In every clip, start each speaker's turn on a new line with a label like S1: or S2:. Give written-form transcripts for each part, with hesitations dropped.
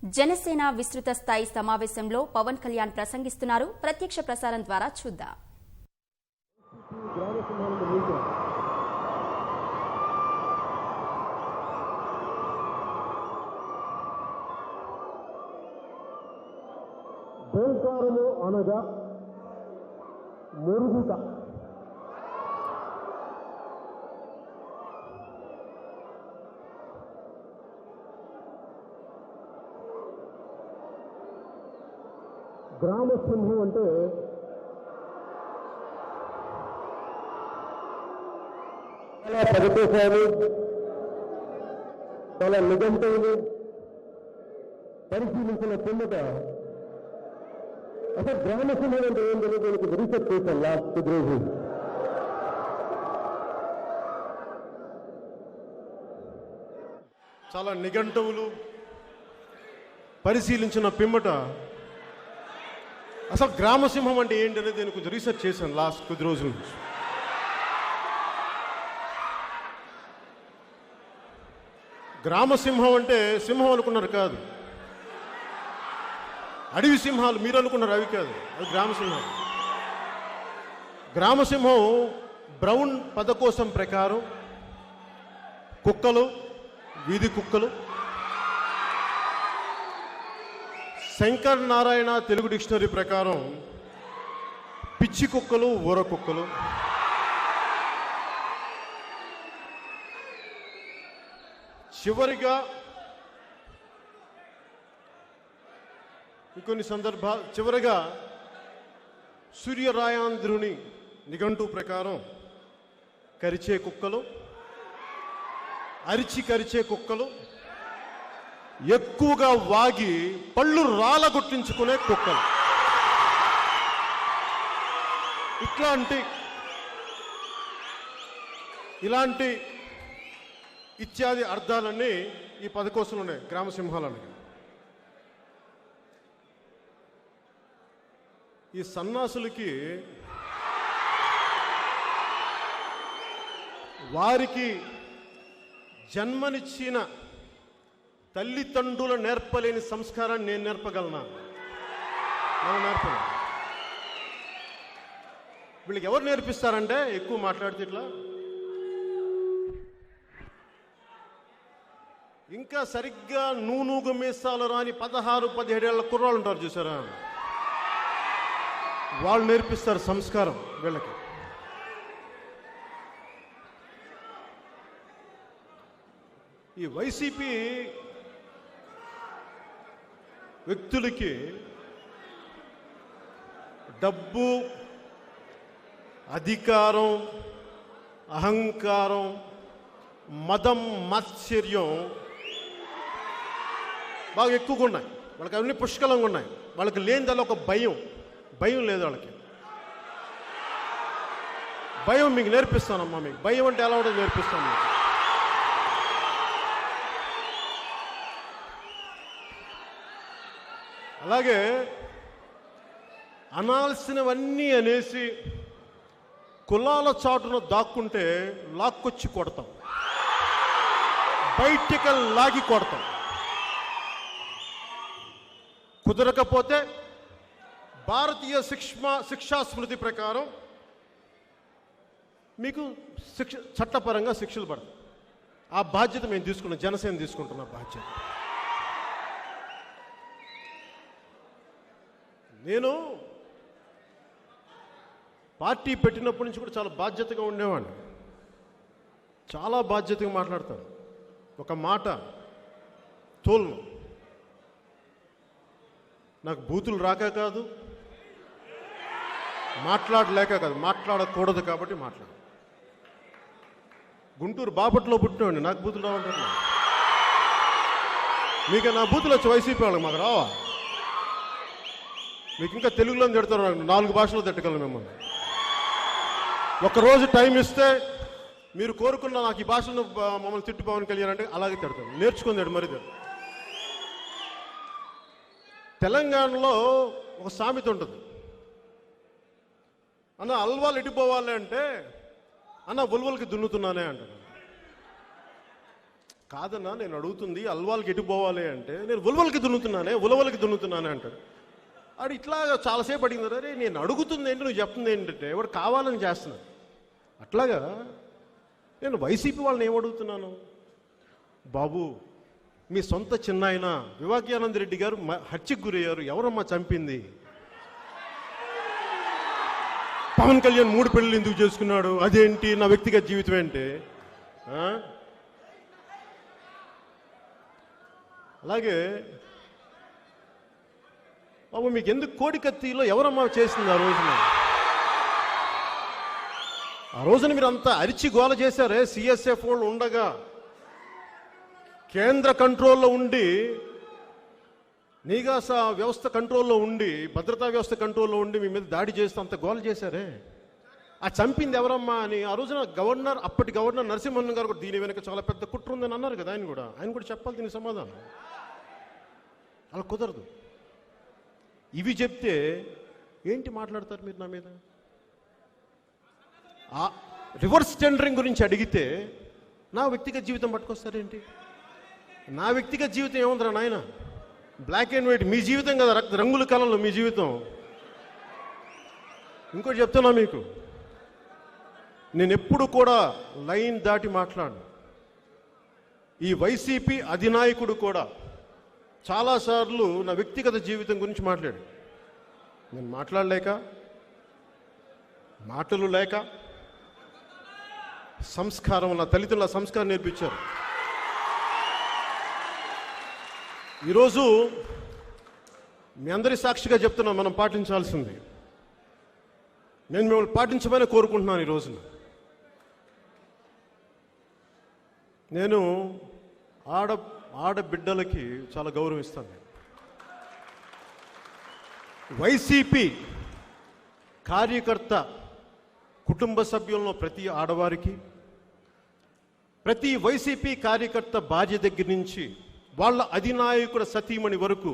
S1: జనసేన విస్తృత స్థాయి సమావేశంలో పవన్ కళ్యాణ్ ప్రసంగిస్తున్నారు. ప్రత్యక్ష ప్రసారం ద్వారా చూద్దాం.
S2: బేల్కారము అనగా మురుగుట. గ్రామసింహం అంటే చాలా పదకోశాలు, చాలా నిఘంటువులు పరిశీలించిన పిమ్మట అసలు గ్రామసింహం అంటే ఏం తెలియదు రీసెర్చ్ చేశాను లాస్ట్ రోజు.
S3: చాలా నిఘంటువులు పరిశీలించిన పిమ్మట అసలు గ్రామసింహం అంటే ఏంటి అనేది నేను కొంచెం రీసెర్చ్ చేశాను లాస్ట్ కొద్ది రోజుల నుంచి. గ్రామసింహం అంటే సింహం అనుకున్నారు కాదు, అడవి సింహాలు మీరు అనుకున్నారు అవి కాదు, అది గ్రామసింహం. గ్రామసింహం బ్రౌన్ పదకోశం ప్రకారం కుక్కలు, వీధి కుక్కలు, శంకర్ నారాయణ తెలుగు డిక్షనరీ ప్రకారం పిచ్చి కుక్కలు, ఊర కుక్కలు, చివరిగా కొన్ని చివరిగా సూర్యరాయాంధ్రుని నిఘంటు ప్రకారం కరిచే కుక్కలు, అరిచి కరిచే కుక్కలు, ఎక్కువగా వాగి పళ్ళు రాలగొట్టించుకునే కుక్కలు, ఇలాంటి ఇత్యాది అర్థాలన్నీ ఈ పదకోశంలో ఉన్నాయి గ్రామసింహాలని. ఈ సన్నాసులకి వారికి జన్మనిచ్చిన తల్లిదండ్రుల నేర్పలేని సంస్కారాన్ని నేను నేర్పగలనా? నేను నేర్పను. వీళ్ళకి ఎవరు నేర్పిస్తారంటే ఎక్కువ మాట్లాడితే ఇట్లా ఇంకా సరిగ్గా నూనూగు మీసాలు రాని 16-17 ఏళ్ల కుర్రాళ్ళు ఉంటారు చూసారా, వాళ్ళు నేర్పిస్తారు సంస్కారం వీళ్ళకి. ఈ వైసీపీ వ్యక్తులకి డబ్బు, అధికారం, అహంకారం, మదం, మాత్సర్యం బాగా ఎక్కువగా ఉన్నాయి. వాళ్ళకి అన్ని పుష్కలంగా ఉన్నాయి. వాళ్ళకి లేనిదల్లా ఒక భయం లేదు వాళ్ళకి. భయం మీకు నేర్పిస్తానమ్మా. మీకు భయం అంటే ఎలా ఉంటుందో నేర్పిస్తాను మీకు. అలాగే అనాల్సినవన్నీ అనేసి కులాల చాటున దాక్కుంటే లాక్కొచ్చి కొడతాం, బయటికి లాగి కొడతాం. కుదరకపోతే భారతీయ శిక్షా స్మృతి ప్రకారం మీకు చట్టపరంగా శిక్షలు పడతాయి. ఆ బాధ్యత మేము తీసుకున్నాం, జనసేన తీసుకుంటున్న బాధ్యత. నేను పార్టీ పెట్టినప్పటి నుంచి కూడా చాలా బాధ్యతగా ఉండేవాడిని. చాలా బాధ్యతగా మాట్లాడతాను. ఒక మాట తోలను. నాకు బూతులు రాక కాదు, మాట్లాడలేక కాదు, మాట్లాడకూడదు కాబట్టి మాట్లాడు. గుంటూరు బాపట్లో పుట్టినవాడిని, నాకు బూతులు రావంటారు. మీకు నా బూతులు వచ్చి వైసీపీ వాళ్ళకి మాకు రావా? మీకు ఇంకా తెలుగులో తిడతారు, 4 భాషలో తిట్టగలను మిమ్మల్ని. ఒక్కరోజు టైం ఇస్తే మీరు కోరుకున్న నాకు ఈ భాషను మమ్మల్ని తిట్టు పవన్ కళ్యాణ్ అంటే అలాగే తిడతాను. నేర్చుకుందాడు మరి. తెలంగాణలో ఒక సామెత ఉంటుంది, అన్న అల్వాలు ఎడిపోవాలి అంటే అన్న ఉల్వలకి దున్నుతున్నానే అంటారు. కాదన్నా నేను అడుగుతుంది అల్వాల్కి ఎటు పోవాలి అంటే నేను ఉలవలకి దున్నుతున్నానే అంటాడు. ఆడు ఇట్లా చాలాసేపు అడిగింది. అరే నేను అడుగుతుంది ఏంటి, నువ్వు చెప్తుంది ఏంటంటే ఎవడు కావాలని చేస్తున్నాను. అట్లాగా నేను వైసీపీ వాళ్ళని ఏమడుగుతున్నాను, బాబు మీ సొంత చిన్నాయన వివేకానంద రెడ్డి గారు హత్యకు గురయ్యారు, ఎవరమ్మా చంపింది? పవన్ కళ్యాణ్ 3 పెళ్ళిళ్ళు ఎందుకు చేసుకున్నాడు, అదేంటి నా వ్యక్తిగత జీవితం ఏంటి? అలాగే బాబు మీకు ఎందుకు కోడికత్తిలో ఎవరమ్మా చేసింది ఆ రోజున మీరు అంతా అరిచి గోల చేశారే. సిఎస్ఎఫ్ వాళ్ళు ఉండగా కేంద్ర కంట్రోల్లో ఉండి, నిఘా వ్యవస్థ కంట్రోల్లో ఉండి, భద్రతా వ్యవస్థ కంట్రోల్లో ఉండి మీ మీద దాడి చేస్తూ అంత గోల చేశారే. ఆ చంపింది ఎవరమ్మా అని ఆ రోజున అప్పటి గవర్నర్ నరసింహన్ గారు కూడా దీని వెనక చాలా పెద్ద కుట్ర ఉందని అన్నారు కదా. ఆయన కూడా చెప్పాలి దీనికి సమాధానం. అలా కుదరదు. ఇవి చెప్తే ఏంటి మాట్లాడతారు మీరు నా మీద? ఆ రివర్స్ టెండరింగ్ గురించి అడిగితే నా వ్యక్తిగత జీవితం పట్టుకొస్తారేంటి? నా వ్యక్తిగత జీవితం ఏముందిరా నాయన? బ్లాక్ అండ్ వైట్ మీ జీవితం కదా, రంగుల కాలంలో మీ జీవితం. ఇంకోటి చెప్తున్నా మీకు, నేను ఎప్పుడు కూడా లైన్ దాటి మాట్లాడు. ఈ వైసీపీ అధినాయకుడు కూడా చాలాసార్లు నా వ్యక్తిగత జీవితం గురించి మాట్లాడు. నేను మాట్లాడలేక, మాటలు లేక, సంస్కారం, నా తల్లిదండ్రుల సంస్కారం నేర్పించారు. ఈరోజు మీ అందరి సాక్షిగా చెప్తున్నా, మనం పాటించాల్సింది. నేను మిమ్మల్ని పాటించమని కోరుకుంటున్నాను. ఈ రోజున నేను ఆడబిడ్డలకి చాలా గౌరవిస్తాను. వైసీపీ కార్యకర్త కుటుంబ సభ్యుల్లో ప్రతి ఆడవారికి, ప్రతి వైసీపీ కార్యకర్త భార్య దగ్గర నుంచి వాళ్ళ అధినాయకుడు సతీమణి వరకు,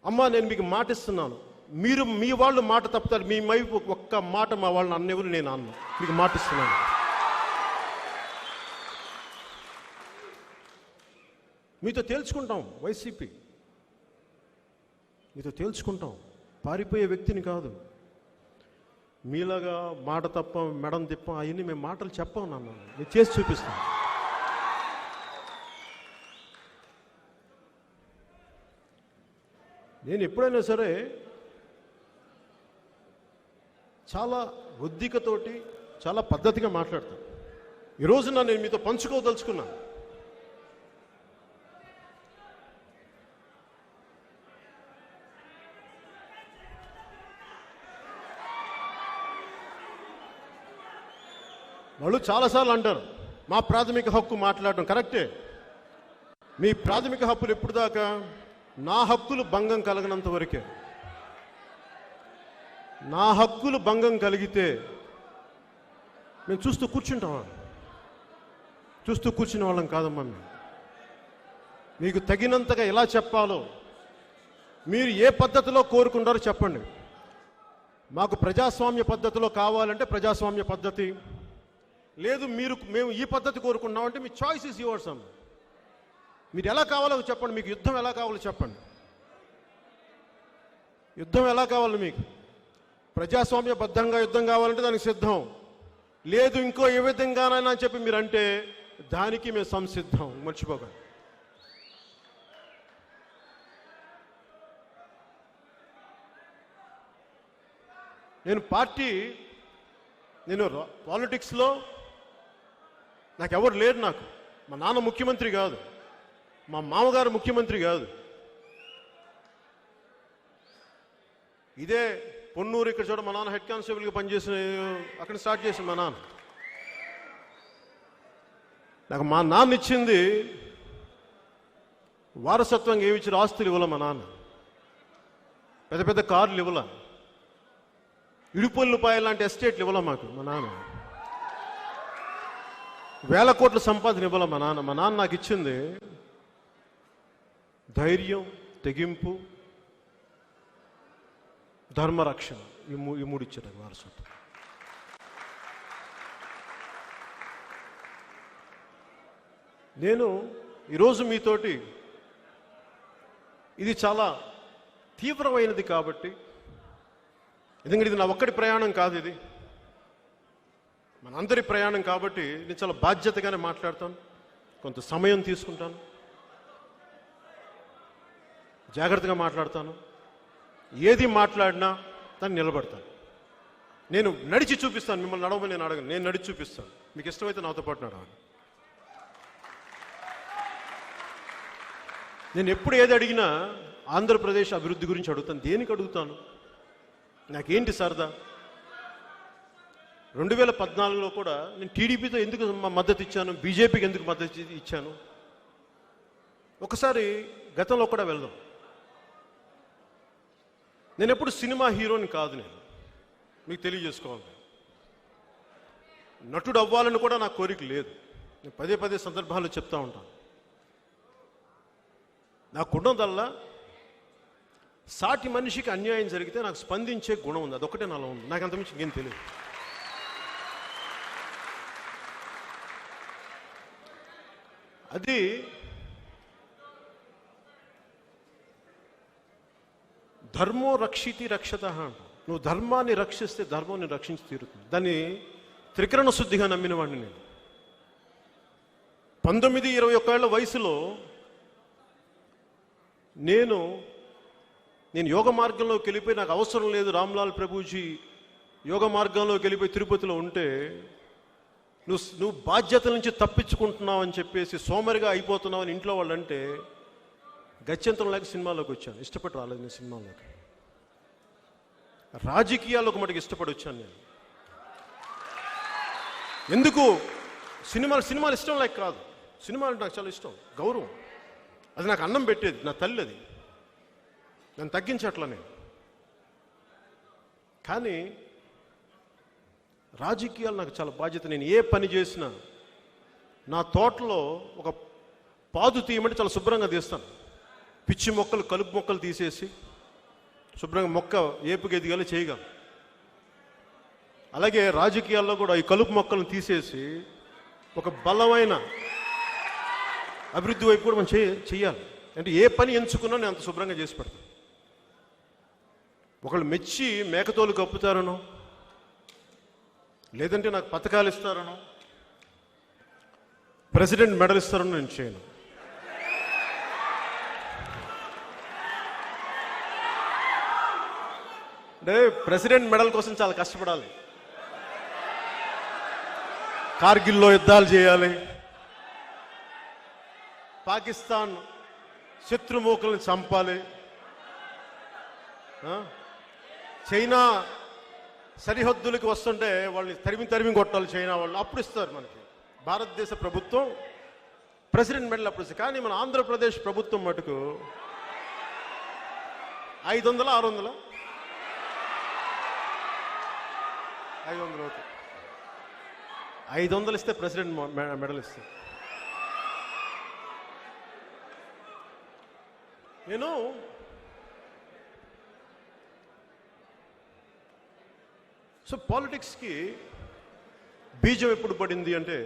S3: అమ్మా నేను మీకు మాట ఇస్తున్నాను, మీరు మీ వాళ్ళు మాట తప్పుతారు, మీ వైపు ఒక్క మాట మా వాళ్ళని అన్నెవరు నేను అన్న, మీకు మాట ఇస్తున్నాను. మీతో తేల్చుకుంటాం, వైసీపీ మీతో తేల్చుకుంటాం. పారిపోయే వ్యక్తిని కాదు. మీలాగా మాట తప్ప మెడం తిప్ప అవన్నీ మేము మాటలు చెప్పాం నాన్న, మేము చేసి చూపిస్తాం. నేను ఎప్పుడైనా సరే చాలా ఒద్దికతోటి చాలా పద్ధతిగా మాట్లాడతాను. ఈరోజు నేను మీతో పంచుకోదలుచుకున్నాను. వాళ్ళు చాలాసార్లు అంటారు మా ప్రాథమిక హక్కు మాట్లాడడం. కరెక్టే, మీ ప్రాథమిక హక్కులు ఎప్పుడు దాకా? నా హక్కులు భంగం కలగనంత వరకే. నా హక్కులు భంగం కలిగితే మేము చూస్తూ కూర్చుంటామా? చూస్తూ కూర్చునే వాళ్ళం కాదమ్మా. మీకు తగినంతగా ఎలా చెప్పాలో, మీరు ఏ పద్ధతిలో కోరుకుంటారో చెప్పండి. మాకు ప్రజాస్వామ్య పద్ధతిలో కావాలంటే ప్రజాస్వామ్య పద్ధతి, లేదు మేము ఈ పద్ధతి కోరుకున్నామంటే మీ చాయిస్ ఇస్ యువర్స్ అమ్మ. మీరు ఎలా కావాలో చెప్పండి. మీకు యుద్ధం ఎలా కావాలో చెప్పండి. యుద్ధం ఎలా కావాలి మీకు? ప్రజాస్వామ్యబద్ధంగా యుద్ధం కావాలంటే దానికి సిద్ధం. లేదు ఇంకో ఏ విధంగానైనా అని చెప్పి మీరు అంటే దానికి మేము సంసిద్ధం. మర్చిపోకండి. నేను పాలిటిక్స్లో నాకు ఎవరు లేరు. నాకు మా నాన్న ముఖ్యమంత్రి కాదు, మా మామగారు ముఖ్యమంత్రి కాదు. ఇదే పొన్నూరు ఇక్కడ చూడ మా నాన్న హెడ్ కానిస్టేబుల్గా పనిచేసిన, అక్కడ స్టార్ట్ చేసిన మా నాన్న. నాకు మా నాన్న ఇచ్చింది వారసత్వంగా ఏమి ఇచ్చిన ఆస్తులు ఇవ్వాల మా నాన్న. పెద్ద పెద్ద కార్లు ఇవ్వాల, ఇడుపల్లిపాయలు లాంటి ఎస్టేట్లు ఇవ్వాల మాకు మా నాన్న. వేల కోట్ల సంపాదన ఇవ్వాల మా నాన్న. మా నాన్న నాకు ఇచ్చింది ధైర్యం, తెగింపు, ధర్మరక్షణ. ఈ మూడు ఇచ్చారు వారసత్వం. నేను ఈరోజు మీతోటి ఇది చాలా తీవ్రమైనది కాబట్టి, ఎందుకంటే ఇది నా ఒక్కడి ప్రయాణం కాదు, ఇది మనందరి ప్రయాణం కాబట్టి నేను చాలా బాధ్యతగానే మాట్లాడతాను, కొంత సమయం తీసుకుంటాను, జాగ్రత్తగా మాట్లాడతాను. ఏది మాట్లాడినా దాన్ని నిలబడతాను. నేను నడిచి చూపిస్తాను, మిమ్మల్ని నడవమని నేను అడగను, నేను నడిచి చూపిస్తాను. మీకు ఇష్టమైతే నాతో పాటు నడవండి. నేను ఎప్పుడు ఏది అడిగినా ఆంధ్రప్రదేశ్ అభివృద్ధి గురించి అడుగుతాను. దేనికి అడుగుతాను? నాకేంటి సరదా? 2014లో కూడా నేను టీడీపీతో ఎందుకు మద్దతు ఇచ్చాను, బీజేపీకి ఎందుకు మద్దతు ఇచ్చాను, ఒకసారి గతంలో కూడా వెళ్దాం. నేను ఎప్పుడు సినిమా హీరోని కాదు, నేను మీకు తెలియజేసుకోవాలి. నటుడు అవ్వాలని కూడా నాకు కోరిక లేదు. నేను పదే పదే సందర్భాల్లో చెప్తా ఉంటాను. నాకున్నదల్లా సాటి మనిషికి అన్యాయం జరిగితే నాకు స్పందించే గుణం ఉంది, అదొకటే నాలో ఉంది. నాకు అంతమించి ఇంకేం తెలియదు. అది ధర్మో రక్షితి రక్షత అంట. నువ్వు ధర్మాన్ని రక్షిస్తే ధర్మాన్ని రక్షించి తీరుతుంది. దాన్ని త్రికరణ శుద్ధిగా నమ్మిన వాడిని నేను. 19-21 ఏళ్ల వయసులో నేను యోగ మార్గంలోకి వెళ్ళిపోయి, నాకు అవసరం లేదు రామ్లాల్ ప్రభుజీ యోగ మార్గంలోకి వెళ్ళిపోయి తిరుపతిలో ఉంటే, నువ్వు బాధ్యతల నుంచి తప్పించుకుంటున్నావు అని చెప్పేసి సోమరిగా అయిపోతున్నావు అని ఇంట్లో వాళ్ళు అంటే, గత్యంతరం లేక సినిమాలోకి వచ్చాను. ఇష్టపడి రాలేదు నేను సినిమాలోకి. రాజకీయాల్లోకి మటుకు ఇష్టపడి వచ్చాను నేను. ఎందుకు? సినిమాలు ఇష్టం లేక కాదు. సినిమాలు నాకు చాలా ఇష్టం, గౌరవం. అది నాకు అన్నం పెట్టేది, నా తల్లి. అది నన్ను తగ్గించట్లా నేను. కానీ రాజకీయాలు నాకు చాలా బాధ్యత. నేను ఏ పని చేసినా నా తోటలో ఒక పాదు తీయమంటే చాలా శుభ్రంగా తీస్తాను. పిచ్చి మొక్కలు, కలుపు మొక్కలు తీసేసి శుభ్రంగా మొక్క ఏపుగా ఎదిగేలా చేయగలను. అలాగే రాజకీయాల్లో కూడా ఈ కలుపు మొక్కలను తీసేసి ఒక బలమైన అభివృద్ధి వైపు కూడా మనం చెయ్యాలి. అంటే ఏ పని ఎంచుకున్నా నేను అంత శుభ్రంగా చేసి పెడతాను. ఒకళ్ళు మెచ్చి మేకతోలు కప్పుతారనో, లేదంటే నాకు పథకాలు ఇస్తారనో, ప్రెసిడెంట్ మెడల్ ఇస్తారనో నేను చేయను. అంటే ప్రెసిడెంట్ మెడల్ కోసం చాలా కష్టపడాలి. కార్గిల్లో యుద్ధాలు చేయాలి, పాకిస్తాన్ శత్రుమూకల్ని చంపాలి, చైనా సరిహద్దులకు వస్తుంటే వాళ్ళని తరిమి కొట్టాలి చైనా వాళ్ళు. అప్పుడు ఇస్తారు మనకి భారతదేశ ప్రభుత్వం ప్రెసిడెంట్ మెడల్ అప్పుడు ఇస్తారు. కానీ మన ఆంధ్రప్రదేశ్ ప్రభుత్వం మటుకు 500 600 500 ఓకే, 500 ఇస్తే ప్రెసిడెంట్ మెడల్ ఇస్తారు. నేను సో పాలిటిక్స్కి బీజం ఎప్పుడు పడింది అంటే,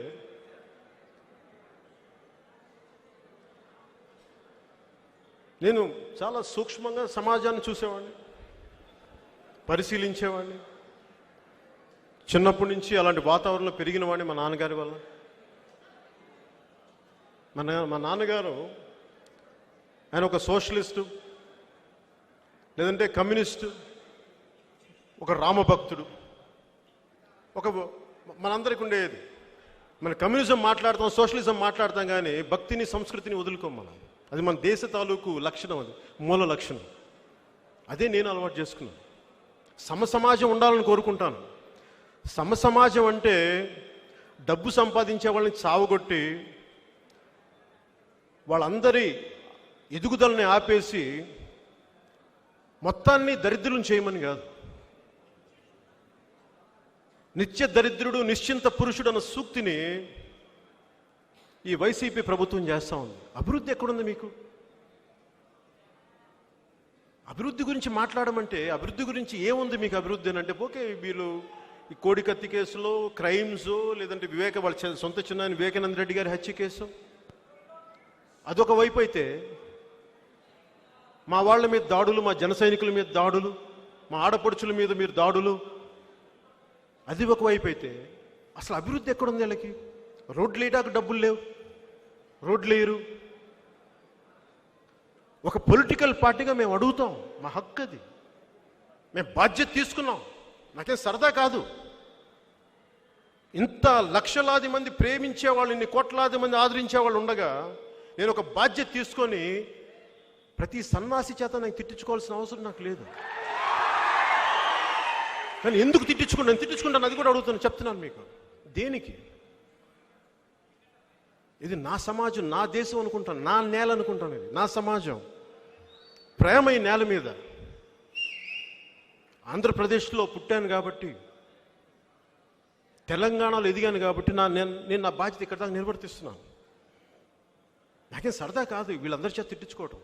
S3: నేను చాలా సూక్ష్మంగా సమాజాన్ని చూసేవాడిని, పరిశీలించేవాడిని. చిన్నప్పటి నుంచి అలాంటి వాతావరణంలో పెరిగిన వాడిని మా నాన్నగారి వల్ల. మా నాన్నగారు ఆయన ఒక సోషలిస్టు, లేదంటే కమ్యూనిస్టు, ఒక రామభక్తుడు. మనందరికి ఉండేది, మన కమ్యూనిజం మాట్లాడతాం, సోషలిజం మాట్లాడతాం, కానీ భక్తిని సంస్కృతిని వదులుకోం మనం. అది మన దేశ తాలూకు లక్షణం, అది మూల లక్షణం. అదే నేను అలవాటు చేసుకున్నాను. సమసమాజం ఉండాలని కోరుకుంటాను. సమసమాజం అంటే డబ్బు సంపాదించే వాళ్ళని చావగొట్టి వాళ్ళందరి ఎదుగుదలని ఆపేసి మొత్తాన్ని దరిద్రులను చేయమని కాదు. నిత్య దరిద్రుడు నిశ్చింత పురుషుడు అన్న సూక్తిని ఈ వైసీపీ ప్రభుత్వం చేస్తూ ఉంది. అభివృద్ధి ఎక్కడుంది మీకు? అభివృద్ధి గురించి మాట్లాడమంటే అభివృద్ధి గురించి ఏముంది మీకు? అభివృద్ధి అని అంటే ఓకే, వీళ్ళు ఈ కోడికత్తి కేసులో క్రైమ్స్, లేదంటే వాళ్ళ సొంత చిన్నాయన వివేకానంద రెడ్డి గారి హత్య కేసు, అదొక వైపు అయితే మా వాళ్ళ మీద దాడులు, మా జన సైనికుల మీద దాడులు, మా ఆడపడుచుల మీద మీరు దాడులు, అది ఒక వైపు అయితే అసలు అభివృద్ధి ఎక్కడుంది వీళ్ళకి? రోడ్లు వేయడానికి డబ్బులు లేవు, రోడ్లు వేయరు. ఒక పొలిటికల్ పార్టీగా మేము అడుగుతాం, మా హక్కు అది, మేము బాధ్యత తీసుకున్నాం. నాకేం సరదా కాదు. ఇంత లక్షలాది మంది ప్రేమించేవాళ్ళు, ఇన్ని కోట్లాది మంది ఆదరించేవాళ్ళు ఉండగా నేను ఒక బాధ్యత తీసుకొని ప్రతి సన్నాసి చేత నాకు తిట్టించుకోవాల్సిన అవసరం నాకు లేదు. కానీ ఎందుకు తిట్టించుకుంటాను అది కూడా అడుగుతాను, చెప్తున్నాను మీకు. దేనికి? ఇది నా సమాజం, నా దేశం అనుకుంటాను, నా నేల అనుకుంటాను, ఇది నా సమాజం. ప్రేమ ఈ నేల మీద. ఆంధ్రప్రదేశ్లో పుట్టాను కాబట్టి, తెలంగాణలో ఎదిగాను కాబట్టి నేను నా బాధ్యత ఇక్కడ దాకా నిర్వర్తిస్తున్నాను. నాకేం సరదా కాదు వీళ్ళందరి చేత తిట్టించుకోవటం.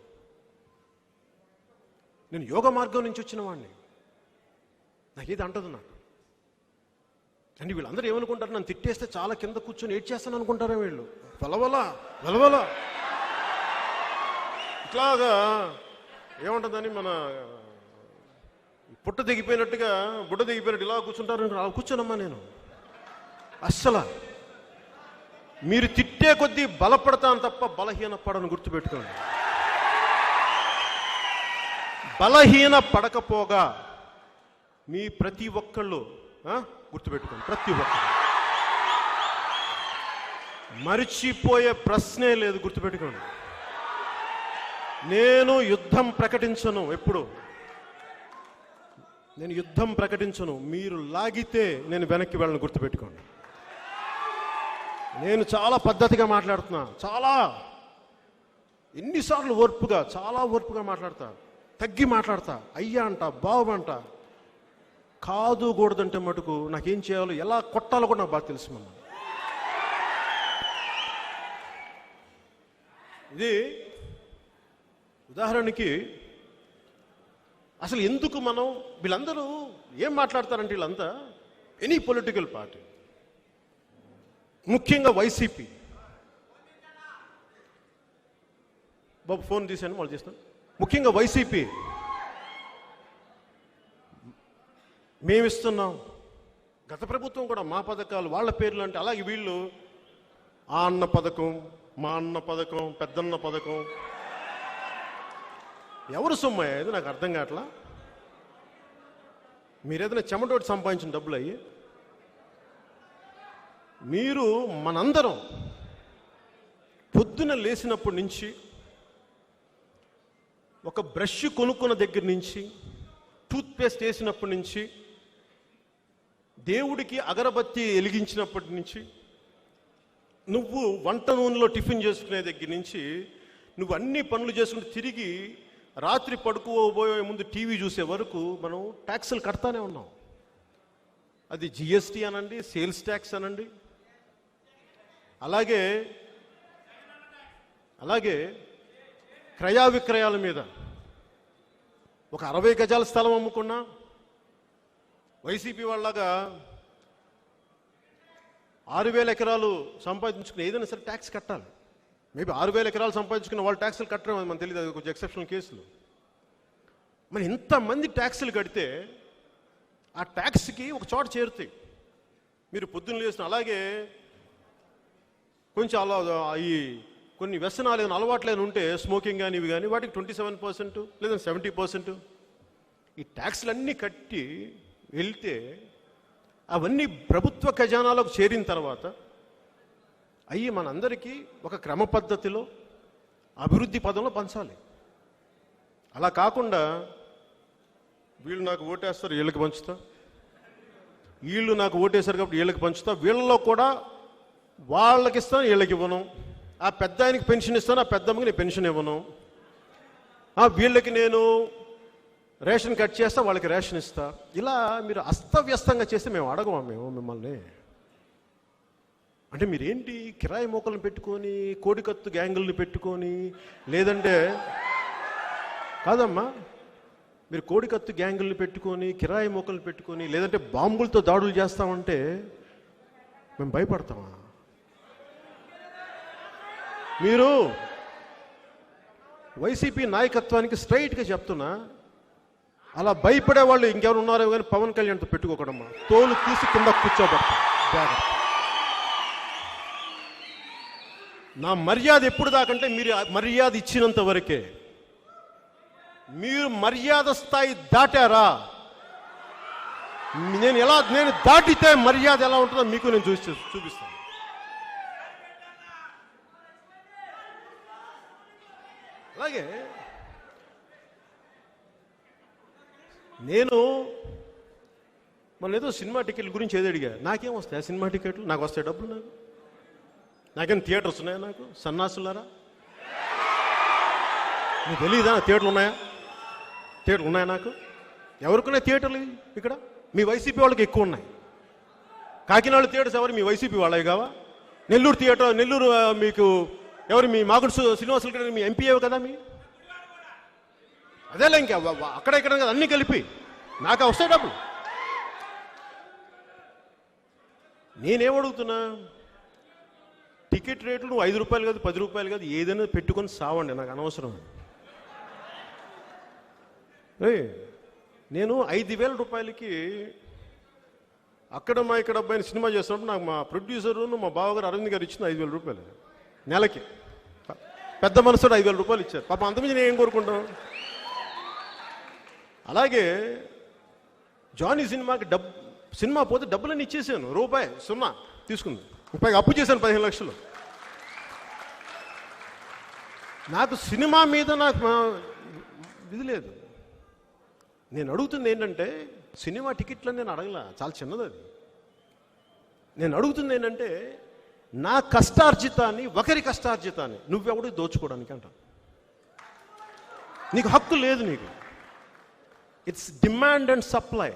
S3: నేను యోగ మార్గం నుంచి వచ్చిన వాడిని, నాకేది అంటదు నాకు. అంటే వీళ్ళందరూ ఏమనుకుంటారు, నన్ను తిట్టేస్తే చాలా కింద కూర్చొని ఏడ్చేస్తాను అనుకుంటారా వీళ్ళు? వెలవల ఇట్లాగా ఏముంటుందని మన బుడ్డ దిగిపోయినట్టు ఇలా కూర్చుంటారు. అలా కూర్చోనమ్మా నేను. అస్సలు మీరు తిట్టే కొద్దీ బలపడతాను తప్ప బలహీన పడను, గుర్తుపెట్టుకోండి. బలహీన పడకపోగా మీ ప్రతి ఒక్కళ్ళు గుర్తుపెట్టుకోండి, ప్రతి ఒక్కళ్ళు మరిచిపోయే ప్రశ్నే లేదు, గుర్తుపెట్టుకోండి. నేను యుద్ధం ప్రకటించను, ఎప్పుడు నేను యుద్ధం ప్రకటించను. మీరు లాగితే నేను వెనక్కి వెళ్ళను, గుర్తుపెట్టుకోండి. నేను చాలా పద్ధతిగా మాట్లాడుతున్నా, ఎన్నిసార్లు చాలా ఓర్పుగా మాట్లాడతా, తగ్గి మాట్లాడతా, అయ్యా అంట, బాబు అంట. కాదు కూడదంటే మటుకు నాకేం చేయాలో, ఎలా కొట్టాలో కూడా నాకు బాగా తెలుసు. ఇది ఉదాహరణకి అసలు ఎందుకు మనం వీళ్ళందరూ ఏం మాట్లాడతారంటే, వీళ్ళంతా ఎనీ పొలిటికల్ పార్టీ, ముఖ్యంగా వైసీపీ. బాబు ఫోన్ తీసాను, వాళ్ళు చేస్తాను. ముఖ్యంగా వైసీపీ మేమిస్తున్నాం, గత ప్రభుత్వం కూడా మా పథకాలు వాళ్ళ పేర్లు అంటే, అలాగే వీళ్ళు ఆ అన్న పథకం, మా అన్న పథకం, పెద్దన్న పథకం. ఎవరు సొమ్మయ్య ఇది నాకు అర్థం కావట్లా. మీరేదైనా చెమటోటి సంపాదించిన డబ్బులు అయ్యి, మీరు మనందరం పొద్దున లేచినప్పటి నుంచి, ఒక బ్రష్ కొనుక్కున్న దగ్గర నుంచి, టూత్పేస్ట్ వేసినప్పటి నుంచి, దేవుడికి అగరబత్తి వెలిగించినప్పటి నుంచి, నువ్వు వంట నూనెలో టిఫిన్ చేసుకునే దగ్గర నుంచి, నువ్వు అన్ని పనులు చేసుకుని తిరిగి రాత్రి పడుకోబోయే ముందు టీవీ చూసే వరకు మనం ట్యాక్సులు కడతానే ఉన్నాం. అది జిఎస్టీ అనండి, సేల్స్ ట్యాక్స్ అనండి, అలాగే క్రయ విక్రయాల మీద ఒక 60 గజాల స్థలం అమ్ముకున్నా వైసీపీ వాళ్ళగా 6,000 ఎకరాలు సంపాదించుకుని ఏదైనా సరే ట్యాక్స్ కట్టాలి. మేబీ 6,000 ఎకరాలు సంపాదించుకున్న వాళ్ళు ట్యాక్సులు కట్టడం అది మనకు తెలియదు, అది కొంచెం ఎక్సెప్షనల్ కేసులు. మరి ఇంతమంది ట్యాక్సులు కడితే ఆ ట్యాక్స్కి ఒక చోట చేరుతాయి. మీరు పొద్దున్న లేచిన, అలాగే కొంచెం అలా ఈ కొన్ని వ్యసనాలు ఏదైనా అలవాట్లేని ఉంటే, స్మోకింగ్ కానీ ఇవి కానీ, వాటికి 27% లేదా 70% ఈ ట్యాక్స్లన్నీ కట్టి వెళ్తే అవన్నీ ప్రభుత్వ ఖజానాలోకి చేరిన తర్వాత అయ్యి మనందరికీ ఒక క్రమ పద్ధతిలో అభివృద్ధి పదంలో పంచాలి. అలా కాకుండా వీళ్ళు నాకు ఓటేస్తారు వీళ్ళకి పంచుతా, వీళ్ళు నాకు ఓటేశారు కాబట్టి వీళ్ళకి పంచుతా, వీళ్ళలో కూడా వాళ్ళకి ఇస్తాను వీళ్ళకి ఇవ్వను, ఆ పెద్ద ఆయనకి పెన్షన్ ఇస్తాను ఆ పెద్దమ్మకి నేను పెన్షన్ ఇవ్వను, వీళ్ళకి నేను రేషన్ కట్ చేస్తా వాళ్ళకి రేషన్ ఇస్తా. ఇలా మీరు అస్తవ్యస్తంగా చేస్తే మేము అడగమా మిమ్మల్ని. అంటే మీరేంటి కిరాయి మోకలను పెట్టుకొని, కోడికత్తు గ్యాంగుల్ని పెట్టుకొని, లేదంటే కాదమ్మా, మీరు కోడికత్తు గ్యాంగుల్ని పెట్టుకొని, కిరాయి మోకలను పెట్టుకొని, లేదంటే బాంబులతో దాడులు చేస్తామంటే మేము భయపడతామా? వైసీపీ నాయకత్వానికి స్ట్రైట్గా చెప్తున్నా, అలా భయపడే వాళ్ళు ఇంకెవరు ఉన్నారో కానీ పవన్ కళ్యాణ్తో పెట్టుకోకడమ్మా. తోలు తీసి కింద కూర్చోబెడతా జాగ్రత్త. నా మర్యాద ఎప్పుడు దాకంటే మీరు మర్యాద ఇచ్చినంత వరకే. మీరు మర్యాద స్థాయి దాటారా, నేను దాటితే మర్యాద ఎలా ఉంటుందో మీకు నేను చూపిస్తాను. అలాగే నేను మన ఏదో సినిమా టికెట్ల గురించి ఏదో అడిగా. నాకేం వస్తాయి సినిమా టికెట్లు? నాకు వస్తాయి డబ్బులు. నాకేం థియేటర్స్ ఉన్నాయా? నాకు సన్నాసులారా, మీకు తెలియదా థియేటర్లు ఉన్నాయా? థియేటర్లు ఉన్నాయా? నాకు ఎవరికున్నాయి థియేటర్లు ఇక్కడ? మీ వైసీపీ వాళ్ళకి ఎక్కువ ఉన్నాయి. కాకినాడ థియేటర్స్ ఎవరు? మీ వైసీపీ వాళ్ళవి కావా? నెల్లూరు థియేటర్, నెల్లూరు మీకు ఎవరు? మీ మాగుడు శ్రీనివాసులు గారు మీ ఎంపీ కదా మీ. అదేలే ఇంకా అక్కడ ఇక్కడ కదా అన్నీ కలిపి నాకు వస్తాయి డబ్బులు. నేనేమడుగుతున్నా, టికెట్ రేట్లు నువ్వు 5 రూపాయలు కాదు 10 రూపాయలు కాదు ఏదైనా పెట్టుకొని సావండి, నాకు అనవసరం. నేను 5,000 రూపాయలకి అక్కడ మా ఇక్కడ అబ్బాయిని సినిమా చేస్తున్నప్పుడు నాకు మా ప్రొడ్యూసరు మా బావగారు అరవింద్ గారు ఇచ్చిన 5,000 రూపాయలు నెలకి. పెద్ద మనసుడు 5,000 రూపాయలు ఇచ్చారు. పాపం అంతమంది నేను ఏం కోరుకుంటాం. అలాగే జానీ సినిమాకి సినిమా పోతే డబ్బులన్నీ ఇచ్చేసాను. రూపాయి సున్నా తీసుకుంది. రూపాయికి అప్పు చేశాను 15 లక్షలు. నాకు సినిమా మీద నాకు ఇది లేదు. నేను అడుగుతుంది ఏంటంటే, సినిమా టికెట్లని నేను అడగలా, చాలా చిన్నది అది. నేను అడుగుతుంది ఏంటంటే, నా కష్టార్జితాన్ని ఒకరి కష్టార్జితాన్ని నువ్వెవడు దోచుకోవడానికి అంట. నీకు హక్కు లేదు. నీకు it's demand and supply.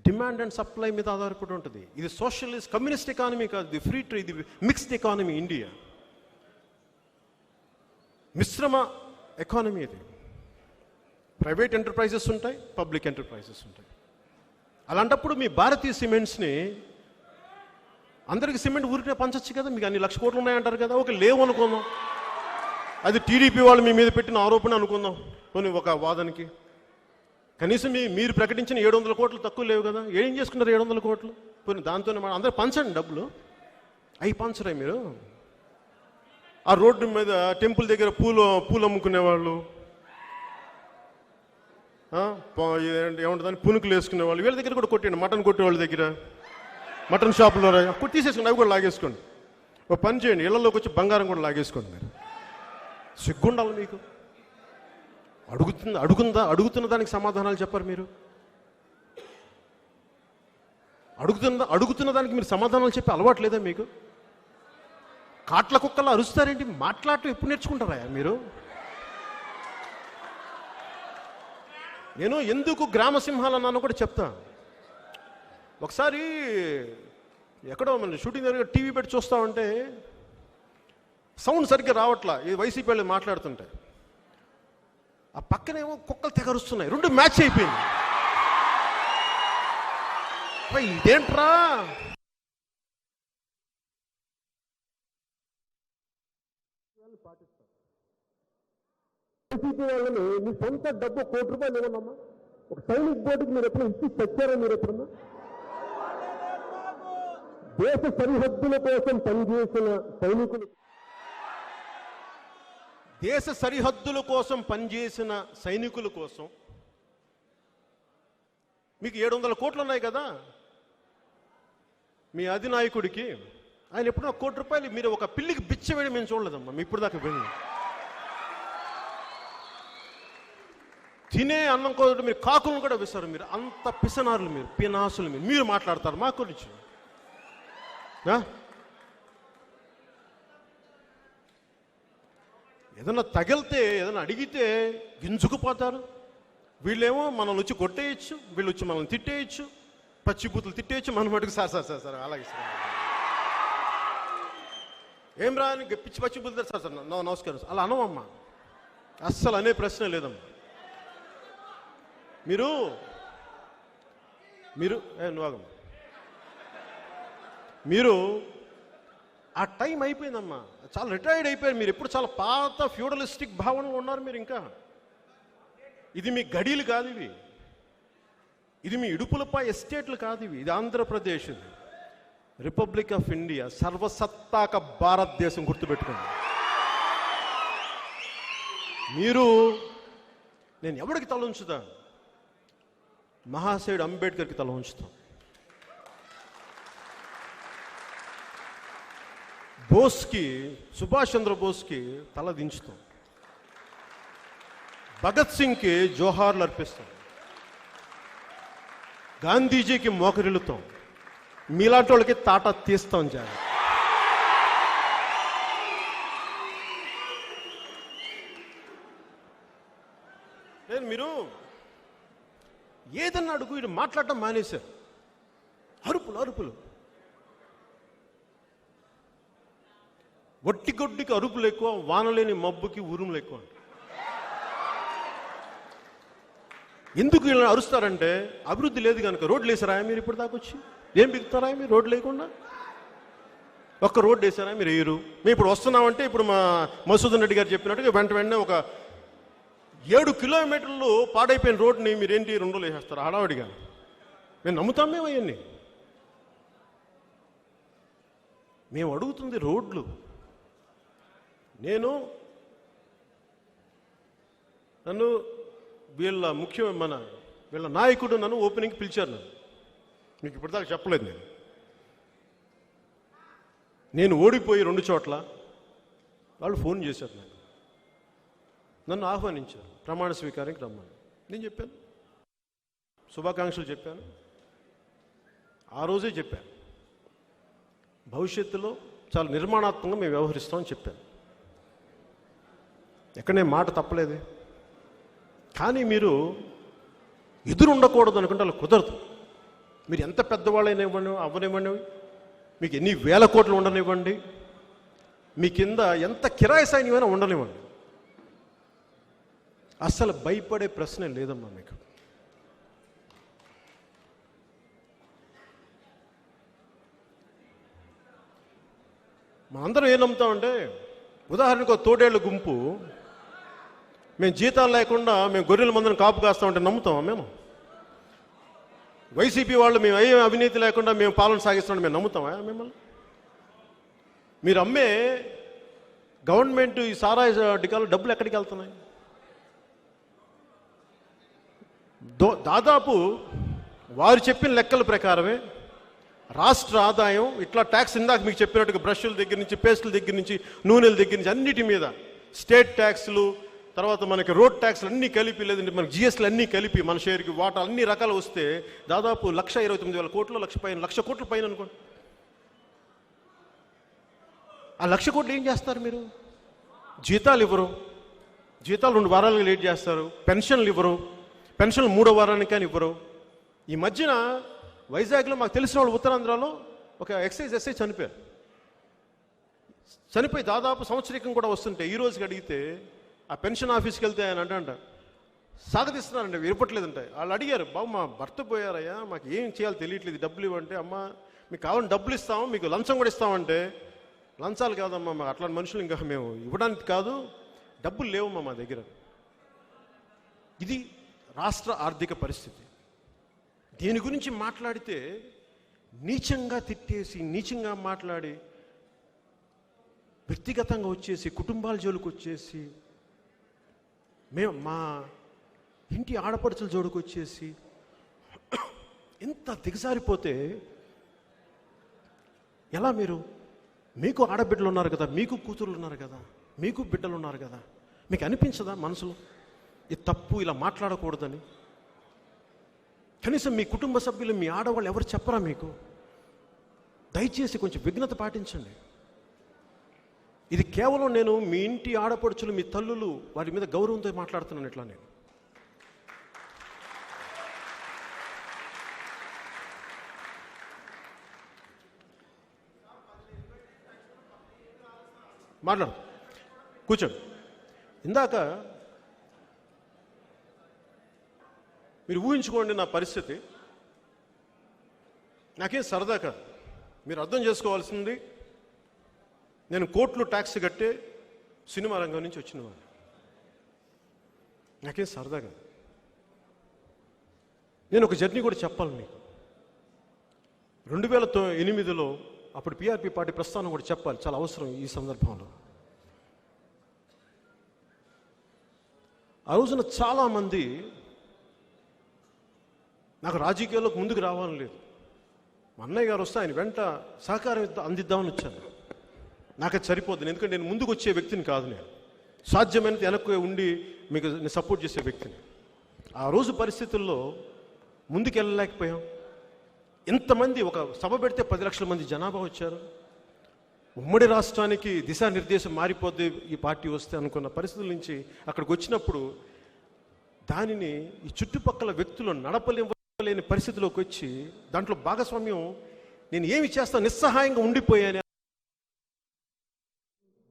S3: Demand and supply మీద ఆధారపడి ఉంటుంది. ఇది సోషలిస్ట్ కమ్యూనిస్ట్ ఎకానమీ కాదు, ఇది ఫ్రీ ట్రేడ్, ఇది మిక్స్డ్ ఎకానమీ. ఇండియా మిశ్రమ ఎకానమీ. ఇది ప్రైవేట్ ఎంటర్ప్రైజెస్ ఉంటాయి, పబ్లిక్ ఎంటర్ప్రైజెస్ ఉంటాయి. అలాంటప్పుడు మీ భారతీయ సిమెంట్స్ని అందరికి సిమెంట్ ఊరికే పంచచ్చు కదా. మీకు అన్ని లక్ష కోట్లు ఉన్నాయంటారు కదా. ఒక లేవు అనుకుందాం, అది టీడీపీ వాళ్ళు మీ మీద పెట్టిన ఆరోపణ అనుకుందాం. కొన్ని ఒక వాదనకి కనీసం మీరు ప్రకటించిన 700 కోట్లు తక్కువ లేవు కదా. ఏం చేసుకున్నారు 700 కోట్లు? పోనీ దాంతోనే అందరూ పంచండి డబ్బులు. అవి పంచరే మీరు. ఆ రోడ్డు మీద టెంపుల్ దగ్గర పూలు అమ్ముకునేవాళ్ళు, ఏముంటుందని పునుకులు వేసుకునేవాళ్ళు, వీళ్ళ దగ్గర కూడా కొట్టండి. మటన్ కొట్టే వాళ్ళ దగ్గర, మటన్ షాపులో తీసేసుకోండి, అవి కూడా లాగేసుకోండి. ఒక పని చేయండి, ఇళ్లలోకి వచ్చి బంగారం కూడా లాగేసుకోండి. మీరు సిగ్గుండాలి మీకు. అడుగుతున్న దానికి సమాధానాలు చెప్పరు మీరు. అడుగుతున్న దానికి మీరు సమాధానాలు చెప్పి అలవాటు లేదా మీకు? కాట్ల కుక్కలా అరుస్తారేంటి? మాట్లాడటం ఎప్పుడు నేర్చుకుంటారా మీరు? నేను ఎందుకు గ్రామ సింహాలు అన్నాను కూడా చెప్తా. ఒకసారి ఎక్కడో మన షూటింగ్ దగ్గర టీవీ పెట్టి చూస్తా ఉంటే సౌండ్ సరిగ్గా రావట్లా, ఈ వైసీపీ వాళ్ళు మాట్లాడుతుంటే. ఆ పక్కనేమో కుక్కలు తెగరుస్తున్నాయి. 2 మ్యాచ్ అయిపోయింది. ఇదేంట్రా?
S2: వైసీపీ వాళ్ళని మీ సొంత డబ్బు 1 కోటి రూపాయలు ఇవ్వనమ్మా. ఒక సైనిక్ బోర్డుకి మీరు ఎప్పుడు ఇచ్చి తెచ్చారా? మీరు ఎప్పుడన్నా దేశ సరిహద్దుల కోసం పనిచేసిన సైనికులు,
S3: దేశ సరిహద్దుల కోసం పనిచేసిన సైనికుల కోసం మీకు 700 కోట్లు ఉన్నాయి కదా మీ అధినాయకుడికి. ఆయన ఎప్పుడో 1 కోటి రూపాయలు మీరు ఒక పిల్లికి బిచ్చ వేయడం మేము చూడలేదమ్మా. మీ ఇప్పుడు దాకా వెళ్ళి తినే అన్నం కోసం మీరు కాకులను కూడా వేస్తారు. మీరు అంత పిసనారులు, మీరు పినాసులు. మీరు మాట్లాడతారు మా గురించి. ఏదన్నా తగిలితే, ఏదైనా అడిగితే గింజుకుపోతారు. వీళ్ళేమో మనల్ని వచ్చి కొట్టేయచ్చు, వీళ్ళు వచ్చి మనల్ని తిట్టేయచ్చు, పచ్చిబూతులు తిట్టేయచ్చు. మన మటుకు సార్ అలాగే సార్ ఏం రా అని పిచ్చి పచ్చిబూతులు సార్ నమస్కారం అలా అనవమ్మా. అస్సలు అనే ప్రశ్న లేదమ్మా. మీరు మీరు ఆ టైం అయిపోయిందమ్మా. చాలా రిటైర్డ్ అయిపోయారు మీరు. ఎప్పుడు చాలా పాత ఫ్యూడలిస్టిక్ భావనలో ఉన్నారు మీరు. ఇంకా ఇది మీ గడీలు కాదు, ఇది మీ ఇడుపులపై ఎస్టేట్లు కాదు, ఇది ఆంధ్రప్రదేశ్, ఇది రిపబ్లిక్ ఆఫ్ ఇండియా, సర్వసత్తాక భారతదేశం. గుర్తుపెట్టుకోండి. మీరు నేను ఎవరికి తల ఉంచుతా? మహాశయుడు అంబేద్కర్కి తల ఉంచుతాం, బోస్కి, సుభాష్ చంద్రబోస్కి తల దించుతాం, భగత్ సింగ్కి జోహార్లు అర్పిస్తాం, గాంధీజీకి మోకరిల్లుతాం, మీలాంటి వాళ్ళకి తాట తీస్తాం. జాగ్రత్త. నేను మీరు ఏదన్నా అడుగు, ఇది మాట్లాడటం మానేశారు. అరుపులు ఒట్టిగొడ్డికి అరుపులు ఎక్కువ, వానలేని మబ్బుకి ఉరుములు ఎక్కువ. ఎందుకు ఇలా అరుస్తారంటే అభివృద్ధి లేదు కనుక. రోడ్లు వేసారా మీరు ఇప్పుడు దాకా వచ్చి? ఏం బిగుతారా మీరు రోడ్లు లేకుండా? ఒక్క రోడ్డు వేసారా మీరు? వేయరు. మేము ఇప్పుడు వస్తున్నామంటే ఇప్పుడు మా మసూదన్ రెడ్డి గారు చెప్పినట్టుగా వెంటనే ఒక 7 కిలోమీటర్లు పాడైపోయిన రోడ్ని మీరేంటి 2 రోజులు వేసేస్తారు హడావడిగా? మేము నమ్ముతాం మేము అవన్నీ. మేము అడుగుతుంది రోడ్లు. నన్ను వీళ్ళ నాయకుడు నన్ను ఓపెనింగ్కి పిలిచారు. మీకు ఇప్పటిదాకా చెప్పలేదు. నేను ఓడిపోయి 2 చోట్ల వాళ్ళు ఫోన్ చేశారు, నన్ను ఆహ్వానించారు, ప్రమాణ స్వీకారానికి రమ్మని. నేను చెప్పాను, శుభాకాంక్షలు చెప్పాను. ఆ రోజే చెప్పాను, భవిష్యత్తులో చాలా నిర్మాణాత్మకంగా మేము వ్యవహరిస్తామని చెప్పాను. ఎక్కడనే మాట తప్పలేదే. కానీ మీరు ఎదురు ఉండకూడదు అనుకుంటే అలా కుదరదు. మీరు ఎంత పెద్దవాళ్ళైనా అవ్వనివ్వండి, మీకు ఎన్ని వేల కోట్లు ఉండనివ్వండి, మీ కింద ఎంత కిరాయి సైన్యమైనా ఉండనివ్వండి, అస్సలు భయపడే ప్రశ్నే లేదమ్మా మీకు. మనందరం ఏం నమ్ముతామంటే, ఉదాహరణకు ఒక తోడేళ్ల గుంపు మేము జీతాలు లేకుండా మేము గొర్రెల మందరం కాపు కాస్తామంటే నమ్ముతామా మేము? వైసీపీ వాళ్ళు మేము ఏ అవినీతి లేకుండా మేము పాలన సాగిస్తామని మేము నమ్ముతామా మిమ్మల్ని? మీరు అమ్మే గవర్నమెంట్ ఈ సారాయి డికాలు డబ్బులు ఎక్కడికి వెళ్తున్నాయి? దాదాపు వారు చెప్పిన లెక్కల ప్రకారమే రాష్ట్ర ఆదాయం ఇట్లా ట్యాక్స్, ఇందాక మీకు చెప్పినట్టుగా బ్రష్ల దగ్గర నుంచి, పేస్టుల దగ్గర నుంచి, నూనెల దగ్గర నుంచి అన్నిటి మీద స్టేట్ ట్యాక్స్లు, తర్వాత మనకి రోడ్ ట్యాక్స్లు అన్నీ కలిపి, లేదంటే మనకి జిఎస్టీలు అన్నీ కలిపి మన షేర్కి వాటా అన్ని రకాలు వస్తే దాదాపు 1,29,000 కోట్లు, 1,00,000 కోట్ల పైన అనుకోండి. ఆ 1,00,000 కోట్లు ఏం చేస్తారు మీరు? జీతాలు ఇవ్వరు, జీతాలు 2 వారాలుగా లేట్ చేస్తారు, పెన్షన్లు ఇవ్వరు, పెన్షన్లు 3వ వారానికి కానీ ఇవ్వరు. ఈ మధ్యన వైజాగ్లో మాకు తెలిసిన వాళ్ళు ఉత్తరాంధ్రలో ఒక ఎక్సైజ్ ఎస్ఐ చనిపోయి దాదాపు సంవత్సరికం కూడా వస్తుంటే ఈ రోజుకి అడిగితే ఆ పెన్షన్ ఆఫీస్కి వెళ్తే ఆయన అంట సాగతిస్తున్నారంటే ఇవ్వట్లేదంటే. వాళ్ళు అడిగారు, బాబు మా భర్త పోయారయ్యా, మాకు ఏం చేయాలో తెలియట్లేదు, డబ్బులు ఇవ్వంటే, అమ్మ మీకు కావాలని డబ్బులు ఇస్తాము, మీకు లంచం కూడా ఇస్తామంటే, లంచాలు కాదమ్మా, మాకు అట్లాంటి మనుషులు ఇంకా మేము ఇవ్వడానికి కాదు, డబ్బులు లేవమ్మా మా దగ్గర. ఇది రాష్ట్ర ఆర్థిక పరిస్థితి. దీని గురించి మాట్లాడితే నీచంగా తిట్టేసి, నీచంగా మాట్లాడి, వ్యక్తిగతంగా వచ్చేసి, కుటుంబాల జోలికి వచ్చేసి, మేము మా ఇంటి ఆడపడుచుల జోలికి వచ్చేసి ఎంత దిగజారిపోతే ఎలా? మీకు ఆడబిడ్డలు ఉన్నారు కదా, మీకు కూతురులు ఉన్నారు కదా, మీకు బిడ్డలు ఉన్నారు కదా, మీకు అనిపించదా మనసులో ఇది తప్పు, ఇలా మాట్లాడకూడదని? కనీసం మీ కుటుంబ సభ్యులు, మీ ఆడవాళ్ళు ఎవరు చెప్పరా మీకు? దయచేసి కొంచెం విఘ్నత పాటించండి. ఇది కేవలం నేను మీ ఇంటి ఆడపడుచులు, మీ తల్లులు, వారి మీద గౌరవంతో మాట్లాడుతున్నాను. ఇట్లా నేను మాట్లాడు, కూర్చోండి. ఇందాక మీరు ఊహించుకోండి నా పరిస్థితి. నాకేం సరదా కాదు. మీరు అర్థం చేసుకోవాల్సింది, నేను కోట్లు ట్యాక్స్ కట్టే సినిమా రంగం నుంచి వచ్చినవాడిని. నాకేం సరదాగా. నేను ఒక జర్నీ కూడా చెప్పాలి మీకు. 2008లో అప్పుడు పిఆర్పి పార్టీ ప్రస్థానం కూడా చెప్పాలి, చాలా అవసరం ఈ సందర్భంలో. ఆ రోజున చాలామంది నాకు రాజకీయాల్లోకి ముందుకు రావాలని లేదు. మా అన్నయ్య గారు వస్తే ఆయన వెంట సహకారం అందిద్దామని వచ్చాను. నాకు అది సరిపోద్ది, ఎందుకంటే నేను ముందుకు వచ్చే వ్యక్తిని కాదు. నేను సాధ్యమైనంత వెనక్కి ఉండి మీకు నేను సపోర్ట్ చేసే వ్యక్తిని. ఆ రోజు పరిస్థితుల్లో ముందుకు వెళ్ళలేకపోయాం. ఇంతమంది ఒక సభ పెడితే 10 లక్షల మంది జనాభా వచ్చారు. ఉమ్మడి రాష్ట్రానికి దిశానిర్దేశం మారిపోద్ది ఈ పార్టీ వస్తే అనుకున్న పరిస్థితుల నుంచి అక్కడికి వచ్చినప్పుడు దానిని ఈ చుట్టుపక్కల వ్యక్తులు నడపలేని పరిస్థితిలోకి వచ్చి దాంట్లో భాగస్వామ్యం నేను ఏమి చేస్తా నిస్సహాయంగా ఉండిపోయాను.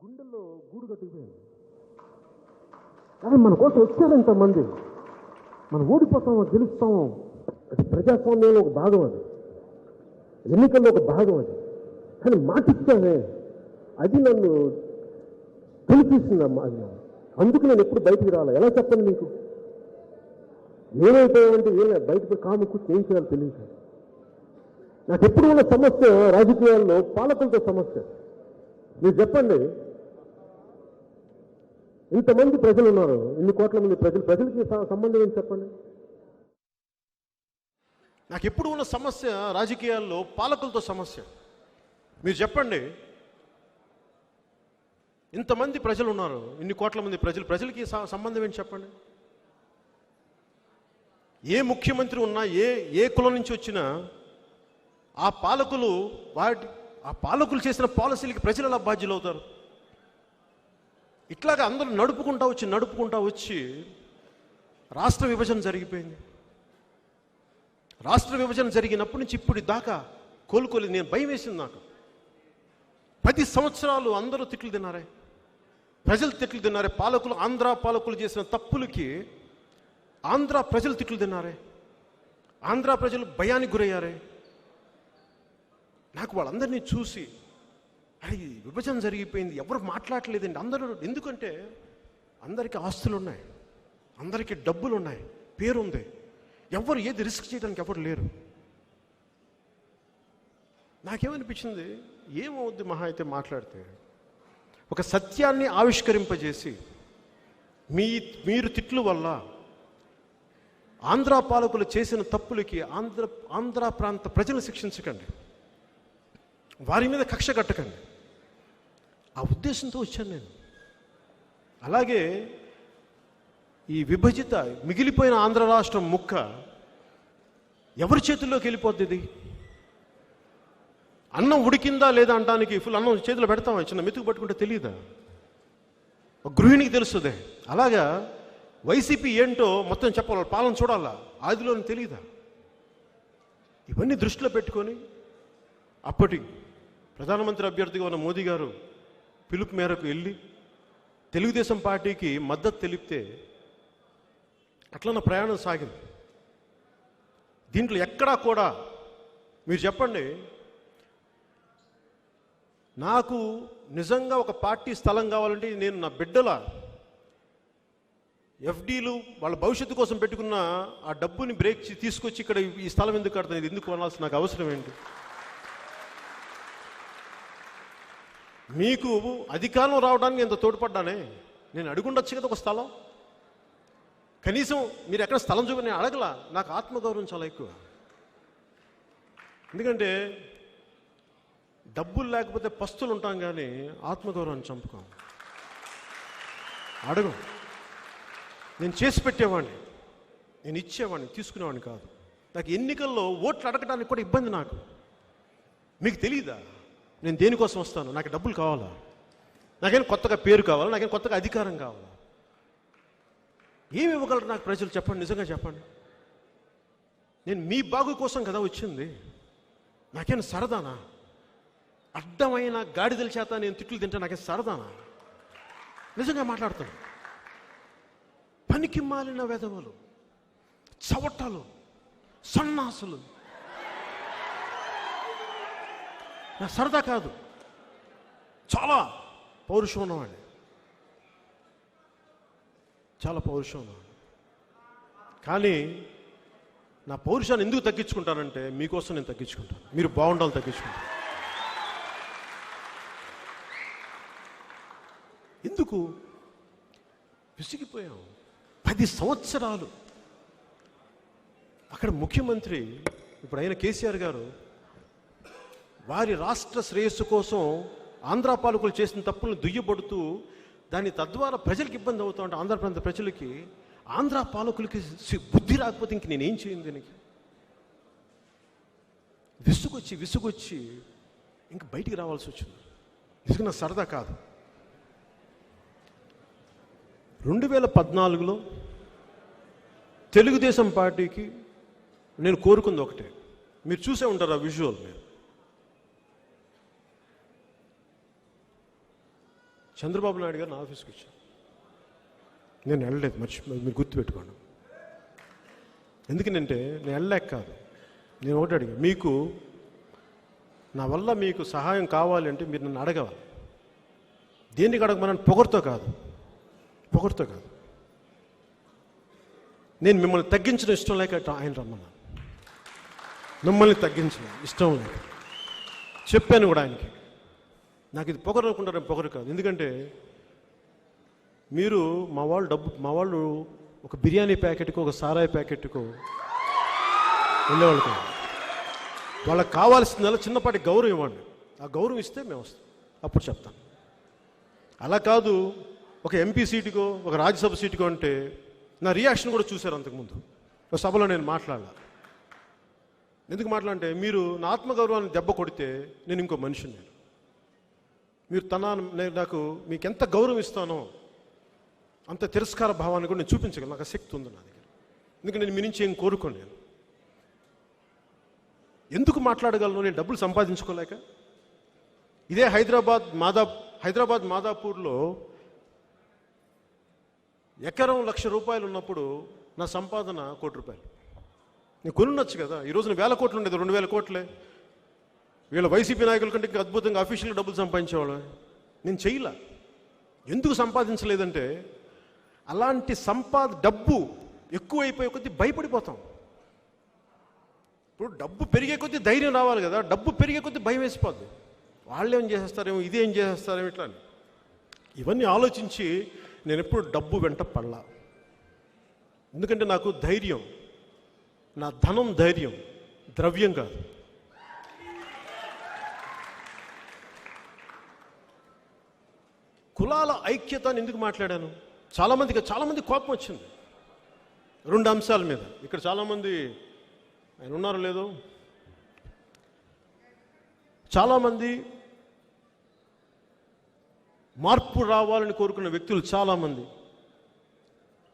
S2: గుండెల్లో గూడు కట్టిపోయాను. కానీ మన కోసం వచ్చారు ఇంతమంది. మనం ఓడిపోతామో గెలుస్తామో, అది ప్రజాస్వామ్యంలో ఒక భాగం, అది ఎన్నికల్లో ఒక భాగం. అది కానీ మాటిచ్చానే, అది నన్ను తెలిపిస్తుందమ్మా. అది అందుకు నేను ఎప్పుడు బయటికి రావాలి. ఎలా చెప్పండి మీకు? ఏమైపోయామంటే బయటకు కాము కూర్చొని ఏం చేయాలో తెలియదు. నాకు ఎప్పుడు ఉన్న సమస్య రాజకీయాల్లో పాలకులతో సమస్య. మీరు చెప్పండి, ఇంతమంది ప్రజలు ఉన్నారు, ఇన్ని కోట్ల మంది ప్రజలకి సంబంధం ఏంటి చెప్పండి?
S3: నాకు ఎప్పుడు ఉన్న సమస్య రాజకీయాల్లో పాలకులతో సమస్య. మీరు చెప్పండి, ఇంతమంది ప్రజలు ఉన్నారు, ఇన్ని కోట్ల మంది ప్రజలకి సంబంధం ఏంటి చెప్పండి? ఏ ముఖ్యమంత్రి ఉన్నా, ఏ కులం నుంచి వచ్చినా ఆ పాలకులు చేసిన పాలసీలకి ప్రజలు ఎలా బాధ్యులు అవుతారు? ఇట్లాగా అందరూ నడుపుకుంటా వచ్చి రాష్ట్ర విభజన జరిగిపోయింది. రాష్ట్ర విభజన జరిగినప్పటి నుంచి ఇప్పుడు దాకా కోలుకోలేదు. నేను భయం వేసింది నాకు. 10 సంవత్సరాలు అందరూ తిట్లు తిన్నారే, ప్రజలు తిట్లు తిన్నారే. ఆంధ్ర పాలకులు చేసిన తప్పులకి ఆంధ్ర ప్రజలు తిట్లు తిన్నారే, ఆంధ్ర ప్రజలు భయానికి గురయ్యారే. నాకు వాళ్ళందరినీ చూసి అరే విభజన జరిగిపోయింది, ఎవరు మాట్లాడలేదండి అందరూ. ఎందుకంటే అందరికీ ఆస్తులు ఉన్నాయి, అందరికీ డబ్బులు ఉన్నాయి, పేరుంది. ఎవరు ఏది రిస్క్ చేయడానికి ఎవరు లేరు. నాకేమనిపించింది, ఏమవుద్ది మహా అయితే మాట్లాడితే ఒక సత్యాన్ని ఆవిష్కరింపజేసి మీరు తిట్లు వల్ల ఆంధ్ర పాలకులు చేసిన తప్పులకి ఆంధ్ర ప్రాంత ప్రజలు శిక్షించకండి, వారి మీద కక్ష కట్టకండి. ఆ ఉద్దేశంతో వచ్చాను నేను. అలాగే ఈ మిగిలిపోయిన ఆంధ్ర రాష్ట్రం ముక్క ఎవరి చేతుల్లోకి వెళ్ళిపోద్ది? ఇది అన్నం ఉడికిందా లేదా అంటానికి ఫుల్ అన్నం చేతిలో పెడతాం, చిన్న మెతుకు పట్టుకుంటే తెలియదా? ఒక గృహిణికి తెలుస్తుంది. అలాగా వైసీపీ ఏంటో మొత్తం చెప్పాలి, పాలన చూడాలా, ఆదిలోని తెలియదా? ఇవన్నీ దృష్టిలో పెట్టుకొని అప్పటి ప్రధానమంత్రి అభ్యర్థిగా ఉన్న మోదీ గారు పిలుపు మేరకు వెళ్ళి తెలుగుదేశం పార్టీకి మద్దతు తెలిపితే అట్లా నా ప్రయాణం సాగింది. దీంట్లో ఎక్కడా కూడా మీరు చెప్పండి, నాకు నిజంగా ఒక పార్టీ స్థలం కావాలంటే నేను నా బిడ్డల ఎఫ్డీలు వాళ్ళ భవిష్యత్తు కోసం పెట్టుకున్న ఆ డబ్బుని తీసుకొచ్చి ఇక్కడ ఈ స్థలం ఎందుకు కడతాను, ఇది ఎందుకు కొనాల్సిన నాకు అవసరం ఏంటి? మీకు అధికారం రావడానికి ఎంత తోడ్పడ్డానే, నేను అడుగుండొచ్చు కదా ఒక స్థలం. కనీసం మీరు ఎక్కడ స్థలం చూపని నేను అడగలా. నాకు ఆత్మగౌరవం చాలా ఎక్కువ. ఎందుకంటే డబ్బులు లేకపోతే పస్తులు ఉంటాం, కానీ ఆత్మగౌరవాన్ని చంపుకోం, అడగం. నేను చేసి పెట్టేవాడిని, నేను ఇచ్చేవాడిని, తీసుకునేవాడిని కాదు. నాకు ఎన్నికల్లో ఓట్లు అడగడానికి కూడా ఇబ్బంది. నాకు మీకు తెలీదా నేను దేనికోసం వస్తాను? నాకు డబ్బులు కావాలా, నాకేం కొత్తగా పేరు కావాలా, నాకేం కొత్తగా అధికారం కావాలా? ఏమి ఇవ్వగలరు నాకు ప్రజలు చెప్పండి, నిజంగా చెప్పండి. నేను మీ బాగు కోసం కదా వచ్చింది. నాకేం సరదానా? అడ్డమైన గాడిదల చేత నేను తిట్లు తింటే నాకేం సరదానా? నిజంగా మాట్లాడతాను. పనికి మాలిన వెధవలు, చవటలు, సన్నాసులు నా సరదా కాదు. చాలా పౌరుషం ఉన్నవాడిని, చాలా పౌరుషం ఉన్నవాడిని. కానీ నా పౌరుషాన్ని ఎందుకు తగ్గించుకుంటానంటే మీకోసం నేను తగ్గించుకుంటాను, మీరు బాగుండాలని తగ్గించుకుంటాను. ఎందుకు విసిగిపోయాం? 10 సంవత్సరాలు అక్కడ ముఖ్యమంత్రి, ఇప్పుడు అయిన కేసీఆర్ గారు వారి రాష్ట్ర శ్రేయస్సు కోసం ఆంధ్ర పాలకులు చేసిన తప్పులను దుయ్యబడుతూ దాని తద్వారా ప్రజలకు ఇబ్బంది అవుతా ఉంటే ఆంధ్ర ప్రాంత ప్రజలకి, ఆంధ్ర పాలకులకి బుద్ధి రాకపోతే ఇంక నేనేం చేయను దీనికి? విసుగొచ్చి ఇంక బయటికి రావాల్సి వచ్చింది. ఇది నా సరదా కాదు. 2014లో తెలుగుదేశం పార్టీకి నేను కోరుకుంది ఒకటే, మీరు చూసే ఉంటారు ఆ విజువల్. మీరు చంద్రబాబు నాయుడు గారు నా ఆఫీస్కి వచ్చాను, నేను వెళ్ళలేదు, మీరు గుర్తుపెట్టుకోండి. ఎందుకంటే నేను వెళ్ళలేక కాదు, నేను ఒకటి అడిగా, మీకు నా వల్ల మీకు సహాయం కావాలి అంటే మీరు నన్ను అడగాలి. దేనికి అడగమని? పొగరుతో కాదు. నేను మిమ్మల్ని తగ్గించడం ఇష్టం లేక ఆయన రమ్మన్నాను. మిమ్మల్ని తగ్గించడం ఇష్టం లేక చెప్పాను కూడా ఆయనకి. నాకు ఇది పొగరు అనుకుంటారు, పొగరు కాదు. ఎందుకంటే మీరు మా వాళ్ళు ఒక బిర్యానీ ప్యాకెట్కో ఒక సారాయి ప్యాకెట్కో వెళ్ళేవాళ్ళు కాదు. వాళ్ళకి కావాల్సిందల్లా చిన్నపాటి గౌరవం ఇవ్వండి. ఆ గౌరవం ఇస్తే మేము వస్తాం, అప్పుడు చెప్తాం. అలా కాదు ఒక ఎంపీ సీటుకో ఒక రాజ్యసభ సీటుకో అంటే నా రియాక్షన్ కూడా చూశారు అంతకుముందు ఒక సభలో. నేను మాట్లాడాల. ఎందుకు మాట్లాడంటే మీరు నా ఆత్మగౌరవాన్ని దెబ్బ కొడితే నేను ఇంకో మనిషిని. మీరు నాకు మీకు ఎంత గౌరవం ఇస్తానో అంత తిరస్కార భావాన్ని కూడా నేను చూపించగలను. నాకు శక్తి ఉంది నా దగ్గర. ఎందుకంటే నేను మీ నుంచి ఏం కోరుకోను. నేను ఎందుకు మాట్లాడగలను? నేను డబ్బులు సంపాదించుకోలేక. ఇదే హైదరాబాద్ మాదాపూర్లో ఎకరం ₹1,00,000 ఉన్నప్పుడు నా సంపాదన ₹1,00,00,000. నేను కొనుండొచ్చు కదా. ఈ రోజున 1,000 కోట్లు ఉండేది, 2,000 కోట్లే. వీళ్ళ వైసీపీ నాయకుల కంటే ఇంకా అద్భుతంగా అఫీషియల్గా డబ్బులు సంపాదించేవాళ్ళు. నేను చేయలే. ఎందుకు సంపాదించలేదంటే అలాంటి డబ్బు ఎక్కువైపోయే కొద్దీ భయపడిపోతాం. ఇప్పుడు డబ్బు పెరిగే కొద్దీ ధైర్యం రావాలి కదా. డబ్బు పెరిగే కొద్దీ భయం వేసిపోద్ది. వాళ్ళు ఏం చేసేస్తారేమో, ఇదేం చేసేస్తారేమో, ఇట్లా అని. ఇవన్నీ ఆలోచించి నేను ఎప్పుడు డబ్బు వెంట పడలా. ఎందుకంటే నాకు ధైర్యం, నా ధనం ధైర్యం, ద్రవ్యం కాదు. కులాల ఐక్యత అని ఎందుకు మాట్లాడాను? చాలామంది కోపం వచ్చింది 2 అంశాల మీద. ఇక్కడ చాలామంది ఆయన ఉన్నారో లేదో, చాలామంది మార్పు రావాలని కోరుకున్న వ్యక్తులు, చాలామంది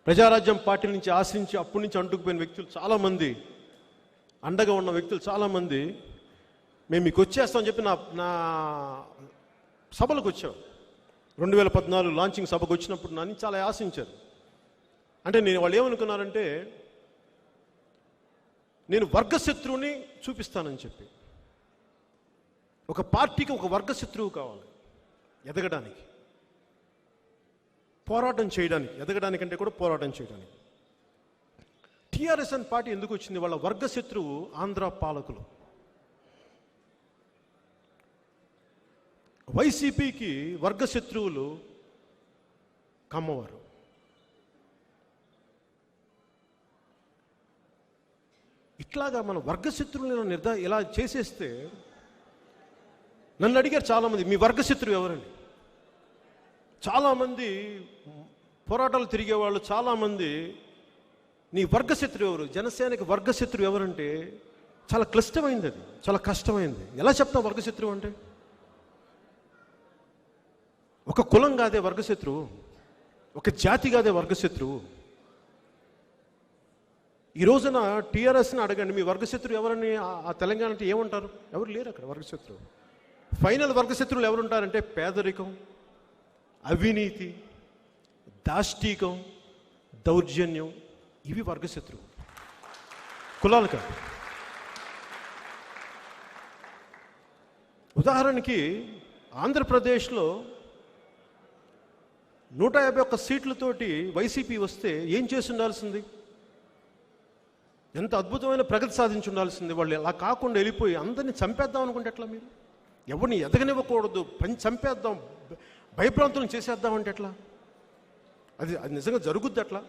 S3: ప్రజారాజ్యం పార్టీ నుంచి ఆశించి అప్పటి నుంచి అంటుకుపోయిన వ్యక్తులు చాలామంది, అండగా ఉన్న వ్యక్తులు చాలామంది మేము మీకు వచ్చేస్తామని చెప్పి నా సభలకు వచ్చాం. 2014 లాంచింగ్ సభకు వచ్చినప్పుడు నన్ను చాలా ఆశించారు. అంటే వాళ్ళు ఏమనుకున్నారంటే నేను వర్గశత్రువుని చూపిస్తానని చెప్పి. ఒక పార్టీకి ఒక వర్గశత్రువు కావాలి ఎదగడానికి, పోరాటం చేయడానికి. ఎదగడానికంటే కూడా పోరాటం చేయడానికి. టీఆర్ఎస్ అని పార్టీ ఎందుకు వచ్చింది? వాళ్ళ వర్గశత్రువు ఆంధ్ర పాలకులు. వైసీపీకి వర్గశత్రువులు కమ్మవారు. ఇట్లాగా మన వర్గశత్రువులను ఇలా చేసేస్తే, నన్ను అడిగారు చాలామంది, మీ వర్గశత్రువు ఎవరండి? చాలామంది పోరాటాలు తిరిగేవాళ్ళు చాలామంది, నీ వర్గశత్రువు ఎవరు? జనసేనకి వర్గశత్రువు ఎవరంటే చాలా క్లిష్టమైంది, అది చాలా కష్టమైంది. ఎలా చెప్తాం వర్గశత్రువు అంటే? ఒక కులం కాదే వర్గశత్రువు, ఒక జాతి కాదే వర్గశత్రువు. ఈ రోజున టీఆర్ఎస్ని అడగండి, మీ వర్గశత్రువు ఎవరని ఆ తెలంగాణ అంటే ఏమంటారు? ఎవరు లేరు అక్కడ వర్గశత్రువు. ఫైనల్ వర్గశత్రువులు ఎవరుంటారంటే పేదరికం, అవినీతి, దాష్టీకం, దౌర్జన్యం. ఇవి వర్గశత్రువు, కులాలు కాదు. ఉదాహరణకి ఆంధ్రప్రదేశ్లో 151 సీట్లతోటి వైసీపీ వస్తే ఏం చేసి ఉండాల్సింది? ఎంత అద్భుతమైన ప్రగతి సాధించి ఉండాల్సింది. వాళ్ళు అలా కాకుండా వెళ్ళిపోయి అందరినీ చంపేద్దాం అనుకుంటే ఎట్లా? మీరు ఎవరిని ఎదగనివ్వకూడదు, చంపేద్దాం, భయప్రాంతం చేసేద్దాం అంటే ఎట్లా? అది నిజంగా జరుగుద్ది అట్లా?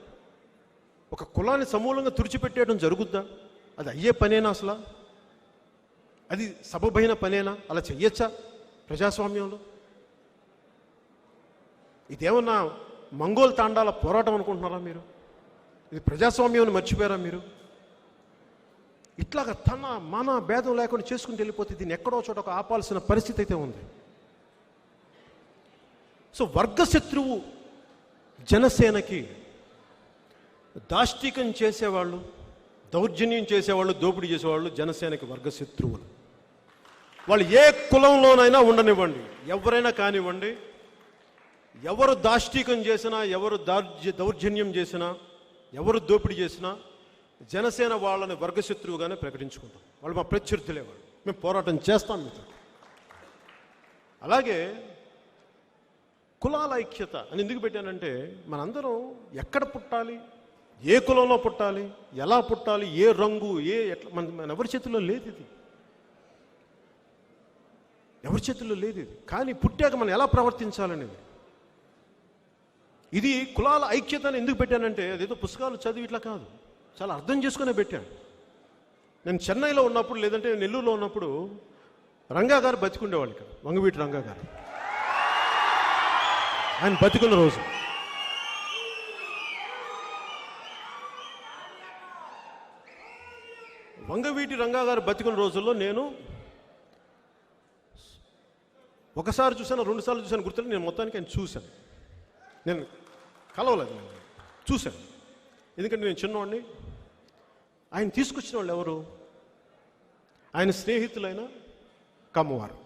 S3: ఒక కులాన్ని సమూలంగా తుడిచిపెట్టేయడం జరుగుద్దా? అది అయ్యే పనేనా అసలు? అది సబబైన పనేనా? అలా చెయ్యొచ్చా ప్రజాస్వామ్యంలో? ఇదేమన్నా మంగోల్ తాండాల పోరాటం అనుకుంటున్నారా మీరు? ఇది ప్రజాస్వామ్యాన్ని మర్చిపోయారా మీరు? ఇట్లాగా తన మన భేదం లేకుండా చేసుకుంటూ వెళ్ళిపోతే దీన్ని ఎక్కడో చోట ఒక ఆపాల్సిన పరిస్థితి అయితే ఉంది. సో వర్గశత్రువు జనసేనకి దాష్టికం చేసేవాళ్ళు, దౌర్జన్యం చేసేవాళ్ళు, దోపిడీ చేసేవాళ్ళు జనసేనకి వర్గశత్రువులు. వాళ్ళు ఏ కులంలోనైనా ఉండనివ్వండి, ఎవరైనా కానివ్వండి, ఎవరు దాష్టికం చేసినా, ఎవరు దౌర్జన్యం చేసినా, ఎవరు దోపిడీ చేసినా జనసేన వాళ్ళని వర్గశత్రువుగానే ప్రకటించుకుంటాం. వాళ్ళు మా ప్రత్యర్థులే, వాళ్ళు మేము పోరాటం చేస్తాం మీతో. అలాగే కులాల ఐక్యత అని ఎందుకు పెట్టానంటే, మనందరం ఎక్కడ పుట్టాలి, ఏ కులంలో పుట్టాలి, ఎలా పుట్టాలి, ఏ రంగు, ఎట్లా మన ఎవరి చేతుల్లో లేదు ఇది. ఎవరి చేతుల్లో లేదు ఇది. కానీ పుట్టాక మనం ఎలా ప్రవర్తించాలనేది. ఇది కులాల ఐక్యత అని ఎందుకు పెట్టానంటే, అదేదో పుస్తకాలు చదివి ఇట్లా కాదు, చాలా అర్థం చేసుకునే పెట్టాను. నేను చెన్నైలో ఉన్నప్పుడు, లేదంటే నెల్లూరులో ఉన్నప్పుడు రంగా గారు బతికుండేవాళ్ళు ఇక్కడ, వంగవీటి రంగా గారు. ఆయన బతికున్న రోజు వంగవీటి రంగా గారు బతికున్న రోజుల్లో నేను ఒకసారి చూశాను, 2 సార్లు చూశాను గుర్తులేదు. నేను మొత్తానికి ఆయన చూశాను. నేను కలవలేదు, నేను చూశాను. ఎందుకంటే నేను చిన్నవాడిని. ఆయన తీసుకొచ్చిన వాళ్ళు ఎవరు? ఆయన స్నేహితులైన కమ్మవారు,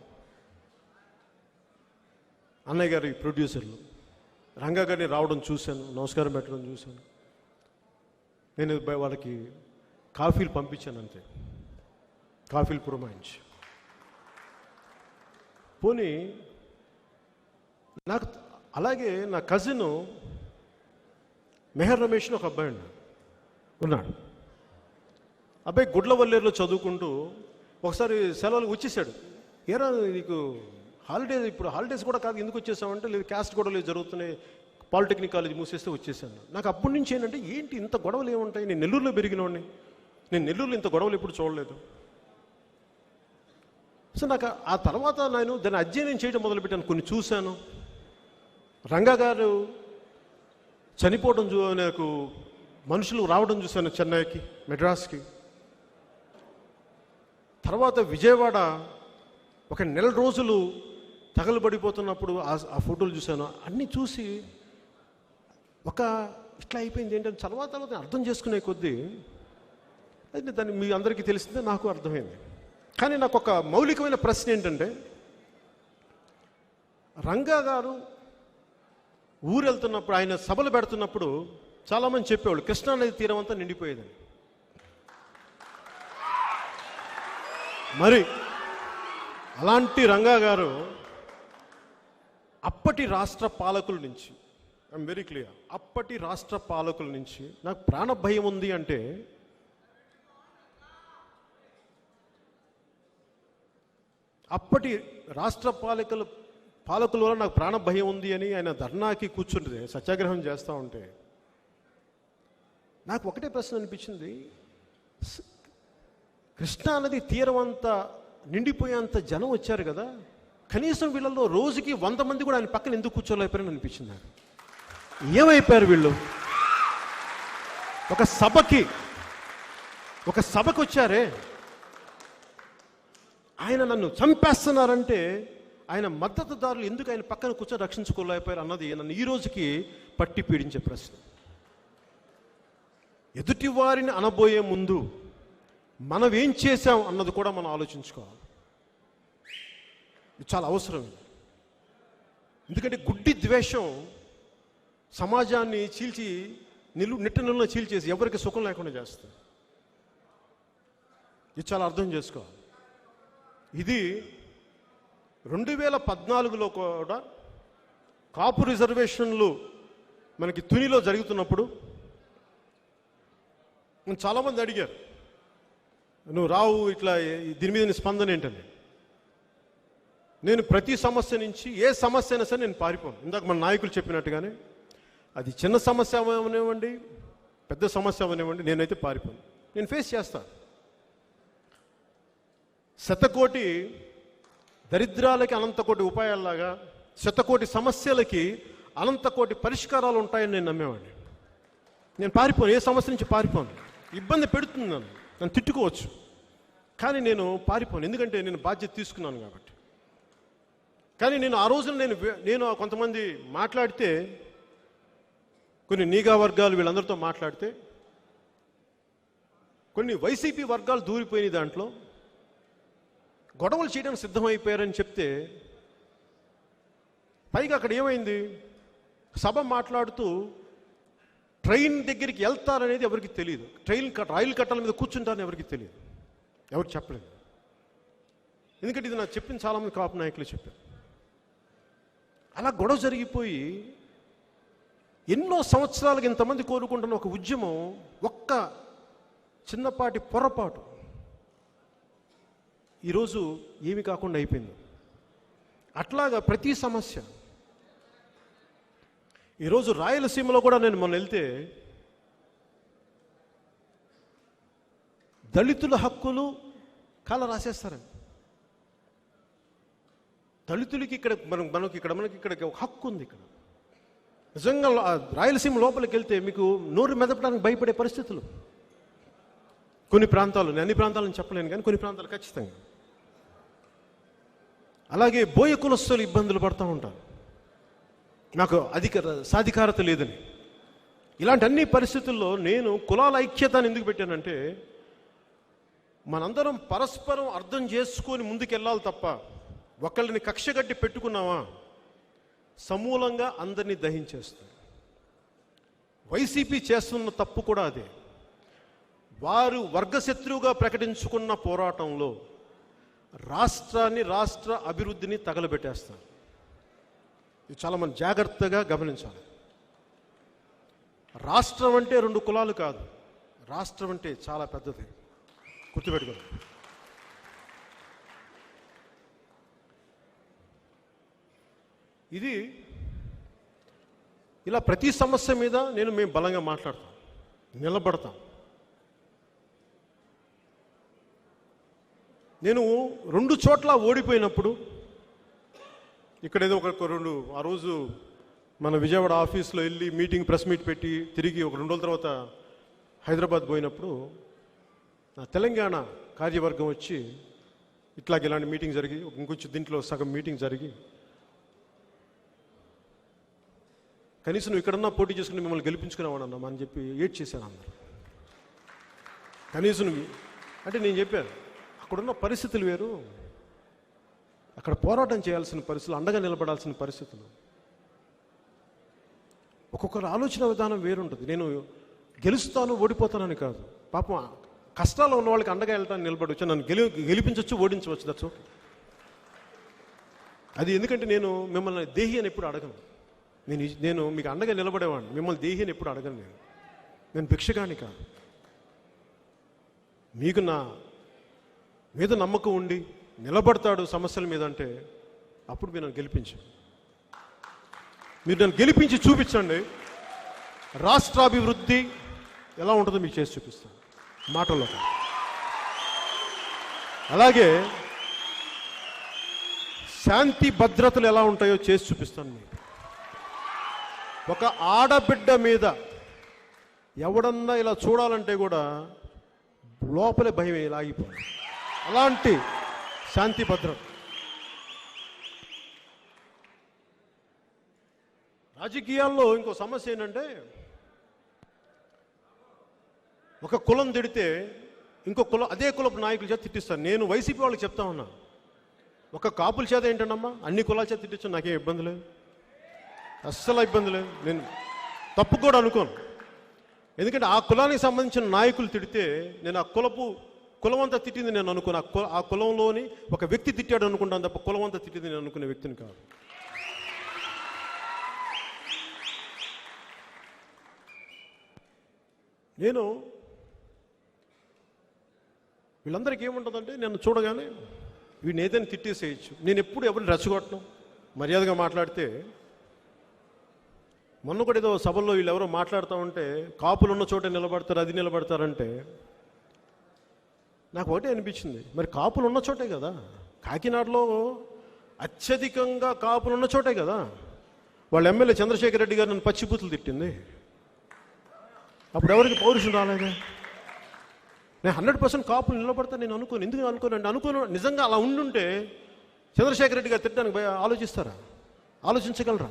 S3: అన్నయ్య గారి ప్రొడ్యూసర్లు. రంగా గారిని రావడం చూశాను, నమస్కారం పెట్టడం చూశాను. నేను వాళ్ళకి కాఫీలు పంపించాను అంతే, కాఫీలు పురమాయించి. పోనీ నాకు అలాగే నా కజిన్ మెహర్ రమేష్ ఒక అబ్బాయి ఉన్నాడు. అబ్బాయి గుడ్లవల్లేరులో చదువుకుంటూ ఒకసారి సెలవులకు వచ్చేసాడు. ఏరా నీకు హాలిడేస్, ఇప్పుడు హాలిడేస్ కూడా కాదు, ఎందుకు వచ్చేసామంటే, లేదు క్యాస్ట్ గొడవలు జరుగుతున్నాయి, పాలిటెక్నిక్ కాలేజ్ మూసేస్తే వచ్చేసాను. నాకు అప్పటి నుంచి ఏంటంటే, ఏంటి ఇంత గొడవలు ఏముంటాయి? నేను నెల్లూరులో పెరిగినవాడిని, నేను నెల్లూరులో ఇంత గొడవలు ఎప్పుడు చూడలేదు. సో నాకు ఆ తర్వాత నేను దాన్ని అధ్యయనం చేయడం మొదలుపెట్టాను, కొన్ని చూశాను. రంగా గారు చనిపోవడం నాకు మనుషులు రావడం చూశాను చెన్నైకి, మెడ్రాస్కి. తర్వాత విజయవాడ ఒక 1 నెల రోజులు తగలబడిపోతున్నప్పుడు ఆ ఫోటోలు చూశాను. అన్నీ చూసి ఇట్లా అయిపోయింది ఏంటంటే, తర్వాత అర్థం చేసుకునే కొద్దీ అది దాన్ని మీ అందరికీ తెలిసిందే, నాకు అర్థమైంది. కానీ నాకు ఒక మౌలికమైన ప్రశ్న ఏంటంటే, రంగా గారు ఊరు వెళ్తున్నప్పుడు, ఆయన సభలు పెడుతున్నప్పుడు చాలామంది చెప్పేవాళ్ళు కృష్ణానది తీరం అంతా నిండిపోయేదని. మరి అలాంటి రంగా గారు అప్పటి రాష్ట్ర పాలకుల నుంచి, ఐఎమ్ వెరీ క్లియర్, అప్పటి రాష్ట్ర పాలకుల నుంచి నాకు ప్రాణ భయం ఉంది అంటే, అప్పటి రాష్ట్ర పాలకుల వల్ల నాకు ప్రాణ భయం ఉంది అని ఆయన ధర్నాకి కూర్చుంటే, సత్యాగ్రహం చేస్తూ ఉంటే, నాకు ఒకటే ప్రశ్న అనిపించింది. కృష్ణానది తీరం అంతా నిండిపోయేంత జనం వచ్చారు కదా, కనీసం వీళ్ళల్లో రోజుకి 100 మంది కూడా ఆయన పక్కన ఎందుకు కూర్చోలేకపోయారని అనిపించింది నాకు. ఏమైపోయారు వీళ్ళు? ఒక సభకి వచ్చారే, ఆయన నన్ను చంపేస్తున్నారంటే ఆయన మద్దతుదారులు ఎందుకు ఆయన పక్కన కూర్చొని రక్షించుకోలేకపోయారు అన్నది నన్ను ఈ రోజుకి పట్టి పీడించే ప్రశ్న. ఎదుటి వారిని అనబోయే ముందు మనం ఏం చేశాం అన్నది కూడా మనం ఆలోచించుకోవాలి. ఇది చాలా అవసరం. ఎందుకంటే గుడ్డి ద్వేషం సమాజాన్ని చీల్చి నిట్టనిల్లో చీల్చేసి ఎవరికి సుఖం లేకుండా చేస్తుంది. ఇది చాలా అర్థం చేసుకోవాలి. 2014లో కూడా కాపు రిజర్వేషన్లు మనకి తునిలో జరుగుతున్నప్పుడు చాలామంది అడిగారు, నువ్వు రావు ఇట్లా దీని మీద నీ స్పందన ఏంటని. నేను ప్రతి సమస్య నుంచి ఏ సమస్య అయినా సరే నేను పారిపోను. ఇందాక మన నాయకులు చెప్పినట్టుగానే అది చిన్న సమస్య అవనివ్వండి, పెద్ద సమస్య అవనివ్వండి, నేనైతే పారిపోను. నేను ఫేస్ చేస్తాను. శతకోటి దరిద్రాలకి అనంతకోటి ఉపాయాల్లాగా శతకోటి సమస్యలకి అనంతకోటి పరిష్కారాలు ఉంటాయని నేను నమ్మేవాడిని. నేను పారిపోను, ఏ సమస్య నుంచి పారిపోను. ఇబ్బంది పెడుతుంది నన్ను తిట్టుకోవచ్చు, కానీ నేను పారిపోను, ఎందుకంటే నేను బాధ్యత తీసుకున్నాను కాబట్టి. కానీ నేను ఆ రోజున నేను కొంతమంది మాట్లాడితే, కొన్ని నీగా వర్గాలు వీళ్ళందరితో మాట్లాడితే, కొన్ని వైసీపీ వర్గాలు దూరిపోయిన దాంట్లో గొడవలు చేయడానికి సిద్ధమైపోయారని చెప్తే, పైగా అక్కడ ఏమైంది, సభ మాట్లాడుతూ ట్రైన్ దగ్గరికి వెళ్తారనేది ఎవరికి తెలియదు, రైలు కట్టాల మీద కూర్చుంటారని ఎవరికి తెలియదు, ఎవరు చెప్పలేదు. ఎందుకంటే ఇది నాకు చెప్పింది చాలామంది కాపు నాయకులు చెప్పారు. అలా గొడవ జరిగిపోయి ఎన్నో సంవత్సరాలకు ఇంతమంది కోరుకుంటున్న ఒక ఉద్యమం ఒక్క చిన్నపాటి పొరపాటు ఈరోజు ఏమి కాకుండా అయిపోయింది. అట్లాగా ప్రతి సమస్య. ఈరోజు రాయలసీమలో కూడా నేను మొన్న వెళ్తే దళితుల హక్కులు కాల రాసేస్తారండి. దళితులకి ఇక్కడ మనకి ఒక హక్కు ఉంది. ఇక్కడ నిజంగా రాయలసీమ లోపలికి వెళ్తే మీకు నోరు మెదపడానికి భయపడే పరిస్థితులు కొన్ని ప్రాంతాలు, నేను అన్ని ప్రాంతాలను చెప్పలేను కానీ కొన్ని ప్రాంతాలు ఖచ్చితంగా. అలాగే బోయ కులస్తులు ఇబ్బందులు పడుతూ ఉంటారు, నాకు సాధికారత లేదని. ఇలాంటి అన్ని పరిస్థితుల్లో నేను కులాల ఐక్యతను ఎందుకు పెట్టానంటే, మనందరం పరస్పరం అర్థం చేసుకొని ముందుకెళ్ళాలి తప్ప ఒకళ్ళని కక్షగట్టి పెట్టుకున్నావా సమూలంగా అందరినీ దహించేస్తుంది. వైసీపీ చేస్తున్న తప్పు కూడా అదే. వారు వర్గశత్రువుగా ప్రకటించుకున్న పోరాటంలో రాష్ట్ర అభివృద్ధిని తగలబెట్టేస్తారు. ఇది చాలా మనం జాగ్రత్తగా గమనించాలి. రాష్ట్రం అంటే 2 కులాలు కాదు, రాష్ట్రం అంటే చాలా పెద్దది, గుర్తుపెట్టుకోండి. ఇది ఇలా ప్రతి సమస్య మీద మేము బలంగా మాట్లాడతాం, నిలబడతాం. నేను 2 చోట్ల ఓడిపోయినప్పుడు, ఇక్కడ ఏదో ఆ రోజు మన విజయవాడ ఆఫీస్లో వెళ్ళి ప్రెస్ మీట్ పెట్టి తిరిగి ఒక 2 రోజుల తర్వాత హైదరాబాద్ పోయినప్పుడు నా తెలంగాణ కార్యవర్గం వచ్చి ఇలాంటి మీటింగ్ జరిగి ఇంకొంచెం దీంట్లో సగం మీటింగ్ జరిగి, కనీసం నువ్వు ఇక్కడన్నా పోటీ చేసుకుని మిమ్మల్ని గెలిపించుకునేవాడన్నా అని చెప్పి ఏడ్ చేశాను అందరు. కనీసం అంటే నేను చెప్పాను, అక్కడున్న పరిస్థితులు వేరు, అక్కడ పోరాటం చేయాల్సిన పరిస్థితులు, అండగా నిలబడాల్సిన పరిస్థితులు, ఒక్కొక్కరు ఆలోచన విధానం వేరుంటుంది. నేను గెలుస్తాను ఓడిపోతానని కాదు, పాపం కష్టాల్లో ఉన్న వాళ్ళకి అండగా వెళ్ళటానికి నిలబడవచ్చు, నన్ను గెలిపించవచ్చు, ఓడించవచ్చు, దట్స్ ఓకే. అది ఎందుకంటే నేను మిమ్మల్ని దేహి అని ఎప్పుడు అడగను. నేను మీకు అండగా నిలబడేవాడిని, మిమ్మల్ని దేహి అని ఎప్పుడు అడగను. నేను భిక్షగాని కాదు. మీకు నా మీద నమ్మకం ఉండి నిలబడతాడు సమస్యల మీద అంటే అప్పుడు మీరు నన్ను గెలిపించండి. మీరు నన్ను గెలిపించి చూపించండి, రాష్ట్రాభివృద్ధి ఎలా ఉంటుందో మీకు చేసి చూపిస్తాను మాటల్లో. అలాగే శాంతి భద్రతలు ఎలా ఉంటాయో చేసి చూపిస్తాను మీకు. ఒక ఆడబిడ్డ మీద ఎవడన్నా ఇలా చూడాలంటే కూడా లోపలే భయం లాగిపోయింది. అలాంటి శాంతి భద్రత. రాజకీయాల్లో ఇంకో సమస్య ఏంటంటే, ఒక కులం తిడితే ఇంకో కులం అదే కులపు నాయకుల చేత తిట్టిస్తాను. నేను వైసీపీ వాళ్ళకి చెప్తా ఉన్నా, ఒక కాపుల చేత ఏంటన్నమ్మా అన్ని కులాల చేత తిట్టించు, నాకేం ఇబ్బంది లేదు, అస్సలు ఇబ్బంది లేదు. నేను తప్పు కూడా అనుకోను. ఎందుకంటే ఆ కులానికి సంబంధించిన నాయకులు తిడితే నేను ఆ కులపు కులం అంతా తిట్టింది నేను అనుకున్నా. ఆ కులంలోని ఒక వ్యక్తి తిట్టాడు అనుకుంటాను తప్ప కులం అంతా తిట్టింది నేను అనుకునే వ్యక్తిని కాదు. నేను వీళ్ళందరికీ ఏముంటుందంటే నన్ను చూడగానే వీడిని ఏదైనా తిట్టేసేయచ్చు. నేను ఎప్పుడు ఎవరిని రెచ్చగొట్టను, మర్యాదగా మాట్లాడితే. మొన్న కూడా ఏదో సభల్లో వీళ్ళు ఎవరో మాట్లాడుతూ ఉంటే కాపులు ఉన్న చోటే నిలబడతారు, అది నిలబడతారంటే నాకు ఒకటే అనిపించింది, మరి కాపులు ఉన్న చోటే కదా, కాకినాడలో అత్యధికంగా కాపులు ఉన్న చోటే కదా వాళ్ళ ఎమ్మెల్యే చంద్రశేఖర్ రెడ్డి గారు నన్ను పచ్చిబూతులు తిట్టింది. అప్పుడు ఎవరికి పౌరుషం రాలేదా? నేను 100% కాపులు నిలబడతా నేను అనుకోను. ఎందుకు అనుకోను? నిజంగా అలా ఉండుంటే చంద్రశేఖర్ రెడ్డి గారు తిట్టడానికి ఆలోచిస్తారా? ఆలోచించగలరా?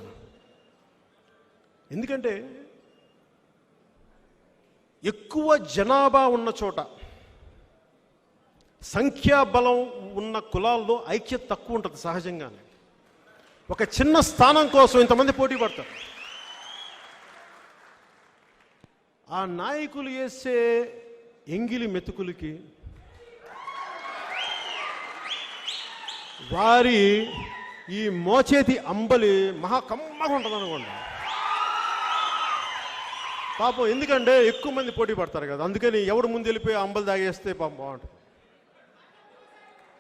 S3: ఎందుకంటే ఎక్కువ జనాభా ఉన్న చోట, సంఖ్యాబలం ఉన్న కులాల్లో ఐక్యత తక్కువ ఉంటుంది సహజంగానే. ఒక చిన్న స్థానం కోసం ఇంతమంది పోటీ పడతారు. ఆ నాయకులు వేసే ఎంగిలి మెతుకులకి వారి ఈ మోచేతి అంబలి మహా కమ్మగా ఉంటుంది అనుకోండి పాపం. ఎందుకంటే ఎక్కువ మంది పోటీ పడతారు కదా, అందుకని ఎవడు ముందు వెళ్ళిపోయి అంబలి తాగేస్తే పాపం బాగుంటుంది.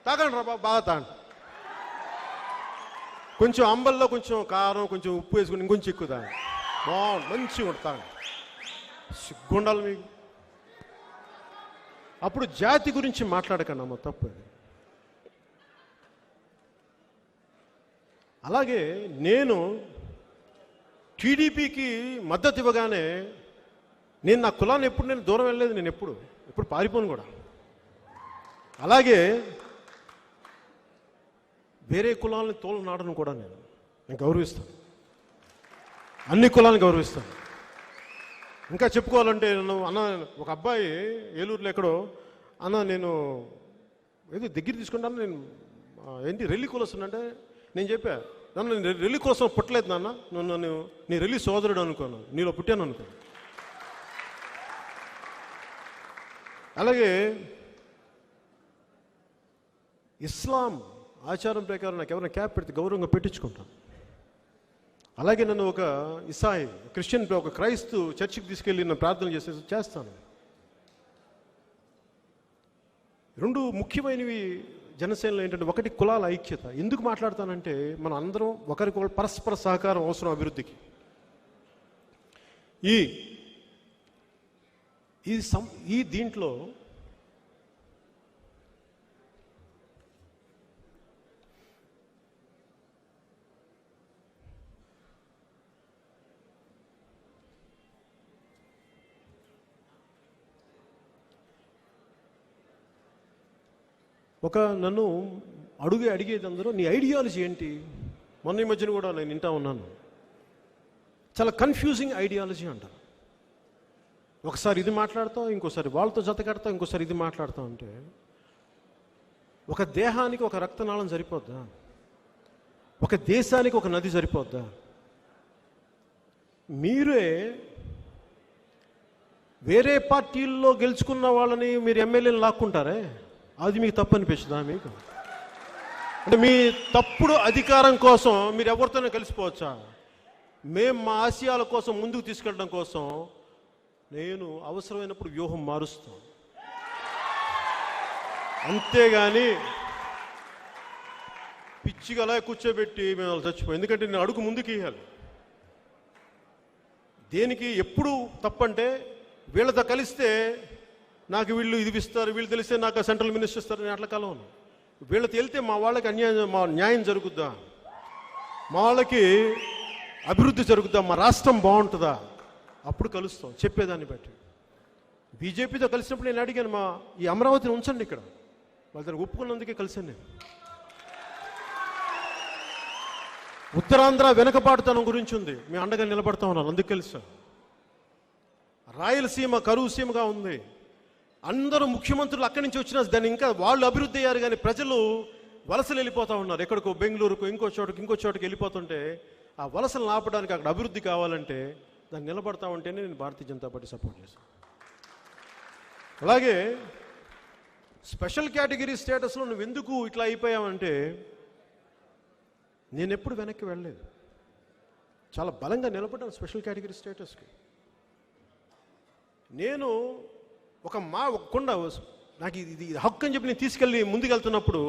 S3: తాగండి రా బాగా తాగండి. కొంచెం అంబల్లో కొంచెం కారం, కొంచెం ఉప్పు వేసుకుని ఇంకొంచెం ఎక్కువ తాగండి, బాగుంటుంది, మంచిగా ఉంటుంది. తాగండి, సిగ్గుండాలి మీకు. అప్పుడు జాతి గురించి మాట్లాడకండి అమ్మ, తప్పు. అలాగే నేను టీడీపీకి మద్దతు ఇవ్వగానే నేను నా కులాన్ని ఎప్పుడు నేను దూరం వెళ్ళలేదు, నేను ఎప్పుడు పారిపోను కూడా. అలాగే వేరే కులాలని తోలనాడను కూడా నేను గౌరవిస్తాను, అన్ని కులాలను గౌరవిస్తాను. ఇంకా చెప్పుకోవాలంటే నన్ను అన్న ఒక అబ్బాయి ఏలూరులో ఎక్కడో అన్న నేను ఏదో దగ్గర తీసుకుంటాను, నేను ఏంటి రెల్లి కులస్తుందంటే నేను చెప్పా, నన్ను రెల్లి కోసం పుట్టలేదు నాన్న, నన్ను నీ రెల్లి సోదరుడు అనుకోను, నీలో పుట్టాను అనుకో. అలాగే ఇస్లాం ఆచారం ప్రకారం నాకు ఎవరైనా క్యాప్ పెడితే గౌరవంగా పెట్టించుకుంటాను. అలాగే నన్ను ఒక ఇసాయి క్రిస్టియన్ ఒక క్రైస్తు చర్చికి తీసుకెళ్ళి నన్ను ప్రార్థన చేస్తాను. రెండు ముఖ్యమైనవి జనసేనలో ఏంటంటే, ఒకటి కులాల ఐక్యత. ఎందుకు మాట్లాడతానంటే మనం అందరం ఒకరికొకరు పరస్పర సహకారం అవసరం అభివృద్ధికి. ఈ దీంట్లో నన్ను అడిగేది అందరూ నీ ఐడియాలజీ ఏంటి. మొన్న ఈ మధ్యన కూడా నేను వింటా ఉన్నాను, చాలా కన్ఫ్యూజింగ్ ఐడియాలజీ అంటారు. ఒకసారి ఇది మాట్లాడతాం, ఇంకోసారి వాళ్ళతో జత కడతాం, ఇంకోసారి ఇది మాట్లాడతాం. అంటే ఒక దేహానికి ఒక రక్తనాళం సరిపోద్దా? ఒక దేశానికి ఒక నది సరిపోద్దా? మీరే వేరే పార్టీల్లో గెలుచుకున్న వాళ్ళని మీరు ఎమ్మెల్యేలు లాక్కుంటారే, అది మీకు తప్పు అనిపిస్తుందా? మీకు అంటే మీ తప్పుడు అధికారం కోసం మీరు ఎవరితోనే కలిసిపోవచ్చా? మేము మా ఆశయాల కోసం ముందుకు తీసుకెళ్ళడం కోసం నేను అవసరమైనప్పుడు వ్యూహం మారుస్తాం, అంతేగాని పిచ్చిగా అలా కూర్చోబెట్టి మేము వాళ్ళు చచ్చిపోయి. ఎందుకంటే నేను అడుగు ముందుకు ఇవ్వాలి. దేనికి ఎప్పుడు తప్పంటే వీళ్ళతో కలిస్తే నాకు వీళ్ళు ఇది ఇస్తారు, వీళ్ళు తెలిస్తే నాకు సెంట్రల్ మినిస్టర్ ఇస్తారు, నేను అట్లా కలవను. వీళ్ళతో వెళ్తే మా వాళ్ళకి న్యాయం జరుగుద్దా, మా వాళ్ళకి అభివృద్ధి జరుగుద్దా, మా రాష్ట్రం బాగుంటుందా, అప్పుడు కలుస్తాం చెప్పేదాన్ని బట్టి. బీజేపీతో కలిసినప్పుడు నేను అడిగాను, ఈ అమరావతిని ఉంచండి ఇక్కడ, వాళ్ళు దాన్ని ఒప్పుకున్నందుకే కలిసాను నేను. ఉత్తరాంధ్ర వెనకబాటుతనం గురించి ఉంది, మేము అండగా నిలబడతా ఉన్నాను, అందుకు కలిసాం. రాయలసీమ కరువు సీమగా ఉంది, అందరూ ముఖ్యమంత్రులు అక్కడి నుంచి వచ్చినా దాన్ని ఇంకా వాళ్ళు అభివృద్ధి అయ్యారు, కానీ ప్రజలు వలసలు వెళ్ళిపోతూ ఉన్నారు. ఎక్కడికో బెంగళూరుకు ఇంకో చోటుకి వెళ్ళిపోతుంటే ఆ వలసలు ఆపడానికి అక్కడ అభివృద్ధి కావాలంటే దాన్ని నిలబడతా ఉంటేనే నేను భారతీయ జనతా పార్టీ సపోర్ట్ చేశాను. అలాగే స్పెషల్ కేటగిరీ స్టేటస్లో నువ్వు ఎందుకు ఇట్లా అయిపోయావంటే నేను ఎప్పుడు వెనక్కి వెళ్ళలేదు. చాలా బలంగా నిలబడ్డాను స్పెషల్ కేటగిరీ స్టేటస్కి. నేను ఒక కొండ నాకు ఇది హక్కు అని చెప్పి నేను తీసుకెళ్ళి ముందుకెళ్తున్నప్పుడు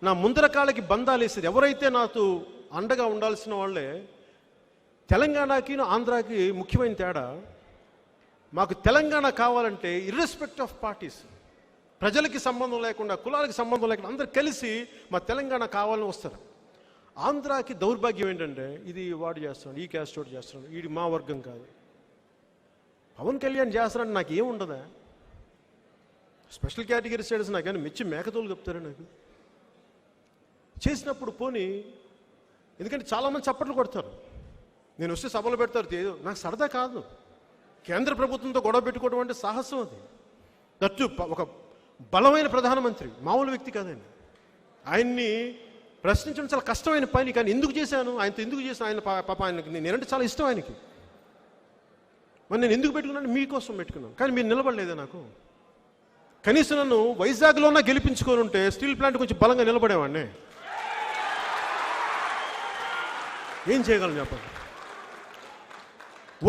S3: నా ముందర కాళ్ళకి బంధాలు వేసేది ఎవరైతే నాతో అండగా ఉండాల్సిన వాళ్ళే. తెలంగాణకి ఆంధ్రాకి ముఖ్యమైన తేడా, మాకు తెలంగాణ కావాలంటే ఇర్రెస్పెక్ట్ ఆఫ్ పార్టీస్, ప్రజలకి సంబంధం లేకుండా, కులాలకి సంబంధం లేకుండా అందరు కలిసి మా తెలంగాణ కావాలని వస్తారు. ఆంధ్రాకి దౌర్భాగ్యం ఏంటంటే ఇది వాడు చేస్తున్నాడు, ఈ క్యాస్ట్ వాడు చేస్తున్నాడు, వీడి మా వర్గం కాదు. పవన్ కళ్యాణ్ చేస్తున్నాడు, నాకు ఏముండదా? స్పెషల్ కేటగిరీ స్టేటస్ నాకేమైనా మెచ్చి మేకతోలు చెప్తారా? నాకు చేసినప్పుడు పోనీ, ఎందుకంటే చాలామంది చప్పట్లు కొడతారు, నేను వస్తే సభలు పెడతారు, నాకు సరదా కాదు. కేంద్ర ప్రభుత్వంతో గొడవ పెట్టుకోవడం అంటే సాహసం. అది దట్టు ఒక బలమైన ప్రధానమంత్రి, మామూలు వ్యక్తి కాదండి. ఆయన్ని ప్రశ్నించడం చాలా కష్టమైన పని. కానీ ఎందుకు చేశాను, ఆయనతో ఎందుకు చేశాను, ఆయన పాప ఆయనకి నేనంటే చాలా ఇష్టం ఆయనకి. మరి నేను ఎందుకు పెట్టుకున్నాను? మీకోసం పెట్టుకున్నాను. కానీ మీరు నిలబడలేదే నాకు. కనీసం నన్ను వైజాగ్లోనే గెలిపించుకొని ఉంటే స్టీల్ ప్లాంట్ కొంచెం బలంగా నిలబడేవాడిని. ఏం చేయగలను చెప్పండి?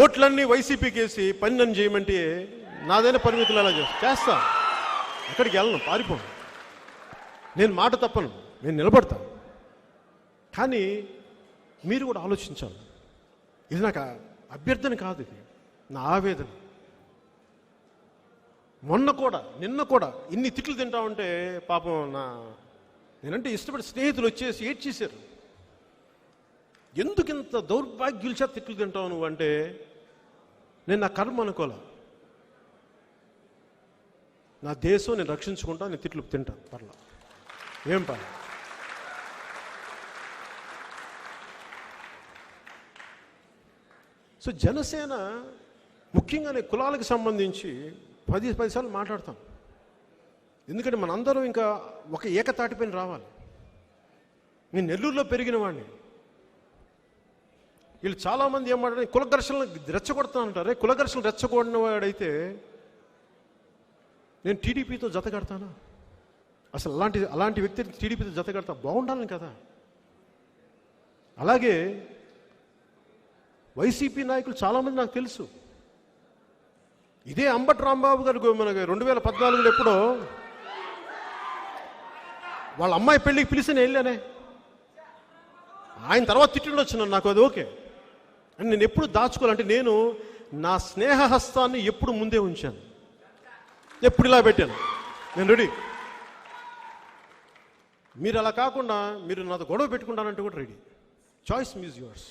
S3: ఓట్లన్నీ వైసీపీకి వేసి పని నన్ను చేయమంటే నాదైనా పరిమితులు ఎలా చేస్తా? ఎక్కడికి వెళ్ళను, పారిపోను. నేను మాట తప్పను, నేను నిలబడతాను. కానీ మీరు కూడా ఆలోచించాలి. ఇది నాకు అభ్యర్థన కాదు, ఇది నా ఆవేదన. నిన్న కూడా ఇన్ని తిట్లు తింటా ఉంటే పాపం నేనంటే ఇష్టపడి స్నేహితులు వచ్చేసి ఏడ్చేశారు. ఎందుకు ఇంత దౌర్భాగ్యుల చేత తిట్లు తింటావు నువ్వు అంటే, నేను నా కర్మ అనుకోలే. నా దేశం నేను రక్షించుకుంటా, నేను తిట్లు తింటాను, పర్లా, ఏం పర్లా. సో జనసేన ముఖ్యంగా నేను కులాలకు సంబంధించి 10 సార్లు మాట్లాడతాం. ఎందుకంటే మనందరం ఇంకా ఒక ఏకతాటిపైన రావాలి. నేను నెల్లూరులో పెరిగిన వాడిని. వీళ్ళు చాలామంది ఏం మాట్లాడారు, కుల ఘర్షణలు రెచ్చగొడతానంటారే. కుల ఘర్షణలు రెచ్చగొడిన వాడైతే నేను టీడీపీతో జత కడతానా? అసలు అలాంటి వ్యక్తి టీడీపీతో జత కడతా బాగుండాలని కదా. అలాగే వైసీపీ నాయకులు చాలామంది నాకు తెలుసు. ఇదే అంబటి రాంబాబు గారు మనకి 2014లో ఎప్పుడో వాళ్ళ అమ్మాయి పెళ్ళికి పిలిచి నేను వెళ్ళానే. ఆయన తర్వాత తిట్టిండి వచ్చినాను, నాకు అది ఓకే అని నేను ఎప్పుడు దాచుకోవాలంటే, నేను నా స్నేహహస్తాన్ని ఎప్పుడు ముందే ఉంచాను, ఎప్పుడు ఇలా పెట్టాను, నేను రెడీ. మీరు అలా కాకుండా మీరు నాతో గొడవ పెట్టుకుంటానంటే కూడా రెడీ. Choice మీజ్ yours.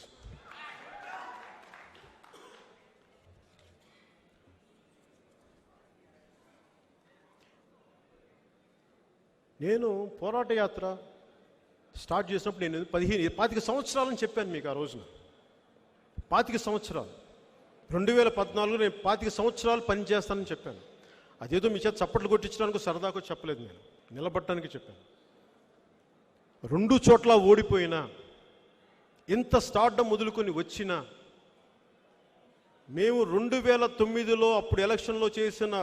S3: నేను పోరాట యాత్ర స్టార్ట్ చేసినప్పుడు నేను 25 సంవత్సరాలని చెప్పాను మీకు ఆ రోజున. 25 సంవత్సరాలు 2014లో నేను 25 సంవత్సరాలు పనిచేస్తానని చెప్పాను. అదేదో మీ చేత చప్పట్లు కొట్టించడానికి సరదాకు చెప్పలేదు, నేను నిలబడటానికి చెప్పాను. 2 చోట్ల ఓడిపోయినా, ఇంత స్టార్డమ్ మొదలుకొని వచ్చినా, మేము 2009లో అప్పుడు ఎలక్షన్లో చేసిన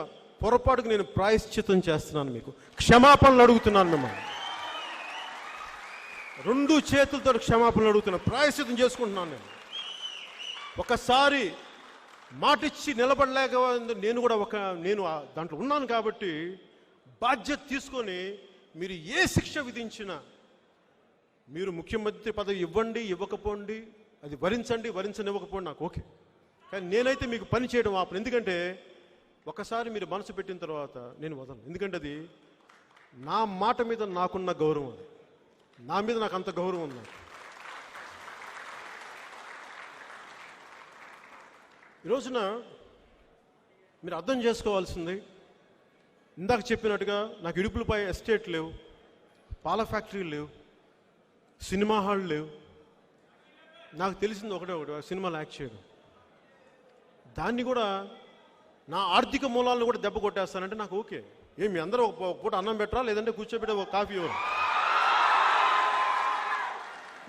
S3: పొరపాటుకు నేను ప్రాయశ్చితం చేస్తున్నాను, మీకు క్షమాపణలు అడుగుతున్నాను. మిమ్మల్ని 2 చేతులతో క్షమాపణలు అడుగుతున్నాను, ప్రాయశ్చితం చేసుకుంటున్నాను. ఒకసారి మాటిచ్చి నిలబడలేక నేను దాంట్లో ఉన్నాను కాబట్టి బాధ్యత తీసుకొని మీరు ఏ శిక్ష విధించినా, మీరు ముఖ్యమంత్రి పదవి ఇవ్వండి, ఇవ్వకపోండి, అది వరించనివ్వకపోండి, నాకు ఓకే. కానీ నేనైతే మీకు పని చేయడం ఆపను. ఎందుకంటే ఒకసారి మీరు మనసు పెట్టిన తర్వాత నేను వదలను. ఎందుకంటే అది నా మాట మీద నాకున్న గౌరవం, అది నా మీద నాకు అంత గౌరవం ఉంది. ఈ రోజున మీరు అర్థం చేసుకోవాల్సింది, ఇందాక చెప్పినట్టుగా నాకు ఇడుపులపై ఎస్టేట్ లేవు, పాల ఫ్యాక్టరీలు లేవు, సినిమా హాళ్ళు లేవు. నాకు తెలిసింది ఒకటే సినిమాలు యాక్ట్ చేయడం. దాన్ని కూడా నా ఆర్థిక మూలాలను కూడా దెబ్బ కొట్టేస్తానంటే నాకు ఓకే. మీ అందరూ ఒక పూట అన్నం పెట్టరా, లేదంటే కూర్చోబెట్టి ఒక కాఫీ ఇవ్వరు.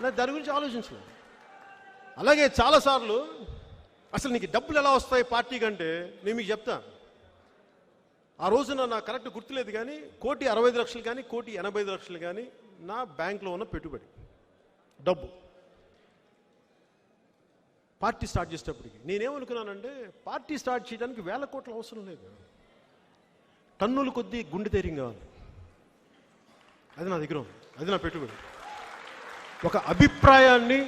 S3: నాకు దాని గురించి ఆలోచించలేదు. అలాగే చాలాసార్లు అసలు నీకు డబ్బులు ఎలా వస్తాయి పార్టీ కంటే నేను మీకు చెప్తా. ఆ రోజున నాకు కరెక్ట్ గుర్తులేదు కానీ 1,65,00,000 కానీ 1,85,00,000 కానీ నా బ్యాంకులో ఉన్న పెట్టుబడి డబ్బు. పార్టీ స్టార్ట్ చేసేటప్పటికి నేనేమనుకున్నానంటే పార్టీ స్టార్ట్ చేయడానికి 1,000 కోట్ల అవసరం లేదు, టన్నుల కొద్దీ గుండె ధైర్యం కావాలి. అది నా దగ్గర ఉంది, అది నా పెట్టుబడి. ఒక అభిప్రాయాన్ని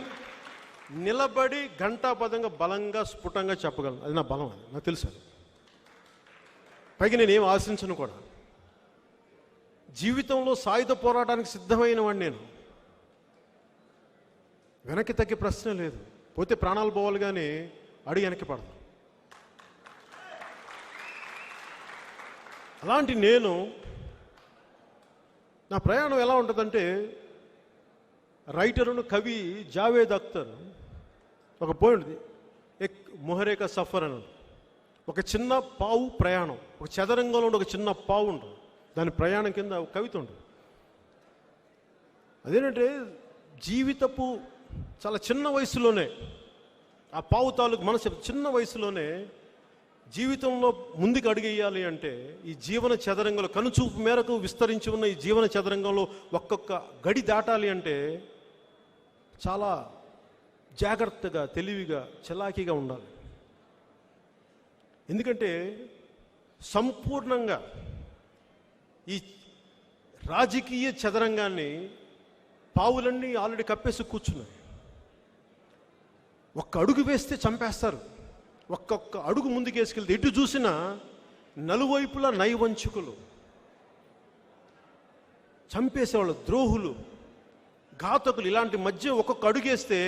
S3: నిలబడి ఘంటాపదంగా బలంగా స్ఫుటంగా చెప్పగలను, అది నా బలం, అది నాకు తెలుసు. అది పైగా నేనేం ఆశించను కూడా. జీవితంలో సాయుధ పోరాటానికి సిద్ధమైన వాడిని నేను. వెనక్కి తగ్గే ప్రశ్న లేదు. పోతే ప్రాణాలు పోవాలి కానీ అడుగు వెనక్కి పడదు. అలాంటి నేను నా ప్రయాణం ఎలా ఉంటుందంటే, రైటరును కవి జావేద్ అఖ్తర్ ఒక పోయింది ఎక్ మొహరే కా సఫర్ అని. ఒక చిన్న పావు ప్రయాణం, ఒక చదరంగంలో ఉండే ఒక చిన్న పావు ఉంటుంది, దాని ప్రయాణం కింద ఒక కవిత ఉంటుంది. అదేంటంటే జీవితపు చాలా చిన్న వయసులోనే ఆ పావు తాలూకు మనసు చిన్న వయసులోనే జీవితంలో ముందుకు అడుగేయాలి అంటే ఈ జీవన చదరంగంలో కనుచూపు మేరకు విస్తరించి ఉన్న ఈ జీవన చదరంగంలో ఒక్కొక్క గడి దాటాలి అంటే చాలా జాగ్రత్తగా, తెలివిగా, చలాకీగా ఉండాలి. ఎందుకంటే సంపూర్ణంగా ఈ రాజకీయ చదరంగాన్ని పావులన్నీ ఆల్రెడీ కప్పేసి కూర్చున్నాయి. ఒక్క అడుగు వేస్తే చంపేస్తారు, ఒక్కొక్క అడుగు ముందుకేసుకెళ్తే ఎటు చూసినా నలువైపులా నైవంచుకులు, చంపేసేవాళ్ళు, ద్రోహులు, ఘాతకులు, ఇలాంటి మధ్య ఒక్కొక్క అడుగేస్తే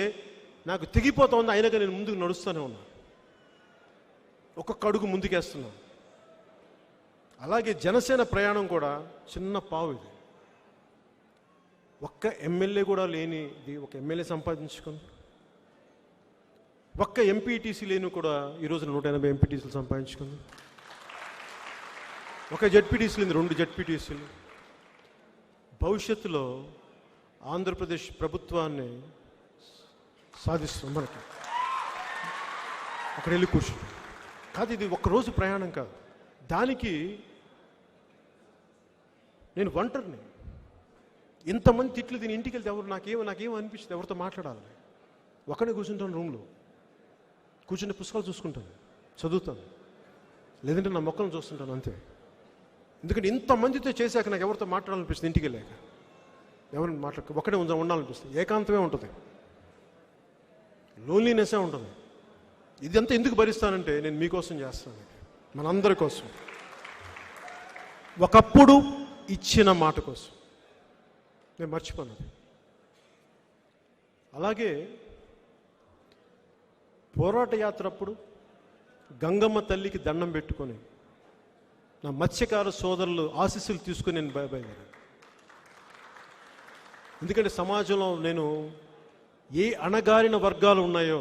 S3: నాకు తెగిపోతా ఉంది. అయినాక నేను ముందుకు నడుస్తూనే ఉన్నా, ఒక్కొక్క అడుగు ముందుకేస్తున్నాను. అలాగే జనసేన ప్రయాణం కూడా చిన్న పావు ఇది. ఒక్క ఎమ్మెల్యే కూడా లేనిది ఒక ఎమ్మెల్యే సంపాదించుకుంది, ఒక్క ఎంపీటీసీ లేని కూడా ఈరోజు 180 ఎంపీటీసీలు సంపాదించుకుంది, ఒక జెడ్పీటీసీ లేని 2 జెడ్పీటీసీలు. భవిష్యత్తులో ఆంధ్రప్రదేశ్ ప్రభుత్వాన్ని సాధిస్తాం. మనకి అక్కడ వెళ్ళి కూర్చుంటాం కాదు, ఇది ఒక్కరోజు ప్రయాణం కాదు. దానికి నేను ఒంటరిని. ఇంతమంది తిట్లు దీని ఇంటికి వెళ్తే ఎవరు నాకేం అనిపిస్తుంది, ఎవరితో మాట్లాడాలి. ఒకనే కూర్చుంటాను, రూమ్లో కూర్చుంటే పుస్తకాలు చూసుకుంటాను, చదువుతాను, లేదంటే నా మొక్కలను చూస్తుంటాను, అంతే. ఎందుకంటే ఇంతమందితో చేశాక నాకు ఎవరితో మాట్లాడాలనిపిస్తుంది, ఇంటికి వెళ్ళాక ఎవరిని ఒకటే ఉండాలనిపిస్తుంది. ఏకాంతమే ఉంటుంది, లోన్లీనెస్సే ఉంటుంది. ఇదంతా ఎందుకు భరిస్తానంటే నేను మీకోసం చేస్తాను, మనందరి కోసం, ఒకప్పుడు ఇచ్చిన మాట కోసం. నేను మర్చిపోను. అలాగే పోరాట యాత్ర అప్పుడు గంగమ్మ తల్లికి దండం పెట్టుకొని నా మత్స్యకార సోదరులు ఆశీస్సులు తీసుకొని నేను బయలుదేరాను. ఎందుకంటే సమాజంలో నేను ఏ అణగారిన వర్గాలు ఉన్నాయో,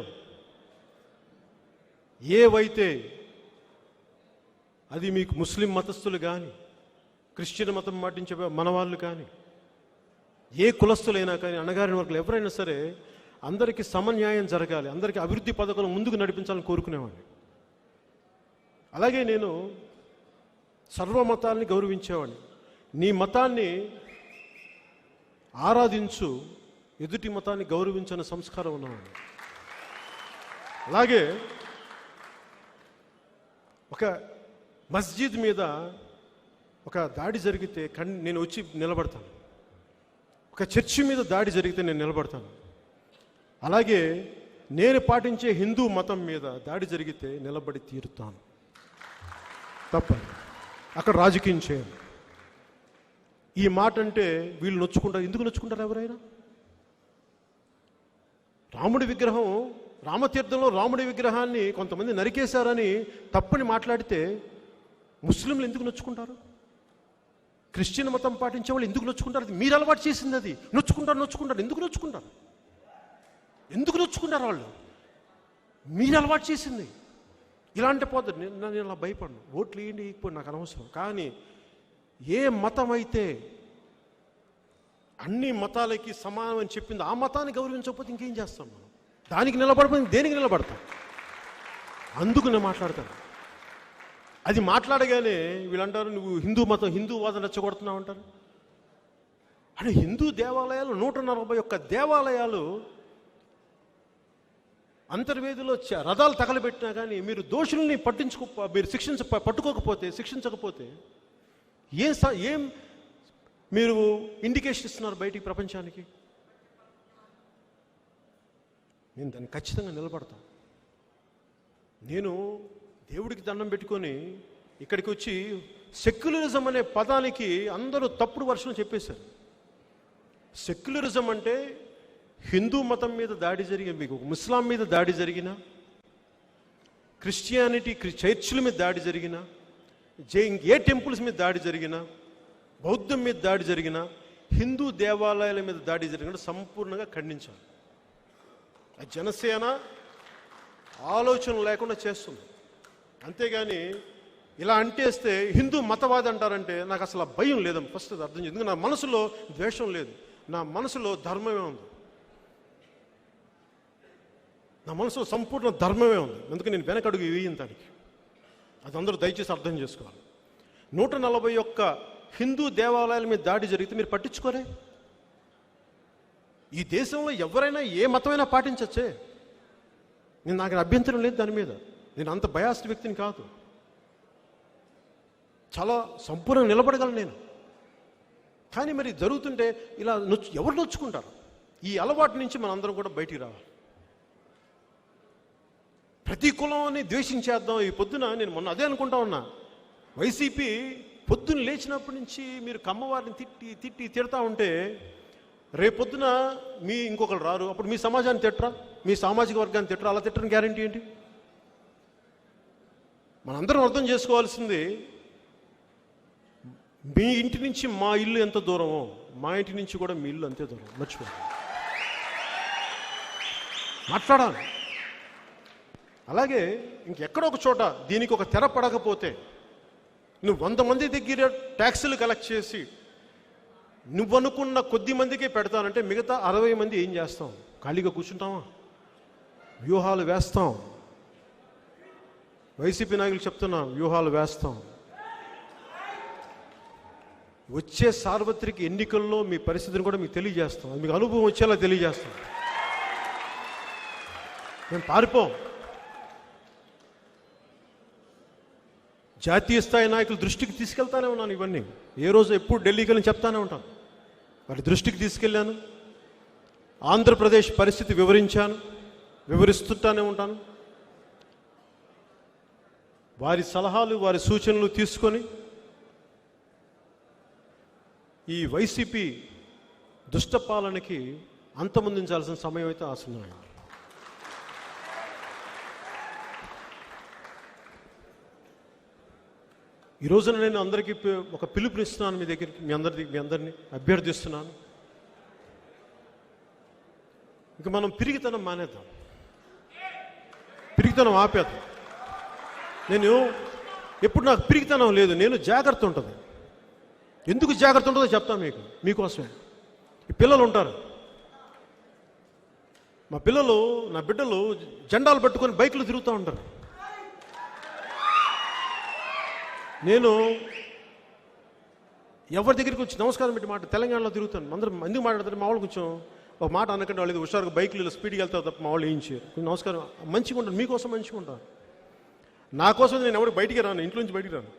S3: ఏవైతే అది మీకు ముస్లిం మతస్థులు కానీ, క్రిస్టియన్ మతం పాటించే మనవాళ్ళు కానీ, ఏ కులస్తులైనా కానీ, అణగారిన వర్గాలు ఎవరైనా సరే అందరికీ సమన్యాయం జరగాలి, అందరికీ అభివృద్ధి పథకాలు ముందుకు నడిపించాలని కోరుకునేవాడిని. అలాగే నేను సర్వమతాల్ని గౌరవించేవాడిని. నీ మతాన్ని ఆరాధించు, ఎదుటి మతాన్ని గౌరవించని సంస్కారం ఉన్నవాడిని. అలాగే ఒక మస్జిద్ మీద ఒక దాడి జరిగితే నేను వచ్చి నిలబడతాను, ఒక చర్చి మీద దాడి జరిగితే నేను నిలబడతాను. అలాగే నేను పాటించే హిందూ మతం మీద దాడి జరిగితే నిలబడి తీరుతాను, తప్పదు. అక్కడ రాజకీయం చేయాలి. ఈ మాట అంటే వీళ్ళు నొచ్చుకుంటారు. ఎందుకు నొచ్చుకుంటారు ఎవరైనా? రాముడి విగ్రహం, రామతీర్థంలో రాముడి విగ్రహాన్ని కొంతమంది నరికేశారని తప్పని మాట్లాడితే ముస్లింలు ఎందుకు నొచ్చుకుంటారు? క్రిస్టియన్ మతం పాటించే వాళ్ళు ఎందుకు నొచ్చుకుంటారు? అది మీరు అలవాటు చేసింది, అది నొచ్చుకుంటారు. ఎందుకు నొచ్చుకుంటారు? ఎందుకు నొచ్చుకుంటారు వాళ్ళు? మీరు అలవాటు చేసింది. ఇలాంటి పోతుంది. నేను ఇలా భయపడను, ఓట్లు వేయండి వేయకపోయి నాకు అనవసరం. కానీ ఏ మతం అయితే అన్ని మతాలకి సమానం అని చెప్పింది, ఆ మతాన్ని గౌరవించకపోతే ఇంకేం చేస్తాం మనం? దానికి నిలబడకపోతే దేనికి నిలబడతాం? అందుకు నేను మాట్లాడతాను. అది మాట్లాడగానే వీళ్ళంటారు నువ్వు హిందూ వాదన రెచ్చగొడుతున్నావు అంటారు. అంటే హిందూ దేవాలయాలు 141 దేవాలయాలు అంతర్వేదిలో రథాలు తగలబెట్టినా కానీ మీరు దోషుల్ని మీరు శిక్షించకపోతే ఏం మీరు ఇండికేషన్ ఇస్తున్నారు బయటికి ప్రపంచానికి? నేను దాన్ని ఖచ్చితంగా నిలబడతాను. నేను దేవుడికి దండం పెట్టుకొని ఇక్కడికి వచ్చి సెక్యులరిజం అనే పదానికి అందరూ తప్పుడు వర్షం చెప్పేశారు. సెక్యులరిజం అంటే హిందూ మతం మీద దాడి జరిగిన, మీకు ముస్లాం మీద దాడి జరిగిన, క్రిస్టియానిటీ చర్చిల మీద దాడి జరిగిన, ఏ టెంపుల్స్ మీద దాడి జరిగిన, బౌద్ధం మీద దాడి జరిగిన, హిందూ దేవాలయాల మీద దాడి జరిగిన సంపూర్ణంగా ఖండించాలి. జనసేన ఆలోచన లేకుండా చేస్తుంది. అంతేగాని ఇలా అంటేస్తే హిందూ మతవాది అంటారంటే నాకు అసలు ఆ భయం లేదమ్మా. ఫస్ట్ అది అర్థం చేయండి. ఎందుకంటే నా మనసులో ద్వేషం లేదు, నా మనసులో ధర్మమే ఉంది. నా మనసులో సంపూర్ణ ధర్మమే ఉంది. అందుకే నేను వెనకడుగు వేయను దానికి. అది అందరూ దయచేసి అర్థం చేసుకోవాలి. 141 హిందూ దేవాలయాల మీద దాడి జరిగితే మీరు పట్టించుకోరే? ఈ దేశంలో ఎవరైనా ఏ మతమైనా పాటించచ్చే. నాకు అభ్యంతరం లేదు దాని మీద. నేను అంత బయాస్డ్ వ్యక్తిని కాదు. చాలా సంపూర్ణంగా నిలబడగలను నేను. కానీ మరి జరుగుతుంటే ఇలా ఎవరు నొచ్చుకుంటారు? ఈ అలవాటు నుంచి మనందరం కూడా బయటికి రావాలి. ప్రతి కులాన్ని ద్వేషించేద్దాం. ఈ పొద్దున నేను మొన్న అదే అనుకుంటా ఉన్నా. వైసీపీ పొద్దున్న లేచినప్పటి నుంచి మీరు కమ్మవారిని తిడతా ఉంటే రేపొద్దున మీ ఇంకొకరు రారు, అప్పుడు మీ సమాజాన్ని తిట్టరా, మీ సామాజిక వర్గాన్ని తిట్టరా? అలా తిట్టడం గ్యారంటీ ఏంటి? మనందరం అర్థం చేసుకోవాల్సింది, మీ ఇంటి నుంచి మా ఇల్లు ఎంత దూరమో మా ఇంటి నుంచి కూడా మీ ఇల్లు అంతే దూరం. మర్చిపోండి, మాట్లాడాలి. అలాగే ఇంకెక్కడో ఒక చోట దీనికి ఒక తెర పడకపోతే నువ్వు 100 మంది దగ్గర ట్యాక్సులు కలెక్ట్ చేసి నువ్వనుకున్న కొద్ది మందికే పెడతానంటే మిగతా 60 మంది ఏం చేస్తాం? ఖాళీగా కూర్చుంటామా? వ్యూహాలు వేస్తాం. వైసీపీ నాయకులు చెప్తున్నా, వ్యూహాలు వేస్తాం. వచ్చే సార్వత్రిక ఎన్నికల్లో మీ పరిస్థితిని కూడా మీకు తెలియజేస్తాం. మీకు అనుభవం వచ్చేలా తెలియజేస్తాం. మేము పారిపోం. జాతీయ స్థాయి నాయకుల దృష్టికి తీసుకెళ్తానే ఉన్నాను. ఇవన్నీ ఏ రోజు ఎప్పుడు ఢిల్లీకి వెళ్ళి చెప్తానే ఉంటాను. వారి దృష్టికి తీసుకెళ్ళాను. ఆంధ్రప్రదేశ్ పరిస్థితి వివరించాను, వివరిస్తుంటానే ఉంటాను. వారి సలహాలు, వారి సూచనలు తీసుకొని ఈ వైసీపీ దుష్టపాలనకి అంతమొందించాల్సిన సమయం అయితే ఆసన్నమైంది. ఈ రోజున నేను అందరికీ ఒక పిలుపునిస్తున్నాను. మీ దగ్గరికి మీ అందరినీ అభ్యర్థిస్తున్నాను. ఇంకా మనం పిరిగితనం మానేద్దాం, పిరిగితనం ఆపేద్దాం. నేను ఎప్పుడు నాకు పిరిగితనం లేదు, నేను జాగ్రత్త ఉంటుంది. ఎందుకు జాగ్రత్త ఉంటుందో చెప్తాను మీకోసమే. ఈ పిల్లలు ఉంటారు, మా పిల్లలు, నా బిడ్డలు జెండాలు పట్టుకొని బైకులు తిరుగుతూ ఉంటారు. నేను ఎవరి దగ్గరికి వచ్చి నమస్కారం పెట్టి తెలంగాణలో తిరుగుతాను. అందరూ ఎందుకు మాట్లాడతారు? మా వాళ్ళు కొంచెం ఒక మాట అనకంటే వాళ్ళు హుషారుగా బైకులు స్పీడ్కి వెళ్తారు తప్ప మా వాళ్ళు ఏం చేయరు. కొంచెం నమస్కారం, మంచిగా ఉంటాను. మీకోసం మంచిగా ఉంటాను. నా కోసం నేను ఎవరికి బయటికి రాను, ఇంట్లో నుంచి బయటికి రాను.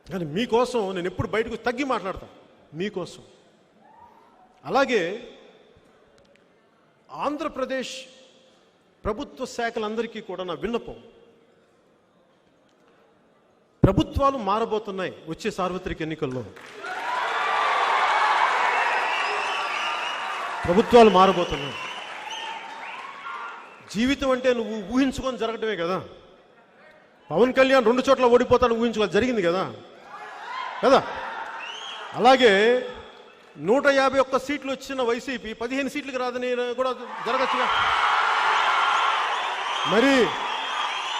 S3: కానీ మీకోసం నేను ఎప్పుడు బయటకు తగ్గి మాట్లాడతాను, మీకోసం. అలాగే ఆంధ్రప్రదేశ్ ప్రభుత్వ శాఖలందరికీ కూడా నా విన్నపం, ప్రభుత్వాలు మారబోతున్నాయి వచ్చే సార్వత్రిక ఎన్నికల్లో. ప్రభుత్వాలు మారబోతున్నాయి. జీవితం అంటే నువ్వు ఊహించుకొని జరగటమే కదా. పవన్ కళ్యాణ్ 2 చోట్ల ఓడిపోతాను ఊహించుకోవాలి, జరిగింది కదా కదా. అలాగే 151 సీట్లు వచ్చిన వైసీపీ 15 సీట్లకు రాదని కూడా జరగచ్చుగా. మరి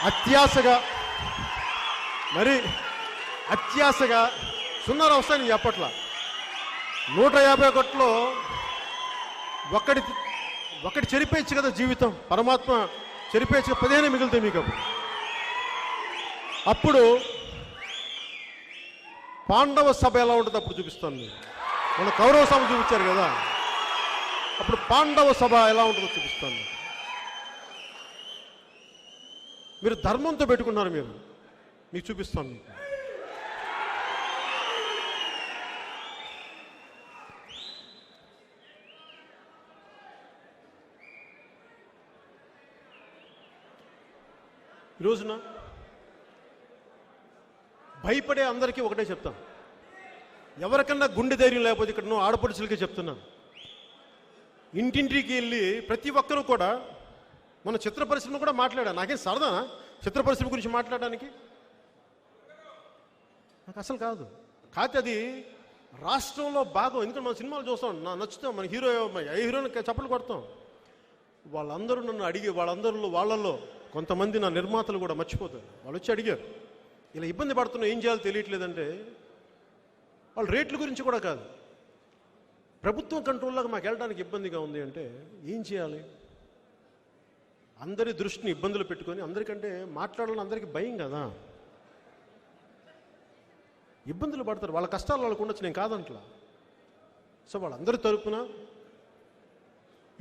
S3: అత్యాశగా 0 వస్తాయని చెప్పట్లా. 151లో ఒకటి చెరిపేయచ్చు కదా జీవితం. పరమాత్మ చెరిపేయచ్చు, 15 మిగులుతాయి మీకు. అప్పుడు పాండవ సభ ఎలా ఉంటుంది అప్పుడు చూపిస్తాను నేను. మన కౌరవ సభ చూపించారు కదా, అప్పుడు పాండవ సభ ఎలా ఉంటుందో చూపిస్తాను. మీరు ధర్మంతో పెట్టుకున్నారు, మీకు చూపిస్తాను. మీకు ఈ రోజున భయపడే అందరికీ ఒకటే చెప్తాను, ఎవరికన్నా గుండె ధైర్యం లేకపోతే ఇక్కడ నువ్వు ఆడపడుచులకే చెప్తున్నాను, ఇంటింటికి వెళ్ళి ప్రతి ఒక్కరూ కూడా మన చిత్ర పరిశ్రమ కూడా మాట్లాడా. నాకేం సరదానా చిత్ర పరిశ్రమ గురించి మాట్లాడడానికి? నాకు అసలు కాదు. కాకపోతే అది రాష్ట్రంలో భాగం. ఎందుకంటే మన సినిమాలు చూస్తాం, నచ్చుతాం, మన హీరో ఏ హీరోని చప్పట్లు కొడతాం. వాళ్ళందరూ నన్ను అడిగి, వాళ్ళల్లో కొంతమంది నా నిర్మాతలు కూడా మర్చిపోతారు. వాళ్ళు వచ్చి అడిగారు, ఇలా ఇబ్బంది పడుతున్నా, ఏం చేయాలో తెలియట్లేదంటే, వాళ్ళు రేట్ల గురించి కూడా కాదు, ప్రభుత్వం కంట్రోల్లోకి మాకు వెళ్ళడానికి ఇబ్బందిగా ఉంది అంటే ఏం చేయాలి? అందరి దృష్టిని ఇబ్బందులు పెట్టుకొని, అందరికంటే మాట్లాడాలని అందరికీ భయం కదా, ఇబ్బందులు పడతారు. వాళ్ళ కష్టాలు వాళ్ళకు ఉండొచ్చు, నేను కాదంట్లా. సో వాళ్ళందరి తరపున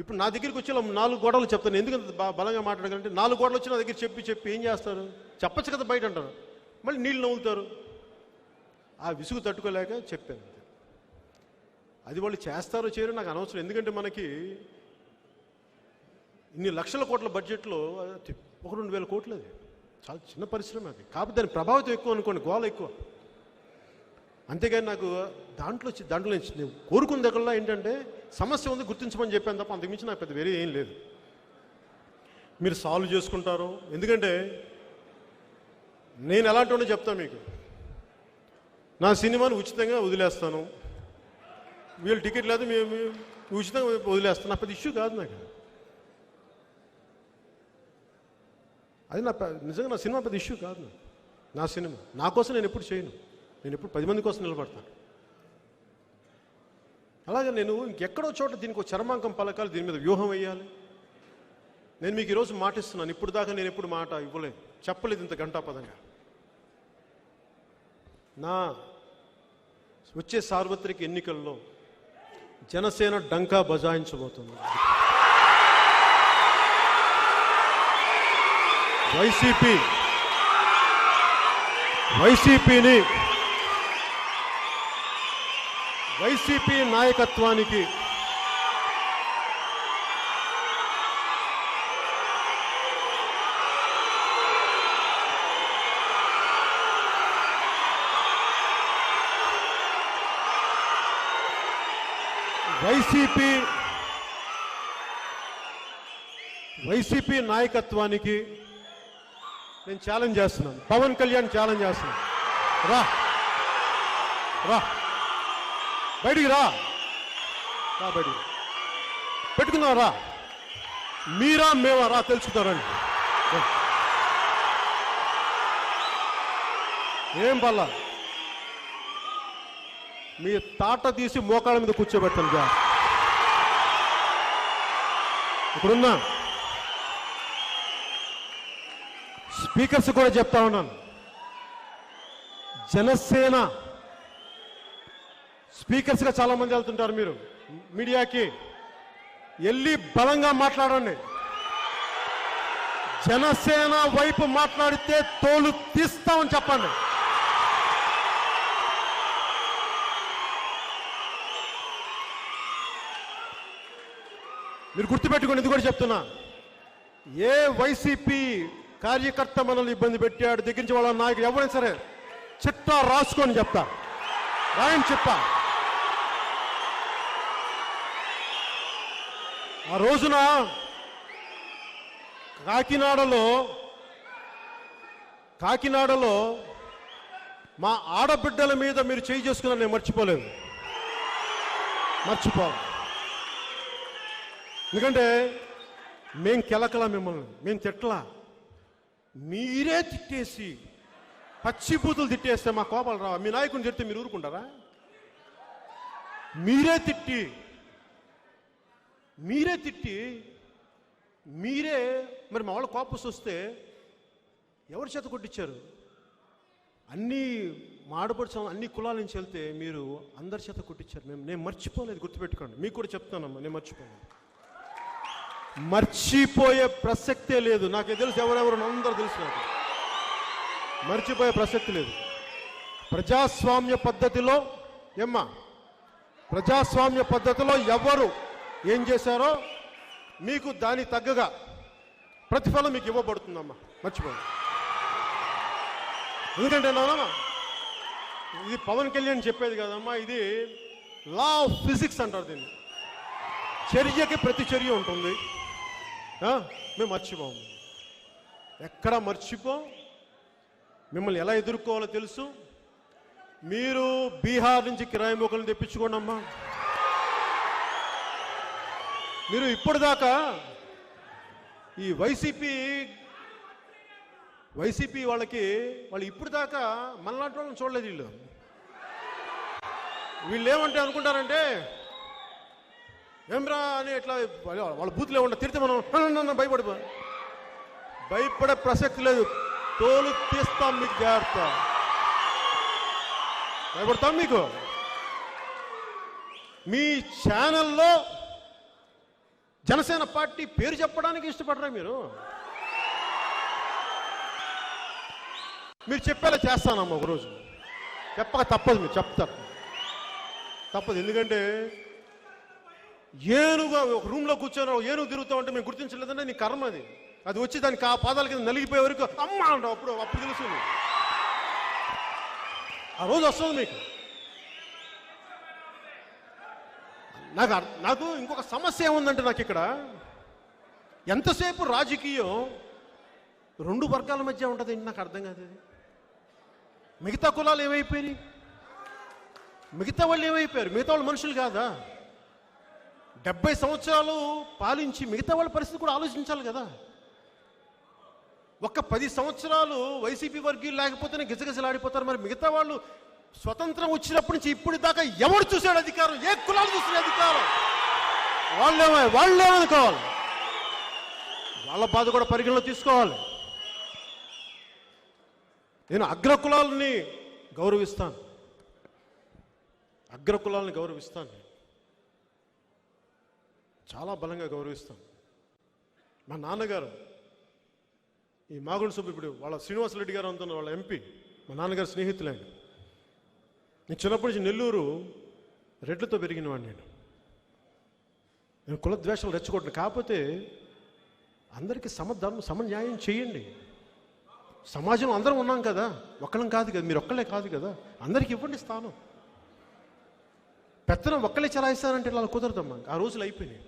S3: ఇప్పుడు నా దగ్గరికి వచ్చి 4 గోడలు చెప్తాను. ఎందుకంత బలంగా మాట్లాడగలంటే 4 గోడలు వచ్చి నా దగ్గర చెప్పి ఏం చేస్తారు? చెప్పచ్చు కదా బయట అంటారు, మళ్ళీ నీళ్ళు నవ్వుతారు. ఆ విసుగు తట్టుకోలేక చెప్పాను. అది వాళ్ళు చేస్తారో చేయరో నాకు అనవసరం. ఎందుకంటే మనకి ఇన్ని లక్షల కోట్ల బడ్జెట్లో 1-2 వేల కోట్లు, అది చాలా చిన్న పరిశ్రమ. అది కాకపోతే దాని ప్రభావితం ఎక్కువ అనుకోండి, గోల ఎక్కువ. అంతేగాని నాకు దాంట్లో నేను కోరుకున్న దగ్గరలో ఏంటంటే సమస్య ఉంది గుర్తించమని చెప్పాను తప్ప అంతకుమించి నాకు పెద్ద వేరే ఏం లేదు. మీరు సాల్వ్ చేసుకుంటారు. ఎందుకంటే నేను ఎలాంటి వాడిని చెప్తాను మీకు, నా సినిమాను ఉచితంగా వదిలేస్తాను, వీళ్ళు టికెట్ లేదు మేము ఉచితంగా వదిలేస్తాను, నా పెద్ద ఇష్యూ కాదు నాకు. అది నిజంగా నా సినిమా పెద్ద ఇష్యూ కాదు. నా సినిమా నా కోసం నేను ఎప్పుడు చేయను, నేను ఎప్పుడు 10 మంది కోసం నిలబడతాను. అలాగే నేను ఇంకెక్కడో చోట దీనికి ఒక చర్మాంకం పలకాలి, దీని మీద వ్యూహం వేయాలి. నేను మీకు ఈరోజు మాట ఇస్తున్నాను, ఇప్పుడు దాకా నేను ఎప్పుడు మాట ఇవ్వలేదు, చెప్పలేదు ఇంత గంటాపదంగా. నా వచ్చే సార్వత్రిక ఎన్నికల్లో జనసేన డంకా బజాయించబోతుంది. వైసీపీ నాయకత్వానికి నేను ఛాలెంజ్ చేస్తున్నాను. పవన్ కళ్యాణ్ ఛాలెంజ్ చేస్తున్నాను. రా బయటికి రా బయటికి పెట్టుకుందాం. రా మీరా మేమా రా తెలుసుకుంటారండి. ఏం పర్లా, మీ తాట తీసి మోకాళ్ళ మీద కూర్చోబెడతాను. ఇప్పుడున్నా స్పీకర్స్ కూడా చెప్తా ఉన్నాను, జనసేన స్పీకర్స్గా చాలా మంది వెళ్తుంటారు. మీరు మీడియాకి వెళ్ళి బలంగా మాట్లాడండి. జనసేన వైపు మాట్లాడితే తోలు తీస్తామని చెప్పండి. మీరు గుర్తుపెట్టుకోండి, ఇది కూడా చెప్తున్నా, ఏ వైసీపీ కార్యకర్త మనల్ని ఇబ్బంది పెట్టాడు దగ్గర నుంచి వాళ్ళ నాయకుడు ఎవరైనా సరే చిట్టా రాసుకొని చెప్తా, రాయని చెప్పా. ఆ రోజున కాకినాడలో మా ఆడబిడ్డల మీద మీరు చేయి చేసుకున్నా నేను మర్చిపోలేదు. ఎందుకంటే మేం కెలకలా, మిమ్మల్ని మేము తిట్టలా, మీరే తిట్టేసి పచ్చిబూతులు తిట్టేస్తే మా కోపాలు రావా? మీ నాయకుని తిడితే మీరు ఊరుకుంటారా? మీరే తిట్టి మరి మా వాళ్ళ కోపస్ వస్తే ఎవరి చేత కొట్టించారు? అన్ని మాడపడుచు అన్ని కులాల నుంచి వెళ్తే మీరు అందరి చేత కొట్టించారు. నేను మర్చిపోలేదు, గుర్తుపెట్టుకోండి. మీకు కూడా చెప్తానమ్మా, నేను మర్చిపోలేదు. మర్చిపోయే ప్రసక్తే లేదు. నాకు తెలుసు, ఎవరెవరు అందరూ తెలుసు. నాకు మర్చిపోయే ప్రసక్తి లేదు. ప్రజాస్వామ్య పద్ధతిలో ప్రజాస్వామ్య పద్ధతిలో ఎవరు ఏం చేశారో మీకు దాని తగ్గగా ప్రతిఫలం మీకు ఇవ్వబడుతుందమ్మా, మర్చిపోండి. ఎందుకంటే ఇది పవన్ కళ్యాణ్ చెప్పేది కదమ్మా, ఇది లా ఆఫ్ ఫిజిక్స్ అంటారు దీన్ని. చర్యకి ప్రతి చర్య ఉంటుంది. మేము మర్చిపోము, ఎక్కడ మర్చిపోం. మిమ్మల్ని ఎలా ఎదుర్కోవాలో తెలుసు. మీరు బీహార్ నుంచి కిరాయి మొక్కలను తెప్పించుకోండి అమ్మా. మీరు ఇప్పటిదాకా ఈ వైసీపీ వాళ్ళు ఇప్పటిదాకా మనలాంటి వాళ్ళని చూడలేదు. వీళ్ళు ఏమంటే అనుకుంటారంటే ఏమ్రా అని ఎట్లా వాళ్ళ బూత్లో ఉంటే తిరిగితే మనం భయపడే ప్రసక్తి లేదు. తోలు తీస్తాం, మీకు జాగ్రత్త. భయపడతాం మీకు. మీ ఛానల్లో జనసేన పార్టీ పేరు చెప్పడానికి ఇష్టపడరా మీరు? మీరు చెప్పేలా చేస్తానమ్మా ఒకరోజు. చెప్పక తప్పదు, మీరు చెప్తారు, తప్పదు. ఎందుకంటే ఏనుగా ఒక రూమ్లో కూర్చొని ఏనుగు తిరుగుతూ ఉంటే మేము గుర్తించలేదంటే నీ కర్మ అది. అది వచ్చి దానికి ఆ పాదాల కింద నలిగిపోయే వరకు అమ్మ అంటావు. అప్పుడు తెలుసు ఆ రోజు వస్తుంది మీకు. నాకు ఇంకొక సమస్య ఏముందంటే, నాకు ఇక్కడ ఎంతసేపు రాజకీయం రెండు వర్గాల మధ్య ఉంటుంది. నాకు అర్థం కాదు. మిగతా కులాలు ఏమైపోయాయి? మిగతా వాళ్ళు ఏమైపోయారు? మిగతా వాళ్ళు మనుషులు కాదా? 70 సంవత్సరాలు పాలించి మిగతా వాళ్ళ పరిస్థితి కూడా ఆలోచించాలి కదా. ఒక్క 10 సంవత్సరాలు వైసీపీ వర్గీయులు లేకపోతేనే గిజగిజలాడిపోతారు. మరి మిగతా వాళ్ళు స్వతంత్రం వచ్చినప్పటి నుంచి ఇప్పటి దాకా ఎవరు చూశాడు అధికారం? ఏ కులాలు చూసిన అధికారం? వాళ్ళేమనుకోవాలి? వాళ్ళ బాధ కూడా పరిగణలో తీసుకోవాలి. నేను అగ్రకులాలని గౌరవిస్తాను, చాలా బలంగా గౌరవిస్తాను. మా నాన్నగారు ఈ మాగుండు సుబ్బు, ఇప్పుడు వాళ్ళ శ్రీనివాసరెడ్డి గారు అంటున్న వాళ్ళ ఎంపీ, మా నాన్నగారు స్నేహితులైన. నేను చిన్నప్పటి నుంచి నెల్లూరు రెడ్లతో పెరిగినవాడిని. నేను కులద్వేషాలు రెచ్చగొట్టిన. కాకపోతే అందరికీ సమన్యాయం చేయండి. సమాజంలో అందరం ఉన్నాం కదా, ఒక్కళ్ళం కాదు కదా, మీరు ఒక్కళ్ళే కాదు కదా, అందరికీ ఇవ్వండి స్థానం. పెత్తనం ఒక్కళ్ళే చలాయిస్తానంటే ఇలా కుదరదమ్మా. ఆ రోజులు అయిపోయినాయి,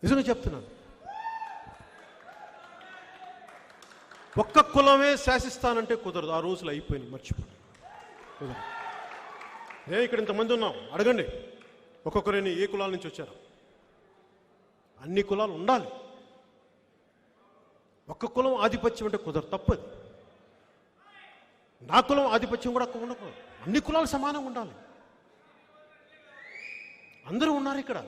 S3: నిజంగా చెప్తున్నాను. ఒక్క కులమే శాసిస్తానంటే కుదరదు. ఆ రోజులు అయిపోయినాయి, మర్చిపోయి కుదరదు. ఇక్కడ ఇంతమంది ఉన్నాం, అడగండి ఒక్కొక్కరిని ఏ కులాల నుంచి వచ్చారు. అన్ని కులాలు ఉండాలి. ఒక్క కులం ఆధిపత్యం అంటే కుదరదు, తప్పది. నా కులం ఆధిపత్యం కూడా ఉండకూడదు. అన్ని కులాలు సమానంగా ఉండాలి. అందరూ ఉన్నారు ఇక్కడ.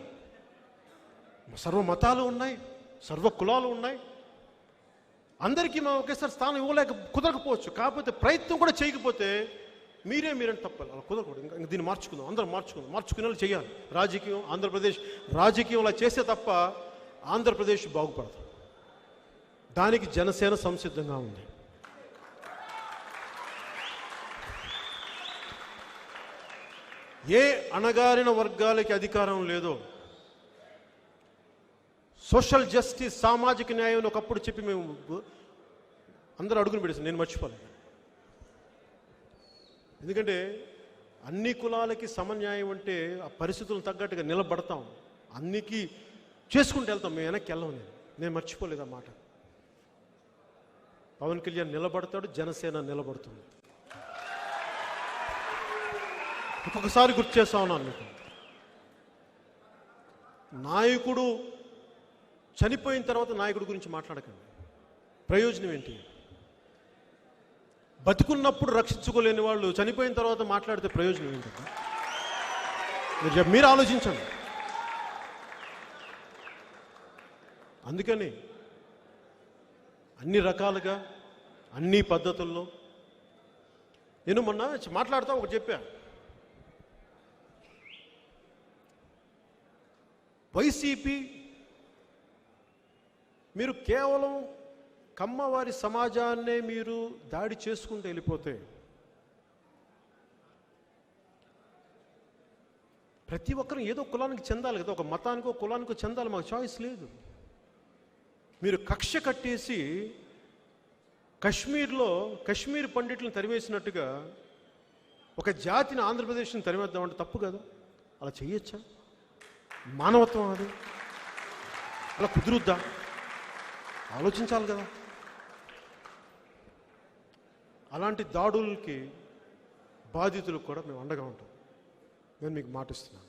S3: సర్వ మతాలు ఉన్నాయి, సర్వ కులాలు ఉన్నాయి. అందరికీ మనం ఒకేసారి స్థానం ఇవ్వలేక కుదరకపోవచ్చు. కాకపోతే ప్రయత్నం కూడా చేయకపోతే మీరంటే తప్పాలి. అలా కుదరకూడదు. ఇంకా దీన్ని మార్చుకుందాం, అందరం మార్చుకునేలా చేయాలి. రాజకీయం, ఆంధ్రప్రదేశ్ రాజకీయం అలా చేస్తే తప్ప ఆంధ్రప్రదేశ్ బాగుపడదు. దానికి జనసేన సంసిద్ధంగా ఉంది. ఏ అణగారిన వర్గాలకి అధికారం లేదో, సోషల్ జస్టిస్, సామాజిక న్యాయం ఒకప్పుడు చెప్పి మేము అందరూ అడుగుని పెడేసాం. నేను మర్చిపోలేదు. ఎందుకంటే అన్ని కులాలకి సమన్యాయం అంటే ఆ పరిస్థితులను తగ్గట్టుగా నిలబడతాం, అన్నికి చేసుకుంటూ వెళ్తాం. మేము వెనక్కి వెళ్ళాం. నేను మర్చిపోలేదు ఆ మాట. పవన్ కళ్యాణ్ నిలబడతాడు, జనసేన నిలబడుతుంది. ఇంకొకసారి గుర్తు చేస్తా ఉన్నాను మీకు, నాయకుడు చనిపోయిన తర్వాత నాయకుడి గురించి మాట్లాడకండి. ప్రయోజనం ఏంటి? బతుకున్నప్పుడు రక్షించుకోలేని వాళ్ళు చనిపోయిన తర్వాత మాట్లాడితే ప్రయోజనం ఏంటంటే మీరు ఆలోచించండి. అందుకని అన్ని రకాలుగా, అన్ని పద్ధతుల్లో నేను మొన్న మాట్లాడుతూ ఒకటి చెప్పా. వైసీపీ మీరు కేవలం కమ్మవారి సమాజాన్నే మీరు దాడి చేసుకుంటూ వెళ్ళిపోతే ప్రతి ఒక్కరు ఏదో కులానికి చెందాలి కదా, ఒక మతానికో కులానికో చెందాలి, మాకు చాయిస్ లేదు. మీరు కక్ష కట్టేసి కశ్మీర్ పండిట్లను తరివేసినట్టుగా ఒక జాతిని ఆంధ్రప్రదేశ్ని తరివేద్దామంటే తప్పు కదా? అలా చెయ్యొచ్చా? మానవత్వం అది? అలా కుదురుద్దా? ఆలోచించాలి కదా. అలాంటి దాడులకి బాధితులకు కూడా మేము అండగా ఉంటాం. నేను మీకు మాటిస్తున్నాను.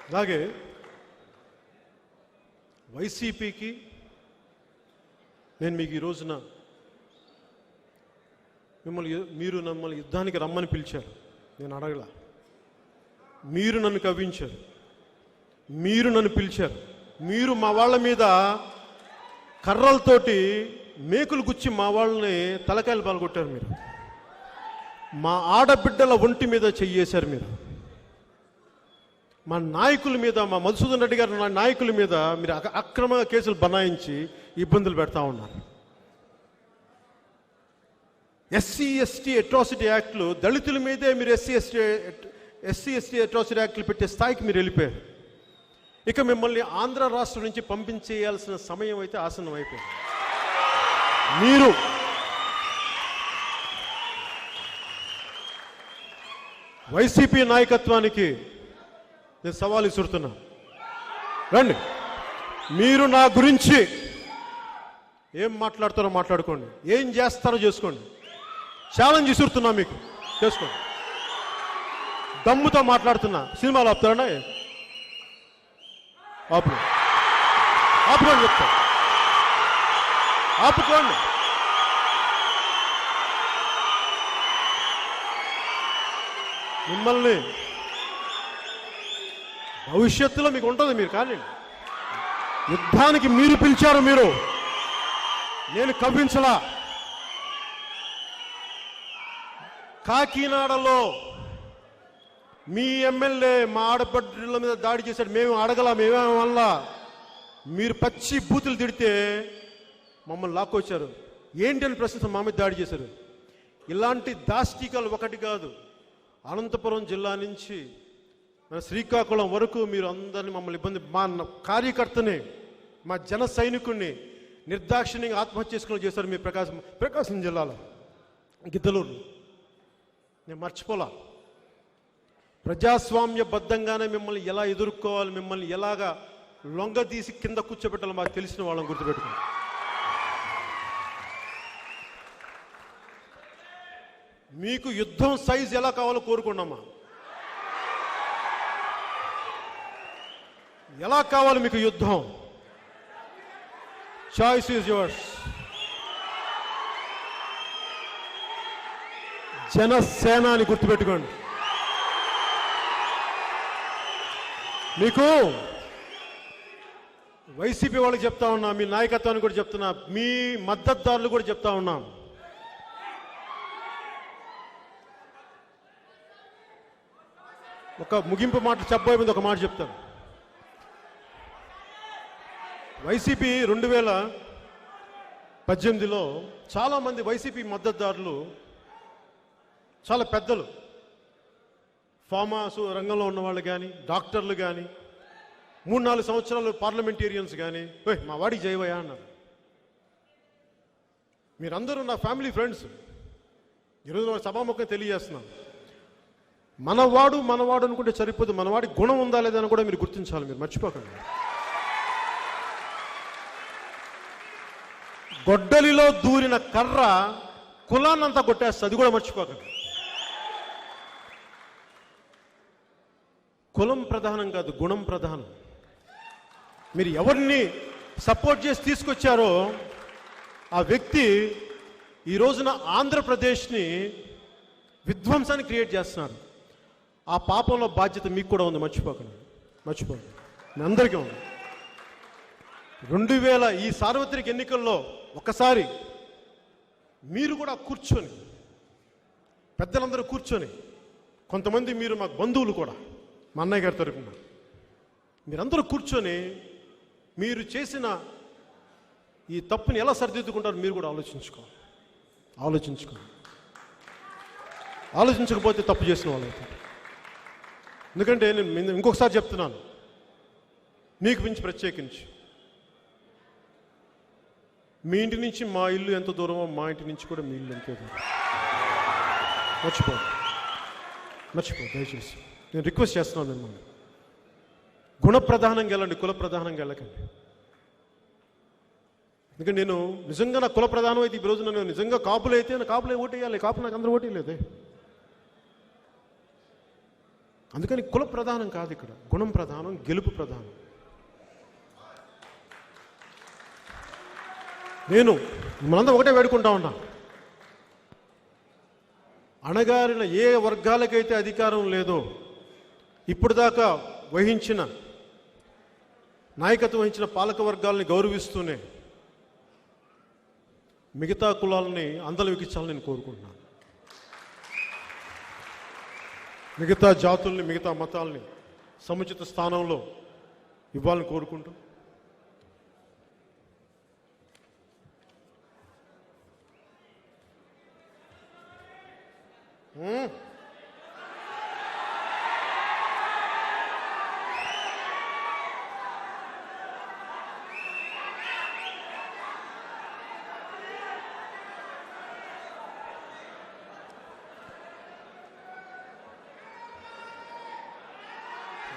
S3: అలాగే వైసీపీకి నేను మీకు ఈ రోజున మీరు మమ్మల్ని యుద్ధానికి రమ్మని పిలిచారు. నేను అడగల. మీరు నన్ను కవ్వించారు, మీరు నన్ను పిలిచారు. మీరు మా వాళ్ళ మీద కర్రలతోటి మేకులు గుచ్చి మా వాళ్ళని తలకాయలు పాల్గొట్టారు. మీరు మా ఆడబిడ్డల ఒంటి మీద చెయ్యేశారు. మీరు మా నాయకుల మీద, మా మధుసూదన్ రెడ్డి గారి నాయకుల మీద మీరు అక్రమ కేసులు బనాయించి ఇబ్బందులు పెడతా ఉన్నారు. ఎస్సీ ఎస్టీ అట్రాసిటీ యాక్ట్లు, దళితుల మీదే మీరు ఎస్సీ ఎస్టీ అట్రాసిటీ యాక్ట్లు పెట్టే స్థాయికి మీరు వెళ్ళిపోయారు. ఇక మిమ్మల్ని ఆంధ్ర రాష్ట్రం నుంచి పంపించేయాల్సిన సమయం అయితే ఆసన్నం అయిపోయింది. మీరు వైసీపీ నాయకత్వానికి నేను సవాల్ విసురుతున్నా. రండి, మీరు నా గురించి ఏం మాట్లాడతారో మాట్లాడుకోండి, ఏం చేస్తారో చేసుకోండి. ఛాలెంజ్ విసురుతున్నా, మీకు చేసుకోండి. దమ్ముతో మాట్లాడుతున్నా. సినిమాలు ఆపుతారా? ఆపుకోండి చెప్తా, ఆపుకోండి. మిమ్మల్ని భవిష్యత్తులో మీకు ఉంటుంది, మీరు కానీ యుద్ధానికి మీరు పిలిచారు. మీరు, నేను కవ్వించలా. కాకినాడలో మీ ఎమ్మెల్యే మా ఆడపడ్డల మీద దాడి చేశాడు. మేము అడగల, మేమేం వల్ల మీరు పచ్చి బూతులు తిడితే మమ్మల్ని లాక్కొచ్చారు. ఏంటి అని ప్రశ్నిస్తాం, మా మీద దాడి చేశారు. ఇలాంటి దాష్టికాలు ఒకటి కాదు. అనంతపురం జిల్లా నుంచి మన శ్రీకాకుళం వరకు మీరు అందరినీ మమ్మల్ని ఇబ్బంది, మా కార్యకర్తని, మా జన సైనికుడిని నిర్దాక్షిణ్యంగా ఆత్మహత్య చేసుకుని చేశారు. మీ ప్రకాశం జిల్లాలో గిద్దలూరు. నేను మర్చిపోలా. ప్రజాస్వామ్యబద్ధంగానే మిమ్మల్ని ఎలా ఎదుర్కోవాలి, మిమ్మల్ని ఎలాగా లొంగదీసి కింద కూర్చోబెట్టాలో మాకు తెలిసిన వాళ్ళని గుర్తుపెట్టుకోండి. మీకు యుద్ధం సైజ్ ఎలా కావాలో కోరుకున్నామా? ఎలా కావాలి మీకు యుద్ధం? Choice is yours. జనసేన అని గుర్తుపెట్టుకోండి. మీకు వైసీపీ వాళ్ళకి చెప్తా ఉన్నా, మీ నాయకత్వాన్ని కూడా చెప్తున్నా, మీ మద్దతుదారులు కూడా చెప్తా ఉన్నాం. ఒక ముగింపు మాట చెప్పబోయే ముందు ఒక మాట చెప్తాను. వైసీపీ 2018లో చాలామంది వైసీపీ మద్దతుదారులు, చాలా పెద్దలు, ఫార్మాసు రంగంలో ఉన్న వాళ్ళు కానీ, డాక్టర్లు కానీ, 3-4 సంవత్సరాలు పార్లమెంటేరియన్స్ కానీ, మా వాడికి జయవయ్యా అన్నారు. మీరందరూ నా ఫ్యామిలీ ఫ్రెండ్స్. ఈరోజు సభాముఖంగా తెలియజేస్తున్నాను, మనవాడు అనుకుంటే సరిపోదు, మనవాడి గుణం ఉందా లేదా అని కూడా మీరు గుర్తించాలి. మీరు మర్చిపోకండి. గొడ్డలిలో దూరిన కర్ర కులాన్నంతా కొట్టేస్తుంది, అది కూడా మర్చిపోకండి. కులం ప్రధానం కాదు, గుణం ప్రధానం. మీరు ఎవరిని సపోర్ట్ చేసి తీసుకొచ్చారో ఆ వ్యక్తి ఈ రోజున ఆంధ్రప్రదేశ్ని విధ్వంసాన్ని క్రియేట్ చేస్తున్నారు. ఆ పాపంలో బాధ్యత మీకు కూడా ఉంది, మర్చిపోకండి. మీ అందరికీ ఉంది. 2000 ఈ సార్వత్రిక ఎన్నికల్లో ఒకసారి మీరు కూడా కూర్చొని, పెద్దలందరూ కూర్చొని, కొంతమంది మీరు మాకు బంధువులు కూడా, మా అన్నయ్య గారి తరపున మీరందరూ కూర్చొని మీరు చేసిన ఈ తప్పుని ఎలా సరిదిద్దుకుంటారు మీరు కూడా ఆలోచించకపోతే తప్పు చేసిన వాళ్ళు అవుతారు. ఎందుకంటే నేను ఇంకొకసారి చెప్తున్నాను, మీకు మించి ప్రత్యేకించి మీ ఇంటి నుంచి మా ఇల్లు ఎంత దూరమో మా ఇంటి నుంచి కూడా మీ ఇల్లు ఎంతో దూరం. మర్చిపో దయచేసి నేను రిక్వెస్ట్ చేస్తున్నాను మిమ్మల్ని. గుణప్రధానంగా వెళ్ళండి, కుల ప్రధానంగా వెళ్ళకండి. ఎందుకంటే నేను నిజంగా నా కుల ప్రధానం అయితే ఈ రోజు నేను నిజంగా కాపులు అయితే నా కాపులే ఓటేయాలి, కాపు నాకు అందరూ ఓటేయలేదే. అందుకని కుల ప్రధానం కాదు, ఇక్కడ గుణం ప్రధానం, గెలుపు ప్రధానం. నేను మనందరం ఒకటే వేడుకుంటా ఉన్నా, అణగారిన ఏ వర్గాలకైతే అధికారం లేదో ఇప్పుడు దాకా వహించిన నాయకత్వం వహించిన పాలక వర్గాలని గౌరవిస్తూనే మిగతా కులాలని అందలు ఎక్కించాలని నేను కోరుకుంటున్నాను. మిగతా జాతుల్ని, మిగతా మతాల్ని సముచిత స్థానంలో ఇవ్వాలని కోరుకుంటూ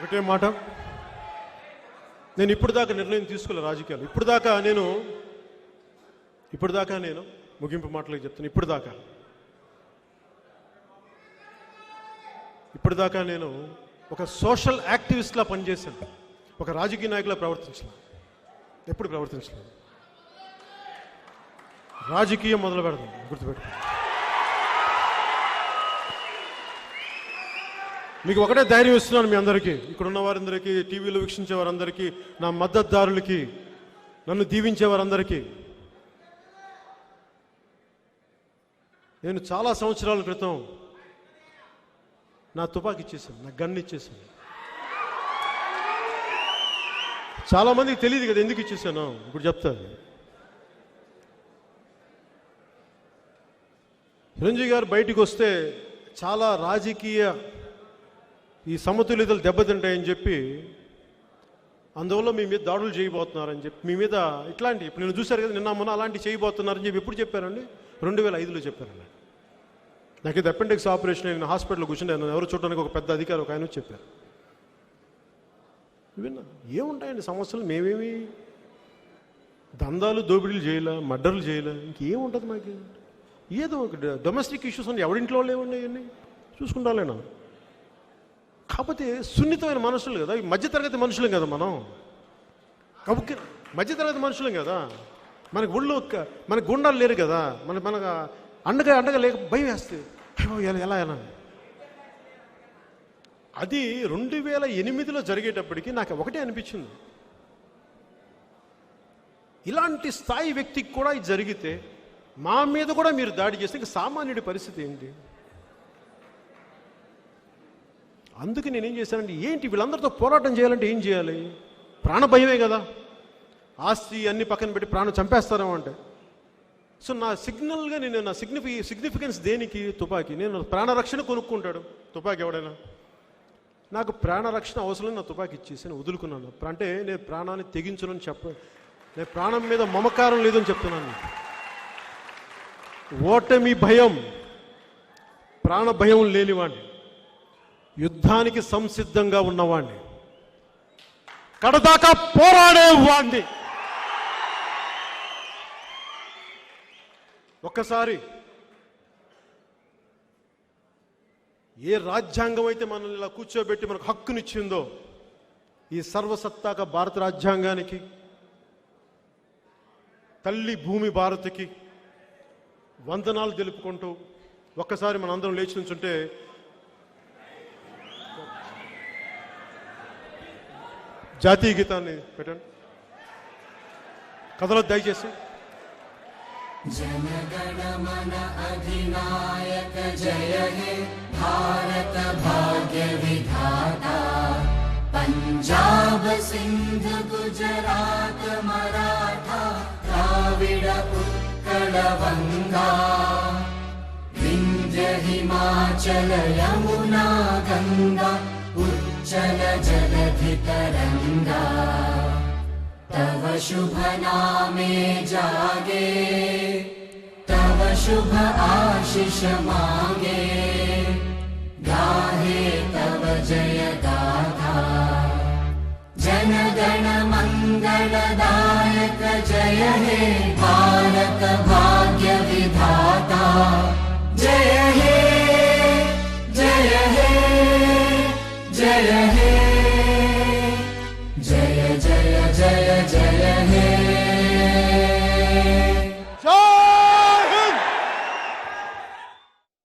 S3: ఒకటే మాట, నేను ఇప్పుడు దాకా నిర్ణయం తీసుకోలే రాజకీయాలు. ఇప్పుడు దాకా నేను ముగింపు మాటలకు చెప్తాను. ఇప్పుడు దాకా నేను ఒక సోషల్ యాక్టివిస్ట్లా పనిచేశాను, ఒక రాజకీయ నాయకులా ఎప్పుడు ప్రవర్తించలేదు. రాజకీయం మొదలు పెడతాం, గుర్తుపెట్టుకోండి. మీకు ఒకటే ధైర్యం ఇస్తున్నాను మీ అందరికీ, ఇక్కడ ఉన్న వారందరికీ, టీవీలో వీక్షించే వారందరికీ, నా మద్దతుదారులకి, నన్ను దీవించే వారందరికీ. నేను చాలా సంవత్సరాల క్రితం నా తుపాకీ ఇచ్చేసాను, నా గన్ ఇచ్చేసాను. చాలామందికి తెలియదు కదా ఎందుకు ఇచ్చేసాను, ఇప్పుడు చెప్తాను. చిరంజీవి గారు బయటికి వస్తే చాలా రాజకీయ ఈ సమతుల్యతలు దెబ్బతింటాయని చెప్పి, అందువల్ల మీ మీద దాడులు చేయబోతున్నారని చెప్పి, మీ మీద ఇట్లాంటి ఇప్పుడు నేను చూశారు కదా నిన్న మొన్న అలాంటివి చేయబోతున్నారని చెప్పి ఎప్పుడు చెప్పారండి? 2005లో చెప్పారండి. నాకు ఇది అపెండిక్స్ ఆపరేషన్, నేను హాస్పిటల్లో కూర్చుంటే ఎవరు చూడడానికి ఒక పెద్ద అధికారి ఒక ఆయన చెప్పారు. విన్నా ఏముంటాయండి సమస్యలు, మేమేమి దందాలు దోపిడీలు చేయలే, మర్డర్లు చేయలే, ఇంకేముంటుంది మాకు? ఏదో ఒక డొమెస్టిక్ ఇష్యూస్ అంటే ఎవరింట్లో లేవండి, అవన్నీ చూసుకుంటాలేనా. కాకపోతే సున్నితమైన మనుషులు కదా, మధ్యతరగతి మనుషులం కదా మనం, కాబట్టి మధ్యతరగతి మనుషులం కదా, మనకు ఒళ్ళు మనకు గుండాలు లేరు కదా, మనకు అండగా లేక భయం వేస్తే ఎలా అది 2008లో జరిగేటప్పటికి నాకు ఒకటే అనిపించింది, ఇలాంటి స్థాయి వ్యక్తికి కూడా ఇది జరిగితే మా మీద కూడా మీరు దాడి చేస్తే ఇంక సామాన్యుడి పరిస్థితి ఏంటి? అందుకే నేనేం చేశానంటే, ఏంటి వీళ్ళందరితో పోరాటం చేయాలంటే ఏం చేయాలి? ప్రాణభయమే కదా, ఆస్తి అన్ని పక్కన పెట్టి ప్రాణం చంపేస్తారేమో అంటే. సో నా సిగ్నల్గా నా సిగ్నిఫికెన్స్ దేనికి? తుపాకీ. నేను ప్రాణరక్షణ కొనుక్కుంటాడు తుపాకీ ఎవడైనా, నాకు ప్రాణరక్షణ అవసరం, నా తుపాకీ ఇచ్చేసి నేను వదులుకున్నాను. అంటే నేను ప్రాణాన్ని తెగించను అని నేను ప్రాణం మీద మమకారం లేదని చెప్తున్నాను. ఓటమి భయం, ప్రాణ భయం లేనివాడిని, యుద్ధానికి సంసిద్ధంగా ఉన్నవాడిని, కడదాకా పోరాడేవాడిని. ఒక్కసారి ఏ రాజ్యాంగం అయితే మనల్ని ఇలా కూర్చోబెట్టి మనకు హక్కునిచ్చిందో, ఈ సర్వసత్తాక భారత రాజ్యాంగానికి, తల్లి భూమి భారత్కి వందనాలు తెలుపుకుంటూ ఒక్కసారి మనందరం లేచి నుంచుంటే, జాతీయ గీతాన్ని పెట్టండి, కథలో దయచేసి.
S4: जनगण मन अधिनायक जय हे भारत भाग्य विधाता। पंजाब सिंध गुजरात मराठा द्राविड उत्कल बंगा। विंध्य हिमाचल यमुना गंगा उच्चल जलधि तरंगा। तव शुभ नामे जागे तव शुभ आशीष मांगे। गाहे तव जय गाथा जन गण मंगलदायक जय हे भारत भाग्य विधाता।